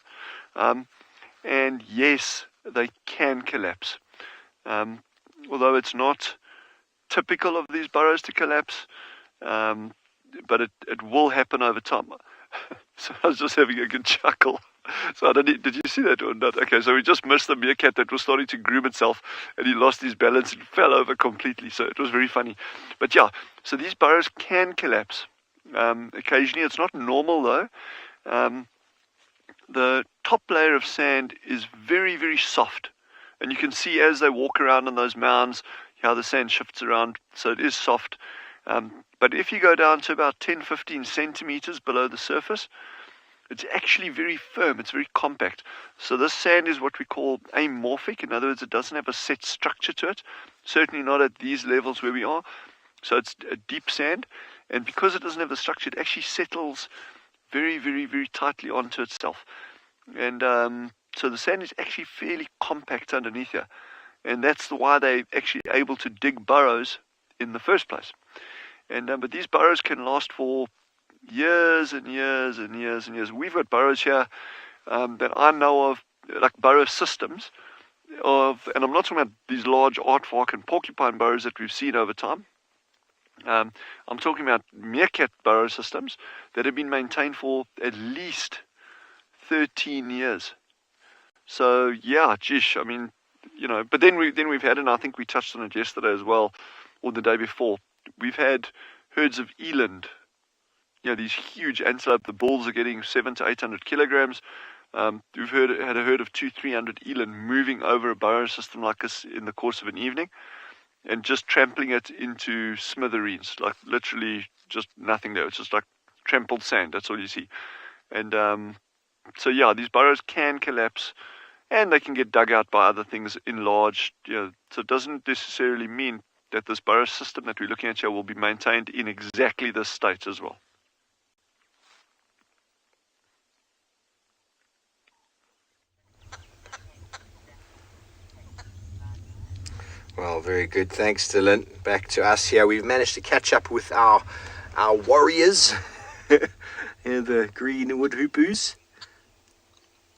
G: And yes, they can collapse. Although it's not typical of these burrows to collapse, but it will happen over time. So I was just having a good chuckle. So did you see that or not? Okay, so we just missed the meerkat that was starting to groom itself, and he lost his balance and fell over completely. So it was very funny. But yeah, so these burrows can collapse. Occasionally, it's not normal though. The top layer of sand is very, very soft. And you can see as they walk around on those mounds how the sand shifts around. So it is soft. But if you go down to about 10-15 centimeters below the surface, it's actually very firm. It's very compact. So this sand is what we call amorphic. In other words, it doesn't have a set structure to it. Certainly not at these levels where we are. So it's a deep sand. And because it doesn't have the structure, it actually settles very, very, very tightly onto itself. And so the sand is actually fairly compact underneath here. And that's why they're actually able to dig burrows in the first place. And but these burrows can last for years and years and years and years. We've got burrows here that I know of like burrow systems and I'm not talking about these large aardvark and porcupine burrows that we've seen over time. I'm talking about meerkat burrow systems that have been maintained for at least 13 years. So yeah, geesh, I mean, but then we've had, and I think we touched on it yesterday as well, or the day before, we've had herds of eland, these huge antelope. The bulls are getting 700 to 800 kilograms. We've had a herd of 200-300 eland moving over a burrow system like this in the course of an evening and just trampling it into smithereens, like literally just nothing there. It's just like trampled sand. That's all you see. And so yeah, these burrows can collapse and they can get dug out by other things enlarged. So it doesn't necessarily mean that this burrow system that we're looking at here will be maintained in exactly this state as well.
E: Well, very good. Thanks, Dylan. Back to us here. We've managed to catch up with our warriors, the green wood Hippos.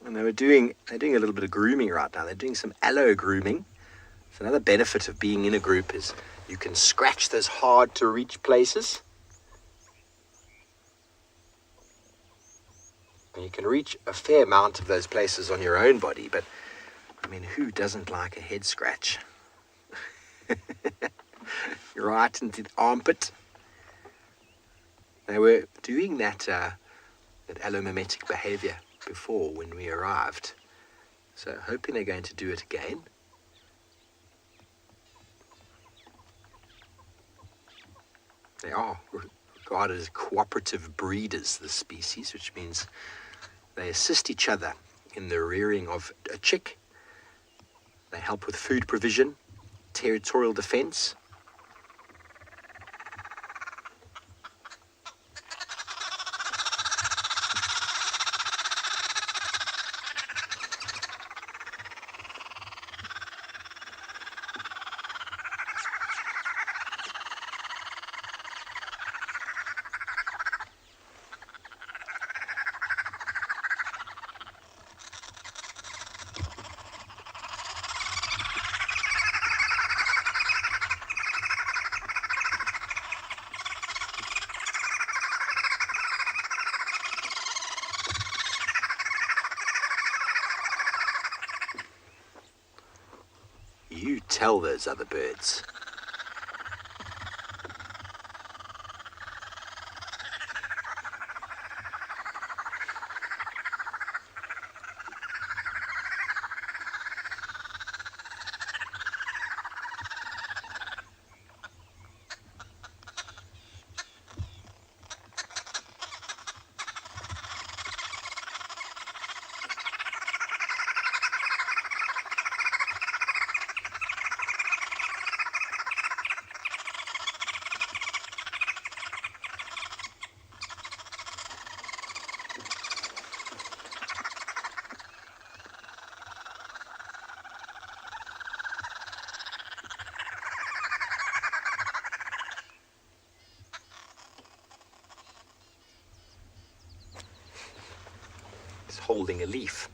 E: And they're doing a little bit of grooming right now. They're doing some aloe grooming. So another benefit of being in a group is you can scratch those hard to reach places. And you can reach a fair amount of those places on your own body, but I mean, who doesn't like a head scratch? Right into the armpit. They were doing that allomimetic behavior before when we arrived, so hoping they're going to do it again. They are regarded as cooperative breeders, this species, which means they assist each other in the rearing of a chick. They help with food provision, territorial defense. You tell those other birds. Holding a leaf.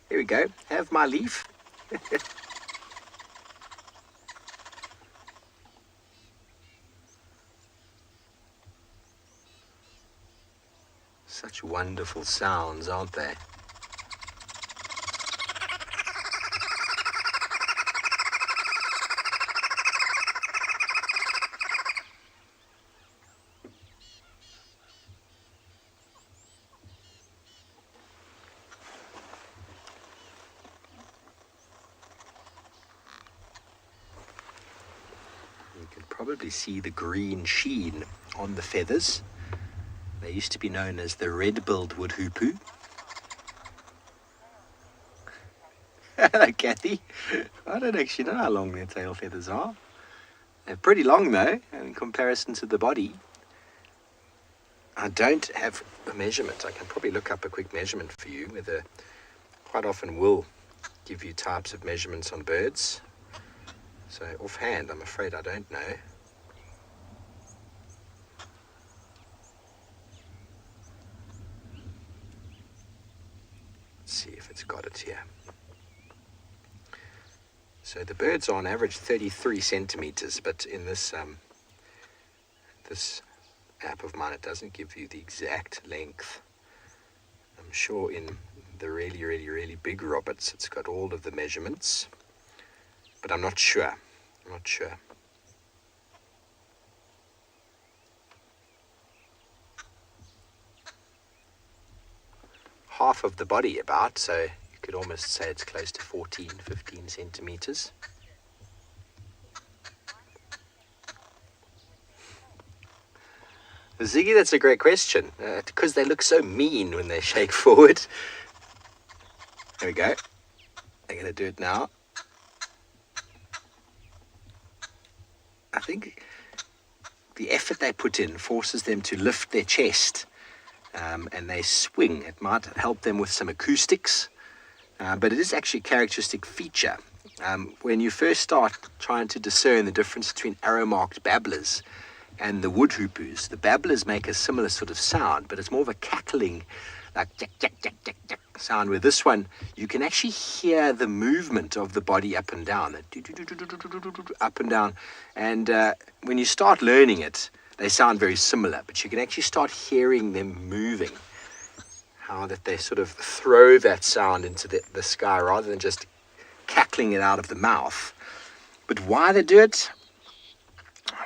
E: Here we go. Have my leaf. Such wonderful sounds, aren't they? Probably see the green sheen on the feathers. They used to be known as the red-billed wood hoopoe. Hello, Kathy. I don't actually know how long their tail feathers are. They're pretty long, though, in comparison to the body. I don't have a measurement. I can probably look up a quick measurement for you. Quite often will give you types of measurements on birds. So offhand, I'm afraid I don't know. Let's see if it's got it here. So the birds are on average 33 centimeters, but in this this app of mine, it doesn't give you the exact length. I'm sure in the really, really, really big roberts, it's got all of the measurements, but I'm not sure. I'm not sure. Half of the body about, so you could almost say it's close to 14, 15 centimeters. Ziggy, that's a great question, because they look so mean when they shake forward. There we go. They're going to do it now. I think the effort they put in forces them to lift their chest. And they swing. It might help them with some acoustics, but it is actually a characteristic feature. When you first start trying to discern the difference between arrow-marked babblers and the wood hoopers, the babblers make a similar sort of sound, but it's more of a cackling, like jack, jack, jack, jack, jack sound, where this one, you can actually hear the movement of the body up and down, up and down. And when you start learning it, they sound very similar, but you can actually start hearing them moving. How that they sort of throw that sound into the sky rather than just cackling it out of the mouth. But why they do it?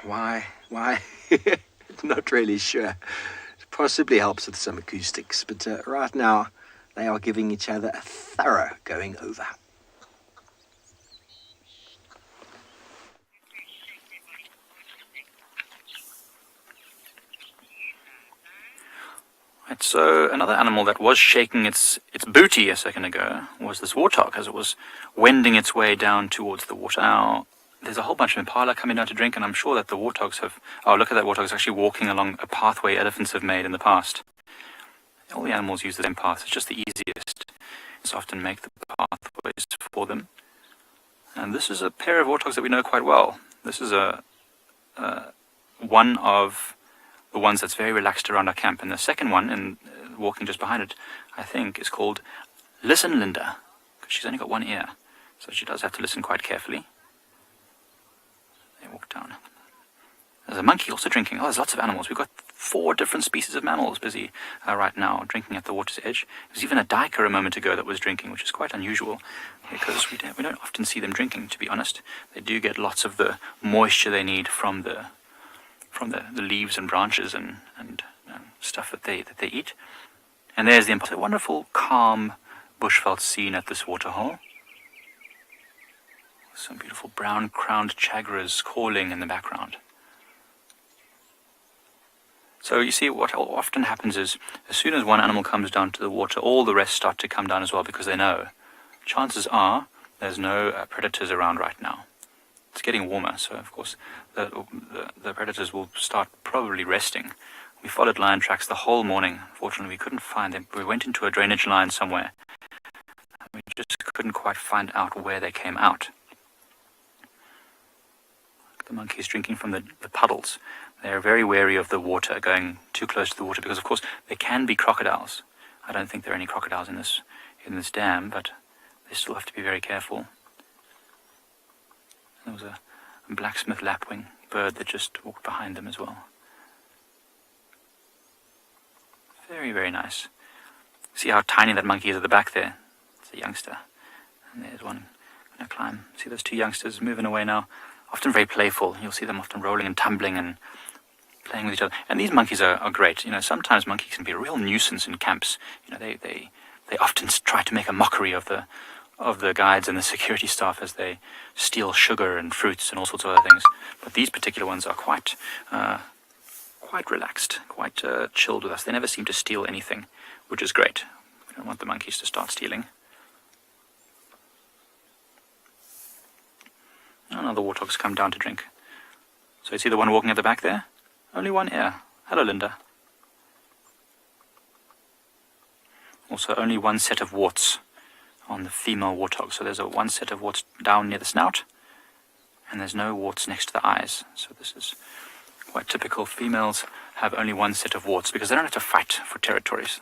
E: Why? Not really sure. It possibly helps with some acoustics, but right now they are giving each other a thorough going over.
F: Right, so another animal that was shaking its booty a second ago was this warthog, as it was wending its way down towards the water. Now, there's a whole bunch of Impala coming down to drink, and I'm sure that the warthogs have... Oh, look at that warthog. It's actually walking along a pathway elephants have made in the past. All the animals use the same path. It's just the easiest. It's often make the pathways for them. And this is a pair of warthogs that we know quite well. This is one of the ones that's very relaxed around our camp. And the second one, and walking just behind it, I think, is called Listen Linda, because she's only got one ear. So she does have to listen quite carefully. They walk down. There's a monkey also drinking. Oh, there's lots of animals. We've got 4 different species of mammals busy right now drinking at the water's edge. There's even a duiker a moment ago that was drinking, which is quite unusual because we don't often see them drinking, to be honest. They do get lots of the moisture they need from the leaves and branches and stuff that they eat. And there's the Impala. A wonderful, calm bushveld scene at this waterhole. Some beautiful brown-crowned chagras calling in the background. So you see, what often happens is, as soon as one animal comes down to the water, all the rest start to come down as well, because they know. Chances are there's no predators around right now. It's getting warmer, so of course the predators will start probably resting. We followed lion tracks the whole morning. Fortunately, we couldn't find them. We went into a drainage line somewhere. We just couldn't quite find out where they came out. The monkeys drinking from the puddles. They're very wary of the water, going too close to the water, because of course there can be crocodiles. I don't think there are any crocodiles in this dam, but they still have to be very careful. There was a blacksmith lapwing bird that just walked behind them as well. Very, very nice. See how tiny that monkey is at the back there? It's a youngster. And there's one going to climb. See those 2 youngsters moving away now? Often very playful. You'll see them often rolling and tumbling and playing with each other. And these monkeys are great. You know, sometimes monkeys can be a real nuisance in camps. You know, they often try to make a mockery of the guides and the security staff as they steal sugar and fruits and all sorts of other things. But these particular ones are quite relaxed, quite chilled with us. They never seem to steal anything, which is great. We don't want the monkeys to start stealing. Another warthog's come down to drink. So you see the one walking at the back there? Only one ear. Hello, Linda. Also, only one set of warts on the female warthog. So there's one set of warts down near the snout, and there's no warts next to the eyes. So this is quite typical. Females have only one set of warts because they don't have to fight for territories.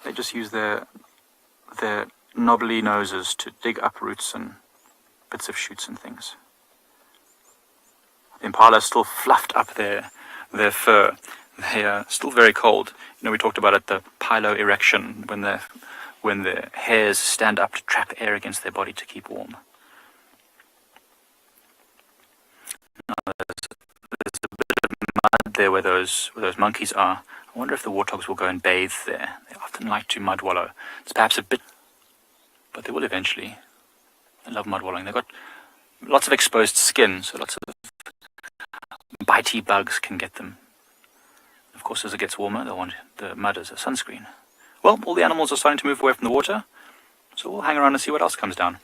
F: They just use their their knobbly noses to dig up roots and bits of shoots and things. The impala still fluffed up their fur. They are still very cold. You know, we talked about it, the piloerection, when the hairs stand up to trap air against their body to keep warm. Now, there's a bit of mud there where those monkeys are. I wonder if the warthogs will go and bathe there. They often like to mud wallow. It's perhaps a bit, but they will eventually. They love mud wallowing. They've got lots of exposed skin, so lots of bitey bugs can get them. Of course, as it gets warmer, they'll want the mud as a sunscreen. Well, all the animals are starting to move away from the water, so we'll hang around and see what else comes down.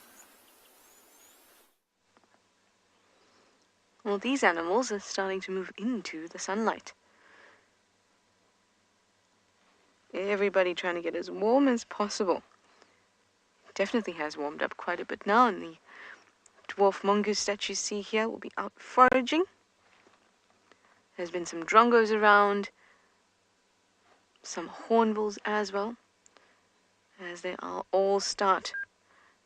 C: Well, these animals are starting to move into the sunlight. Everybody trying to get as warm as possible. Definitely has warmed up quite a bit now, and the dwarf mongoose that you see here will be out foraging. There's been some drongos around, some hornbills as well, as they all start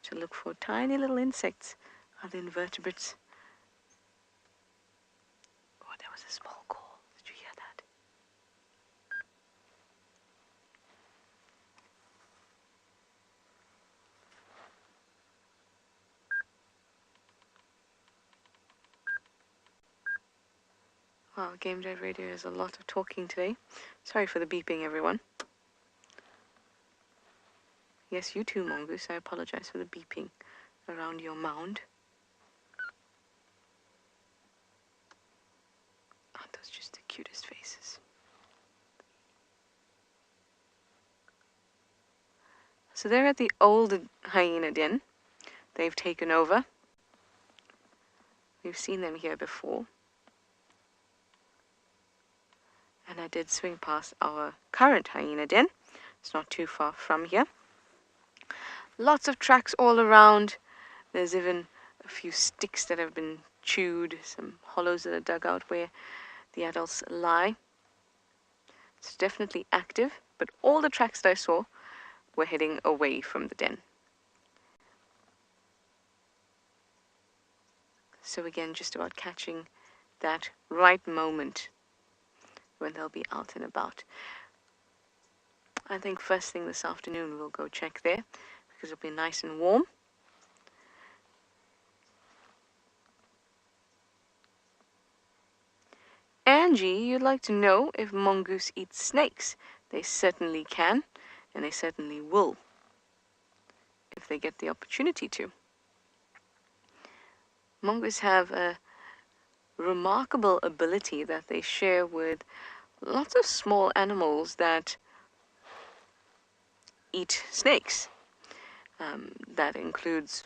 C: to look for tiny little insects, other invertebrates. Oh, there was a small call. Did you hear that? Wow, Game Drive Radio has a lot of talking today. Sorry for the beeping, everyone. Yes, you too, mongoose. I apologize for the beeping around your mound. Aren't those just the cutest faces? So they're at the old hyena den. They've taken over. We've seen them here before. And I did swing past our current hyena den. It's not too far from here. Lots of tracks all around. There's even a few sticks that have been chewed, some hollows that are dug out where the adults lie. It's definitely active, but all the tracks that I saw were heading away from the den. So again, just about catching that right moment when they'll be out and about. I think first thing this afternoon we'll go check there, because it'll be nice and warm. Angie, you'd like to know if mongoose eat snakes. They certainly can, and they certainly will, if they get the opportunity to. Mongoose have a remarkable ability that they share with lots of small animals that eat snakes. That includes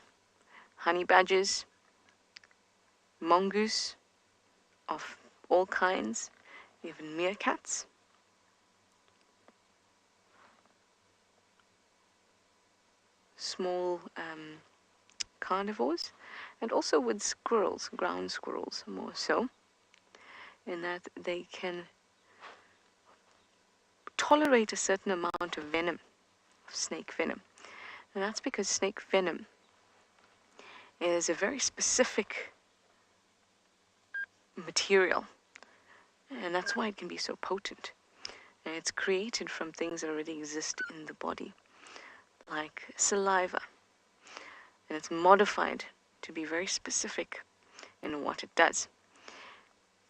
C: honey badgers, mongoose of all kinds, even meerkats. Small carnivores, and also with squirrels, ground squirrels more so, in that they can tolerate a certain amount of venom, of snake venom. And that's because snake venom is a very specific material, and that's why it can be so potent. And it's created from things that already exist in the body, like saliva, and it's modified to be very specific in what it does.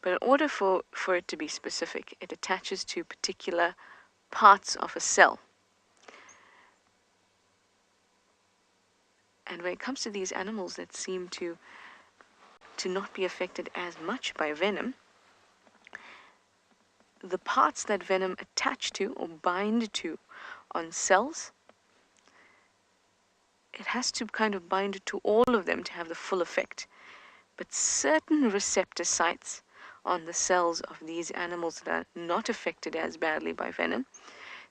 C: But in order for it to be specific, it attaches to particular parts of a cell. And when it comes to these animals that seem to not be affected as much by venom, the parts that venom attach to or bind to on cells, it has to kind of bind to all of them to have the full effect. But certain receptor sites on the cells of these animals that are not affected as badly by venom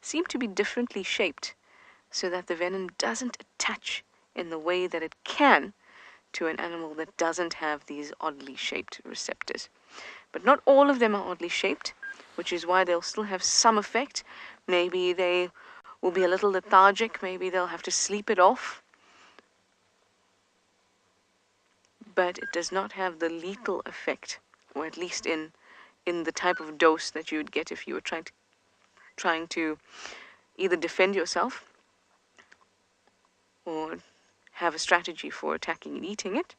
C: seem to be differently shaped, so that the venom doesn't attach in the way that it can to an animal that doesn't have these oddly shaped receptors. But not all of them are oddly shaped, which is why they'll still have some effect. Maybe they will be a little lethargic. Maybe they'll have to sleep it off. But it does not have the lethal effect, or at least in the type of dose that you would get if you were trying to either defend yourself or have a strategy for attacking and eating it.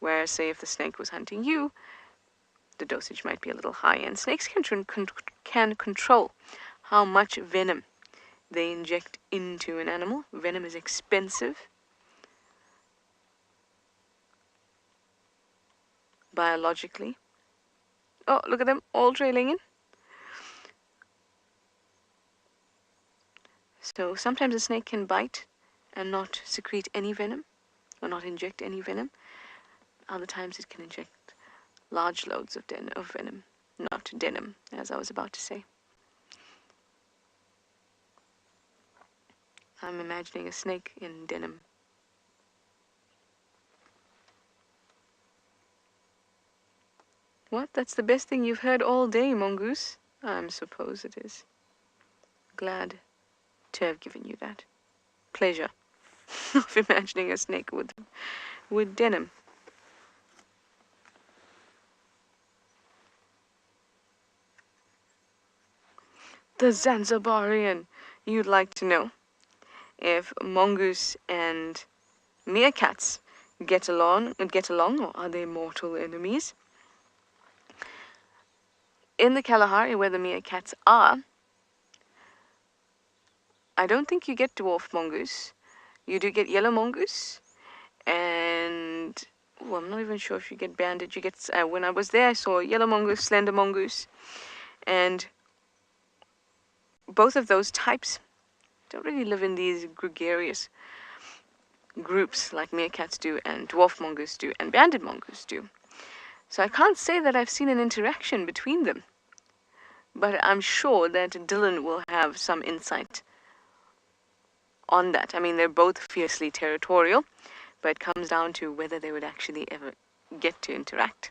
C: Whereas, say, if the snake was hunting you, the dosage might be a little high, and snakes can control how much venom they inject into an animal. Venom is expensive biologically. Oh, look at them all trailing in. So sometimes a snake can bite and not secrete any venom, or not inject any venom. Other times it can inject large loads of venom, not denim, as I was about to say. I'm imagining a snake in denim. What? That's the best thing you've heard all day, Mongoose? I suppose it is. Glad to have given you that pleasure of imagining a snake with denim. The Zanzibarian. You'd like to know if mongoose and meerkats get along, or are they mortal enemies? In the Kalahari, where the meerkats are, I don't think you get dwarf mongoose. You do get yellow mongoose, and I'm not even sure if you get banded. You get when I was there, I saw yellow mongoose, slender mongoose, and both of those types don't really live in these gregarious groups like meerkats do, and dwarf mongoose do, and banded mongoose do. So I can't say that I've seen an interaction between them, but I'm sure that Dylan will have some insight on that. I mean, they're both fiercely territorial, but it comes down to whether they would actually ever get to interact.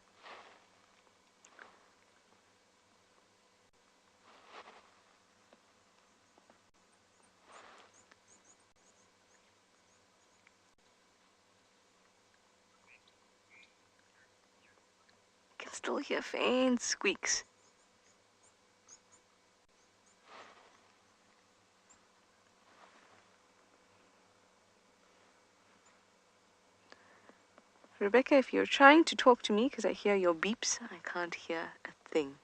C: I can still hear faint squeaks. Rebecca, if you're trying to talk to me, because I hear your beeps, I can't hear a thing.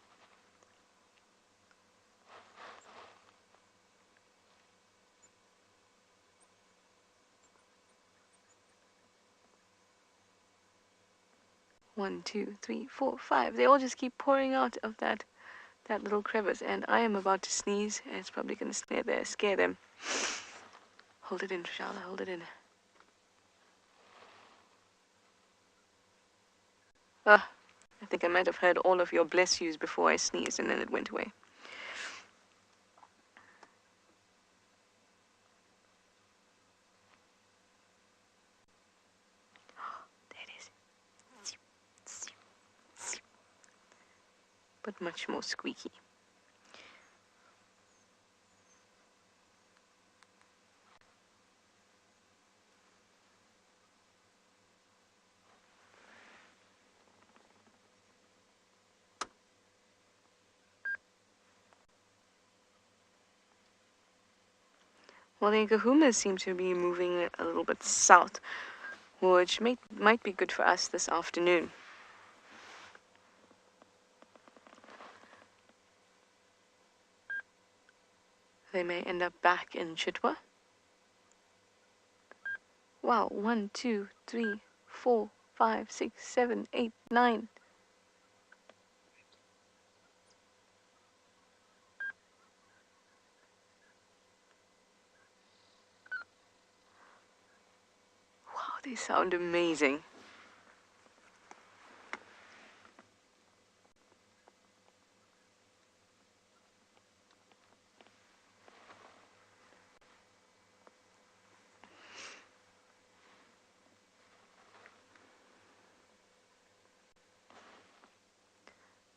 C: One, two, three, four, five. They all just keep pouring out of that little crevice, and I am about to sneeze, and it's probably going to scare them. Hold it in, Trishala, hold it in. I think I might have heard all of your bless yous before I sneezed, and then it went away. There it is. But much more squeaky. Well, the kahumas seem to be moving a little bit south, which might be good for us this afternoon. They may end up back in Chitwa. Wow, 1, 2, 3, 4, 5, 6, 7, 8, 9. Wow, they sound amazing.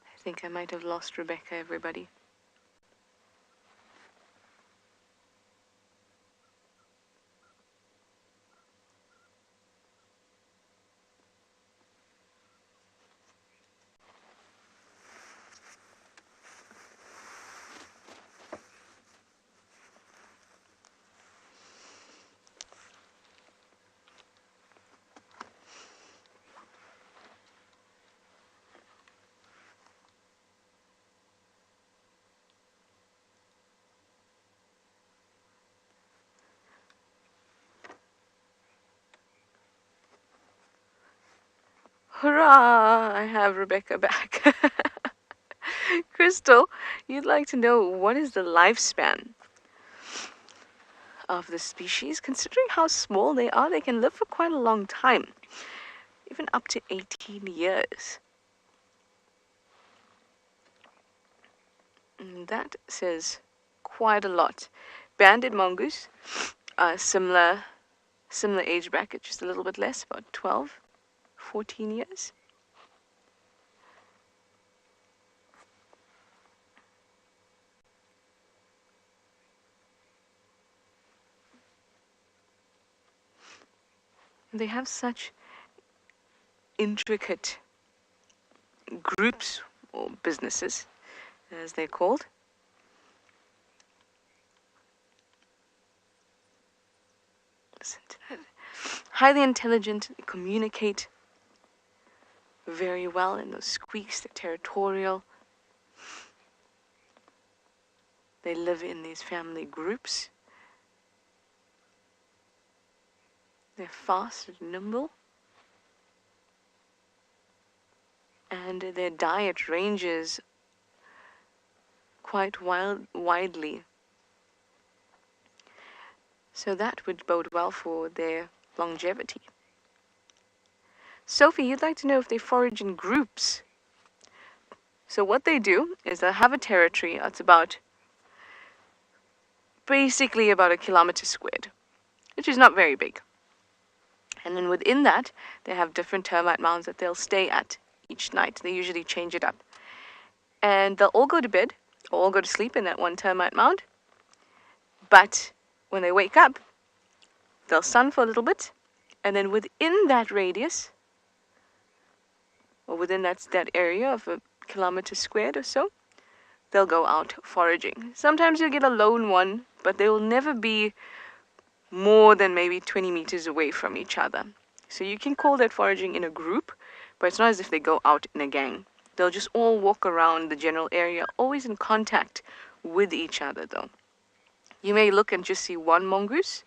C: I think I might have lost Rebecca, everybody. Hurrah! I have Rebecca back. Crystal, you'd like to know what is the lifespan of the species? Considering how small they are, they can live for quite a long time, even up to 18 years. And that says quite a lot. Banded mongoose are similar age bracket, just a little bit less, about 12, 14 years. They have such intricate groups or businesses, as they're called. Listen to that. Highly intelligent, they communicate very well in those squeaks, they're territorial. They live in these family groups. They're fast and nimble. And their diet ranges quite widely. So that would bode well for their longevity. Sophie, you'd like to know if they forage in groups. So what they do is they'll have a territory that's basically about 1 kilometer squared, which is not very big. And then within that, they have different termite mounds that they'll stay at each night. They usually change it up. And they'll all go to bed, or all go to sleep in that one termite mound. But when they wake up, they'll sun for a little bit, and then within that radius, or within that area of 1 kilometer squared or so, they'll go out foraging. Sometimes you'll get a lone one, but they will never be more than maybe 20 meters away from each other. So you can call that foraging in a group, but it's not as if they go out in a gang. They'll just all walk around the general area, always in contact with each other though. You may look and just see one mongoose,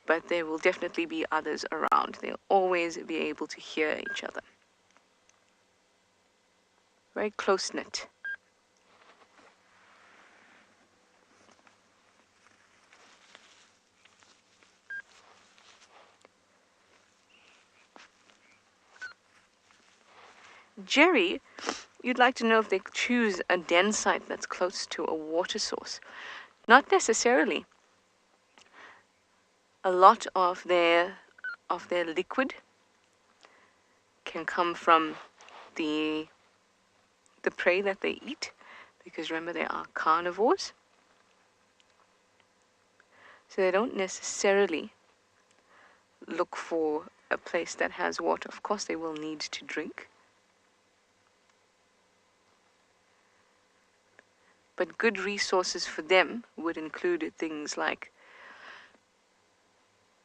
C: but there will definitely be others around. They'll always be able to hear each other. Very close-knit. Jerry, you'd like to know if they choose a den site that's close to a water source. Not necessarily. A lot of their liquid can come from the prey that they eat, because remember they are carnivores. So they don't necessarily look for a place that has water. Of course they will need to drink. But good resources for them would include things like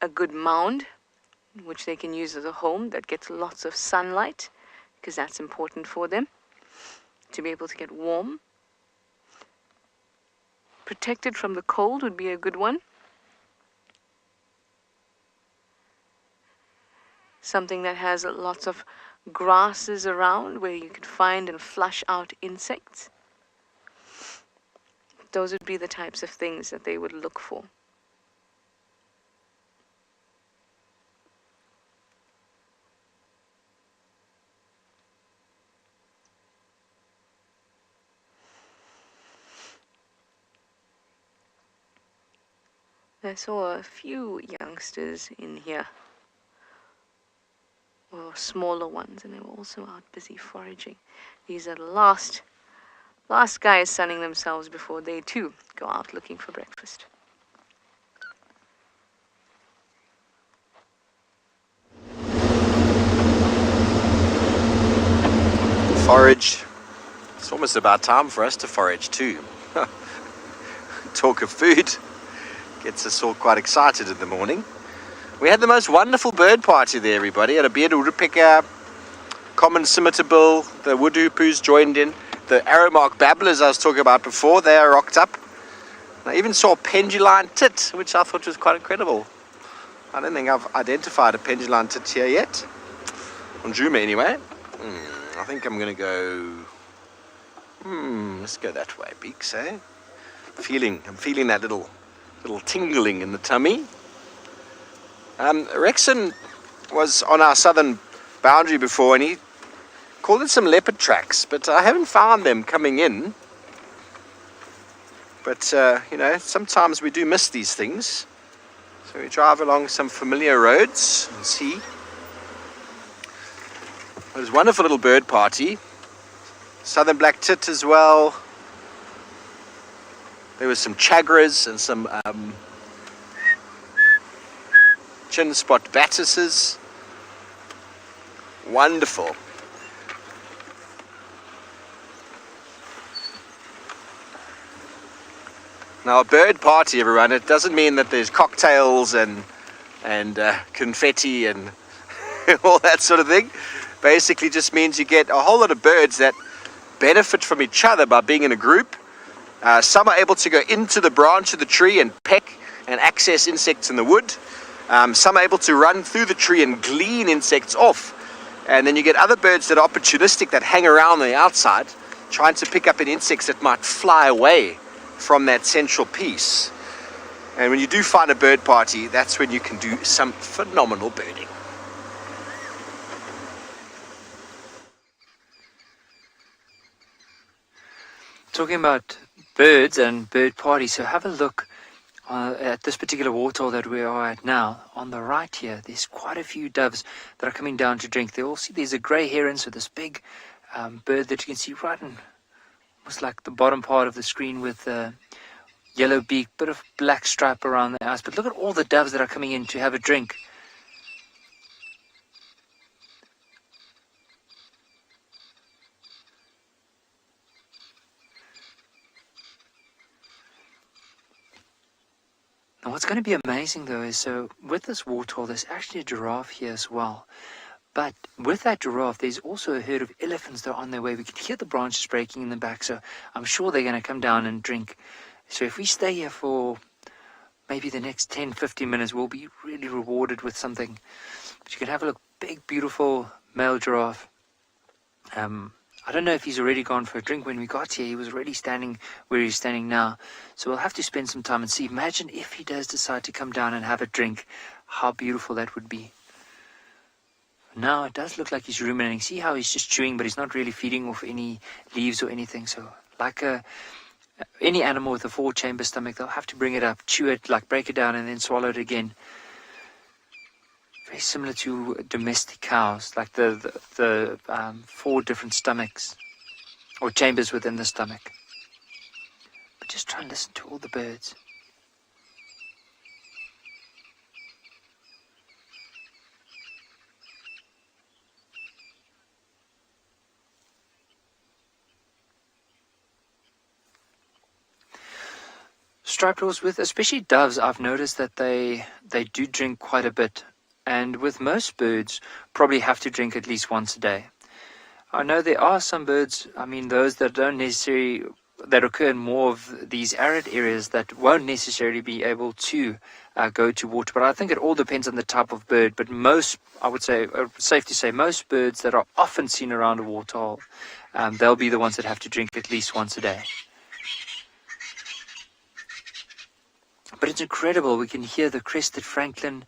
C: a good mound, which they can use as a home that gets lots of sunlight, because that's important for them to be able to get warm. Protected from the cold would be a good one. Something that has lots of grasses around where you could find and flush out insects. Those would be the types of things that they would look for. I saw a few youngsters in here, or smaller ones, and they were also out busy foraging. These are the last guys sunning themselves before they too go out looking for breakfast.
E: Forage. It's almost about time for us to forage too. Talk of food gets us all quite excited in the morning. We had the most wonderful bird party there, everybody. Had a bearded woodpecker, common scimitar bill, the wood hoopers joined in. The arrowmark babblers I was talking about before, they are rocked up. I even saw a penduline tit, which I thought was quite incredible. I don't think I've identified a penduline tit here yet. On Djuma anyway. I think I'm going to go... let's go that way, Beaks, eh? I'm feeling that little tingling in the tummy. Rexon was on our southern boundary before, and he called it some leopard tracks, but I haven't found them coming in. But, you know, sometimes we do miss these things. So we drive along some familiar roads and see. There's a wonderful little bird party. Southern black tit as well. There was some chagras and some chin spot battises. Wonderful. Now, a bird party, everyone, it doesn't mean that there's cocktails and confetti and all that sort of thing. Basically just means you get a whole lot of birds that benefit from each other by being in a group. Some are able to go into the branch of the tree and peck and access insects in the wood. Some are able to run through the tree and glean insects off. And then you get other birds that are opportunistic, that hang around the outside, trying to pick up any insects that might fly away from that central piece. And when you do find a bird party, that's when you can do some phenomenal birding.
B: Talking about birds and bird parties, so have a look at this particular waterhole that we are at now. On the right here, there's quite a few doves that are coming down to drink. They all see there's a grey heron, so this big bird that you can see right in almost like the bottom part of the screen with a yellow beak, bit of black stripe around the eyes. But look at all the doves that are coming in to have a drink. Now what's going to be amazing though is, so with this waterhole there's actually a giraffe here as well. But with that giraffe there's also a herd of elephants that are on their way. We can hear the branches breaking in the back, so I'm sure they're going to come down and drink. So if we stay here for maybe the next 10-15 minutes, we'll be really rewarded with something. But you can have a look, big beautiful male giraffe. I don't know if he's already gone for a drink. When we got here, he was already standing where he's standing now. So we'll have to spend some time and see. Imagine if he does decide to come down and have a drink. How beautiful that would be. Now it does look like he's ruminating. See how he's just chewing, but he's not really feeding off any leaves or anything. So like any animal with a 4-chamber stomach, they'll have to bring it up, chew it, like break it down, and then swallow it again. Very similar to domestic cows, like the 4 different stomachs or chambers within the stomach. But just try and listen to all the birds. Striped horse, with especially doves, I've noticed that they do drink quite a bit. And with most birds, probably have to drink at least once a day. I know there are some birds, I mean those that don't necessarily, that occur in more of these arid areas, that won't necessarily be able to go to water. But I think it all depends on the type of bird. But most, I would say, safe to say, most birds that are often seen around a waterhole, they'll be the ones that have to drink at least once a day. But it's incredible. We can hear the crested francolin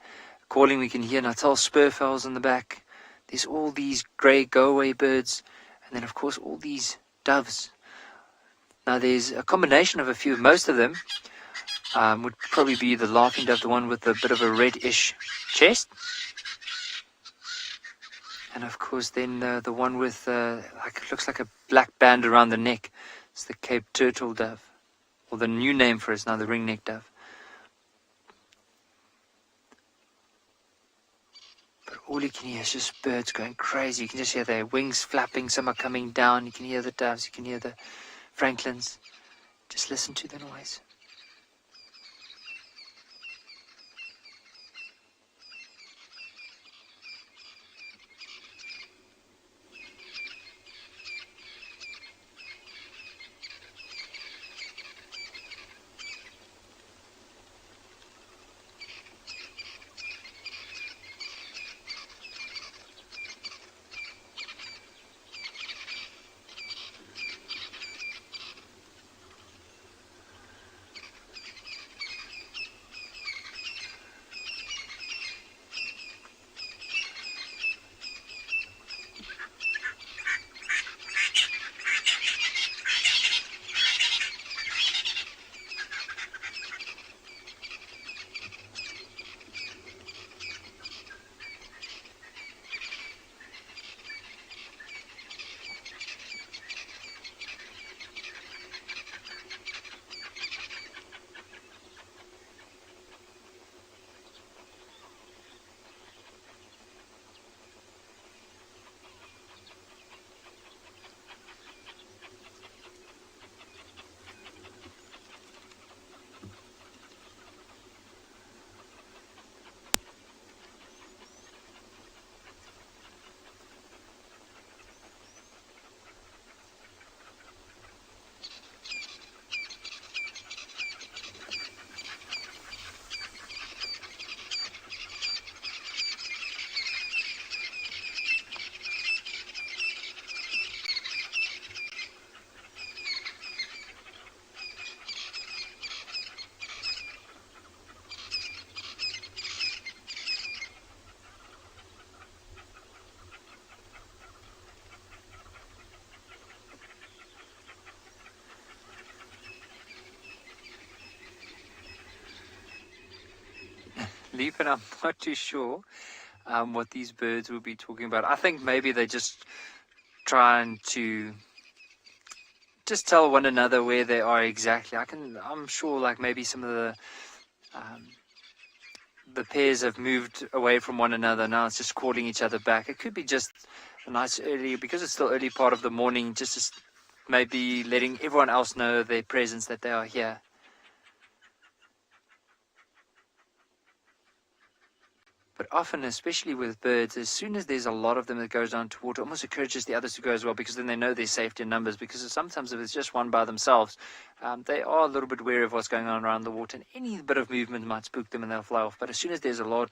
B: calling. We can hear Natal spurfowls in the back. There's all these grey go-away birds. And then, of course, all these doves. Now, there's a combination of a few. Most of them would probably be the laughing dove, the one with a bit of a reddish chest. And, of course, then the one with, like, it looks like a black band around the neck. It's the Cape turtle dove. Or the new name for it is now the ringneck dove. All you can hear is just birds going crazy. You can just hear their wings flapping. Some are coming down. You can hear the doves. You can hear the francolins. Just listen to the noise. asleep, and I'm not too sure what these birds will be talking about. I think maybe they're just trying to just tell one another where they are exactly. I'm sure, like, maybe some of the pairs have moved away from one another. Now it's just calling each other back. It could be just a nice early, because it's still early part of the morning, just maybe letting everyone else know their presence, that they are here. But often, especially with birds, as soon as there's a lot of them that goes down to water, it almost encourages the others to go as well, because then they know there's safety in numbers. Because sometimes if it's just one by themselves, they are a little bit wary of what's going on around the water, and any bit of movement might spook them and they'll fly off. But as soon as there's a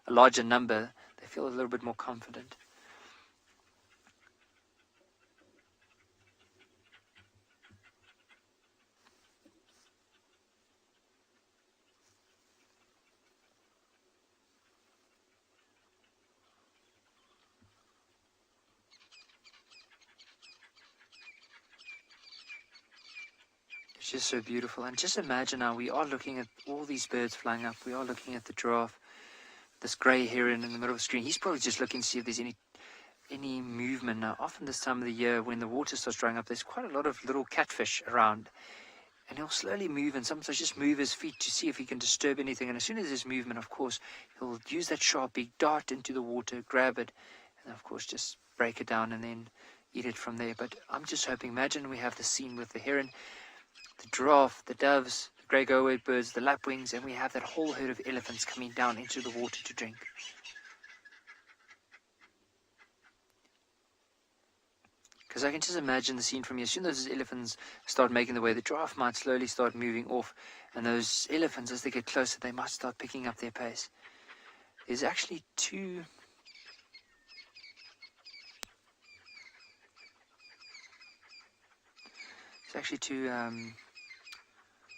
B: larger number, they feel a little bit more confident. It's just so beautiful. And just imagine now, we are looking at all these birds flying up. We are looking at the giraffe, this grey heron in the middle of the screen. He's probably just looking to see if there's any movement. Now, often this time of the year, when the water starts drying up, there's quite a lot of little catfish around. And he'll slowly move, and sometimes just move his feet to see if he can disturb anything. And as soon as there's movement, of course, he'll use that sharp beak, dart into the water, grab it, and of course just break it down and then eat it from there. But I'm just hoping, imagine we have the scene with the heron, the giraffe, the doves, the grey go-away birds, the lapwings, and we have that whole herd of elephants coming down into the water to drink. Because I can just imagine the scene from here. As soon as those elephants start making their way, the giraffe might slowly start moving off, and those elephants, as they get closer, they might start picking up their pace. There's actually two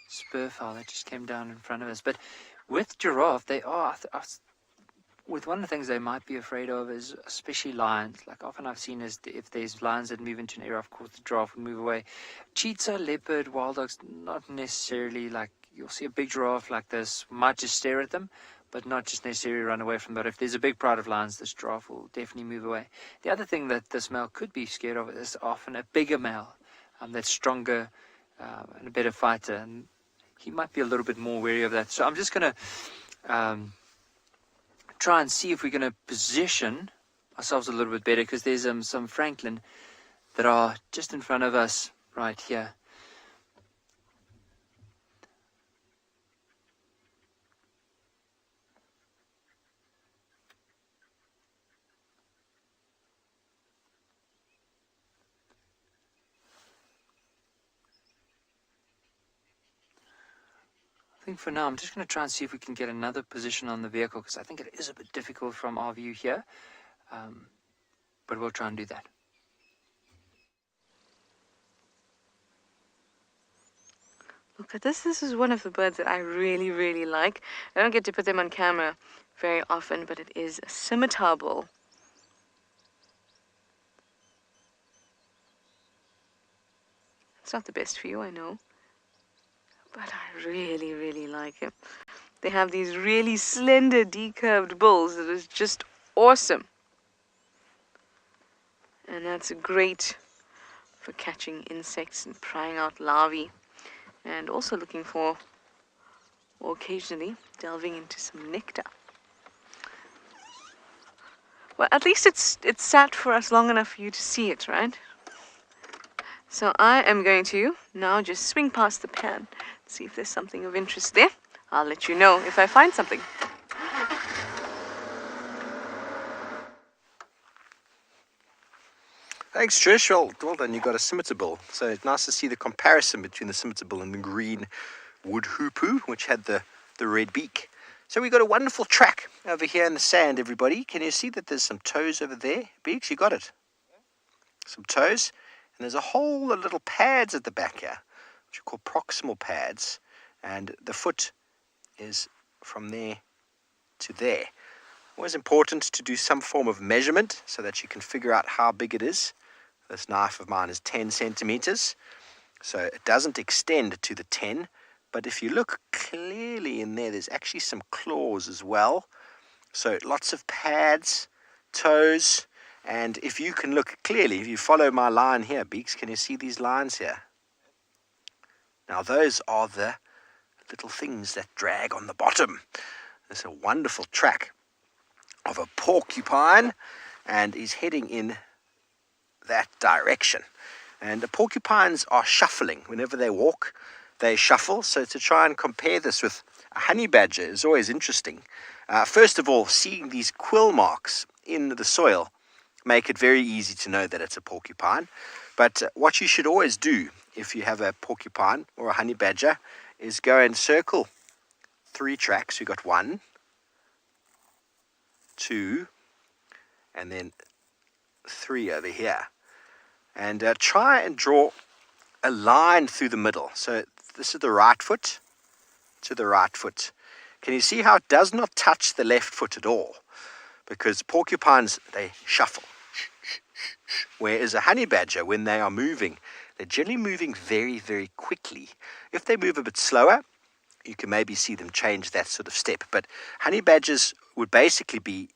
B: spur fowl that just came down in front of us. But with giraffe, they are, with one of the things they might be afraid of is especially lions. Like often I've seen is if there's lions that move into an area, of course the giraffe would move away. Cheetah, leopard, wild dogs, not necessarily. Like you'll see a big giraffe like this, might just stare at them, but not just necessarily run away from that. If there's a big pride of lions, this giraffe will definitely move away. The other thing that this male could be scared of is often a bigger male that's stronger and a better fighter, and he might be a little bit more wary of that. So I'm just going to try and see if we're going to position ourselves a little bit better, because there's some francolin that are just in front of us right here. I think for now, I'm just going to try and see if we can get another position on the vehicle, because I think it is a bit difficult from our view here, but we'll try and do that.
C: Look at this. This is one of the birds that I really, really like. I don't get to put them on camera very often, but it is a scimitar bull. It's not the best for you, I know. But I really, really like him. They have these really slender, decurved bills that is just awesome. And that's great for catching insects and prying out larvae. And also looking for, or occasionally, delving into some nectar. Well, at least it's sat for us long enough for you to see it, right? So I am going to now just swing past the pan, see if there's something of interest there. I'll let you know if I find something.
E: Thanks, Trish. Well done. You got a scimitar bull. So it's nice to see the comparison between the scimitar bull and the green wood hoopoe, which had the red beak. So we got a wonderful track over here in the sand, everybody. Can you see that there's some toes over there? Beaks, you got it. Some toes. And there's a whole lot of little pads at the back here, which are called proximal pads. And the foot is from there to there. Always important to do some form of measurement so that you can figure out how big it is. This knife of mine is 10 centimeters. So it doesn't extend to the 10, but if you look clearly in there, there's actually some claws as well. So lots of pads, toes, and if you can look clearly, if you follow my line here, Beaks, can you see these lines here? Now those are the little things that drag on the bottom. There's a wonderful track of a porcupine, and he's heading in that direction. And the porcupines are shuffling. Whenever they walk, they shuffle. So to try and compare this with a honey badger is always interesting. First of all, seeing these quill marks in the soil make it very easy to know that it's a porcupine. But what you should always do if you have a porcupine or a honey badger is go and circle 3 tracks. You've got 1, 2, and then 3 over here. And try and draw a line through the middle. So this is the right foot to the right foot. Can you see how it does not touch the left foot at all? Because porcupines, they shuffle. Whereas a honey badger, when they are moving, they're generally moving very, very quickly. If they move a bit slower, you can maybe see them change that sort of step. But honey badgers would basically be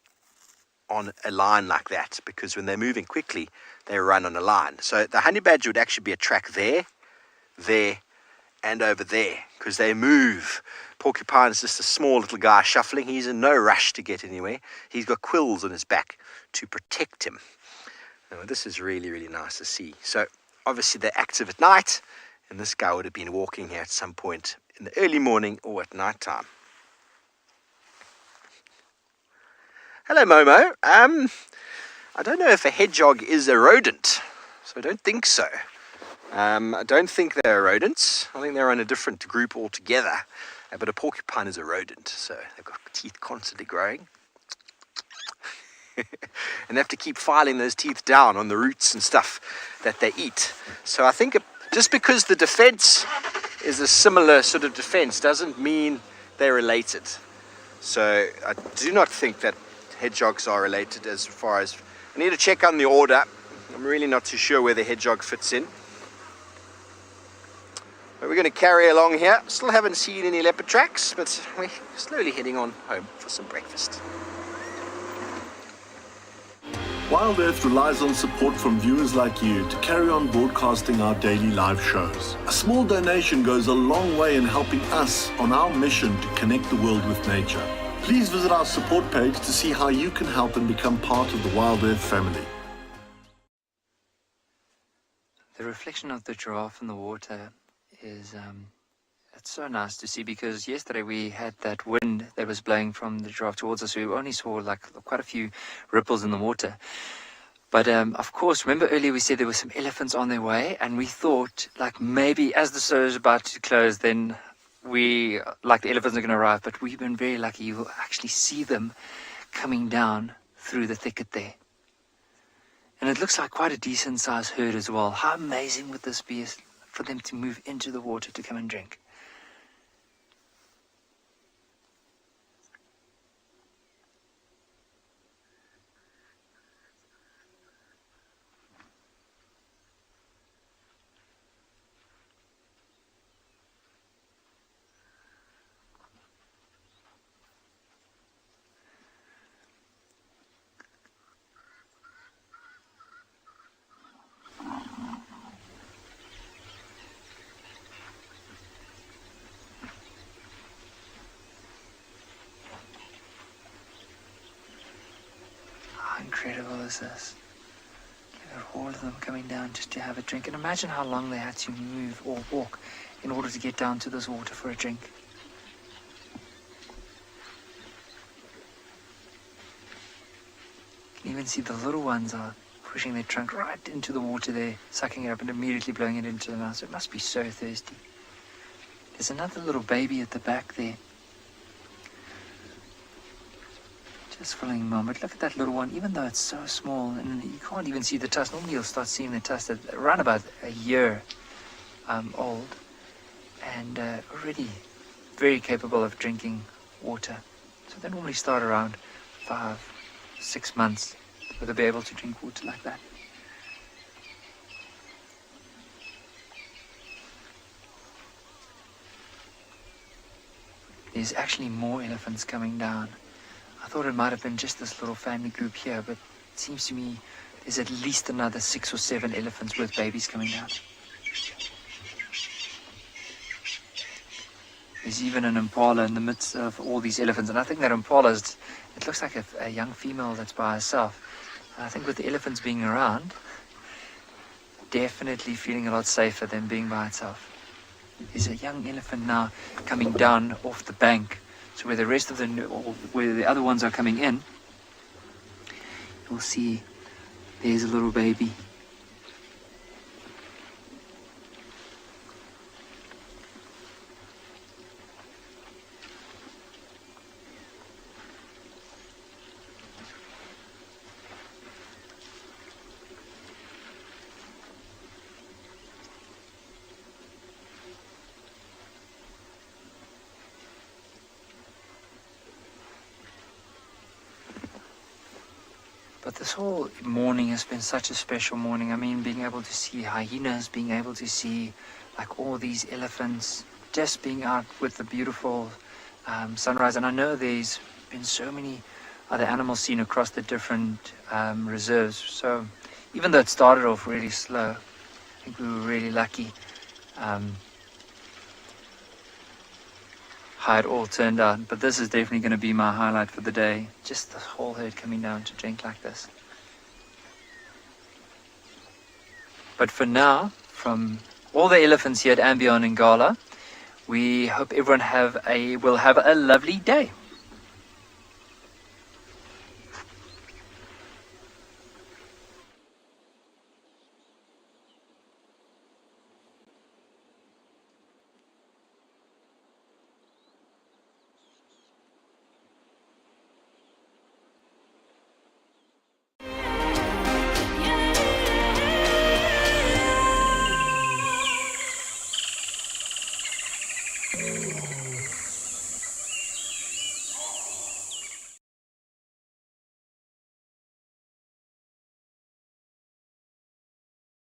E: on a line like that, because when they're moving quickly, they run on a line. So the honey badger would actually be a track there, there, and over there, because they move. Porcupine is just a small little guy shuffling. He's in no rush to get anywhere. He's got quills on his back to protect him. Now, this is really, really nice to see. So obviously they're active at night, and this guy would have been walking here at some point in the early morning or at night time. Hello, Momo. I don't know if a hedgehog is a rodent, so I don't think so. I don't think they're rodents. I think they're in a different group altogether. But a porcupine is a rodent, so they've got teeth constantly growing. And they have to keep filing those teeth down on the roots and stuff that they eat. So I think just because the defense is a similar sort of defense doesn't mean they're related. So I do not think that hedgehogs are related as far as... I need to check on the order. I'm really not too sure where the hedgehog fits in. But we're going to carry along here. Still haven't seen any leopard tracks, but we're slowly heading on home for some breakfast.
H: WildEarth relies on support from viewers like you to carry on broadcasting our daily live shows. A small donation goes a long way in helping us on our mission to connect the world with nature. Please visit our support page to see how you can help and become part of the WildEarth family.
B: The reflection of the giraffe in the water is it's so nice to see, because yesterday we had that wind that was blowing from the giraffe towards us. We only saw like quite a few ripples in the water. But of course, remember earlier we said there were some elephants on their way, and we thought like maybe as the show is about to close, then the elephants are going to arrive. But we've been very lucky. You will actually see them coming down through the thicket there. And it looks like quite a decent sized herd as well. How amazing would this be for them to move into the water to come and drink? How incredible is this? Look at all of them coming down just to have a drink. And imagine how long they had to move or walk in order to get down to this water for a drink. You can even see the little ones are pushing their trunk right into the water there, sucking it up and immediately blowing it into the mouth. So it must be so thirsty. There's another little baby at the back there. Just following him on, but look at that little one. Even though it's so small and you can't even see the tusk, normally you'll start seeing the tusk at around about a year old, and already very capable of drinking water. So they normally start around 5-6 months where they'll be able to drink water like that. there's actually more elephants coming down. I thought it might have been just this little family group here, but it seems to me there's at least another 6 or 7 elephants with babies coming down. There's even an Impala in the midst of all these elephants, and I think that Impala is, it looks like a young female that's by herself. And I think with the elephants being around, definitely feeling a lot safer than being by itself. There's a young elephant now coming down off the bank, so where the rest of where the other ones are coming in, you'll see there's a little baby. But this whole morning has been such a special morning. I mean, being able to see hyenas, being able to see like all these elephants, just being out with the beautiful sunrise. And I know there's been so many other animals seen across the different reserves. So even though it started off really slow, I think we were really lucky how it all turned out. But this is definitely going to be my highlight for the day. Just the whole herd coming down to drink like this. But for now, from all the elephants here at andBeyond in Ngala, we hope everyone will have a lovely day.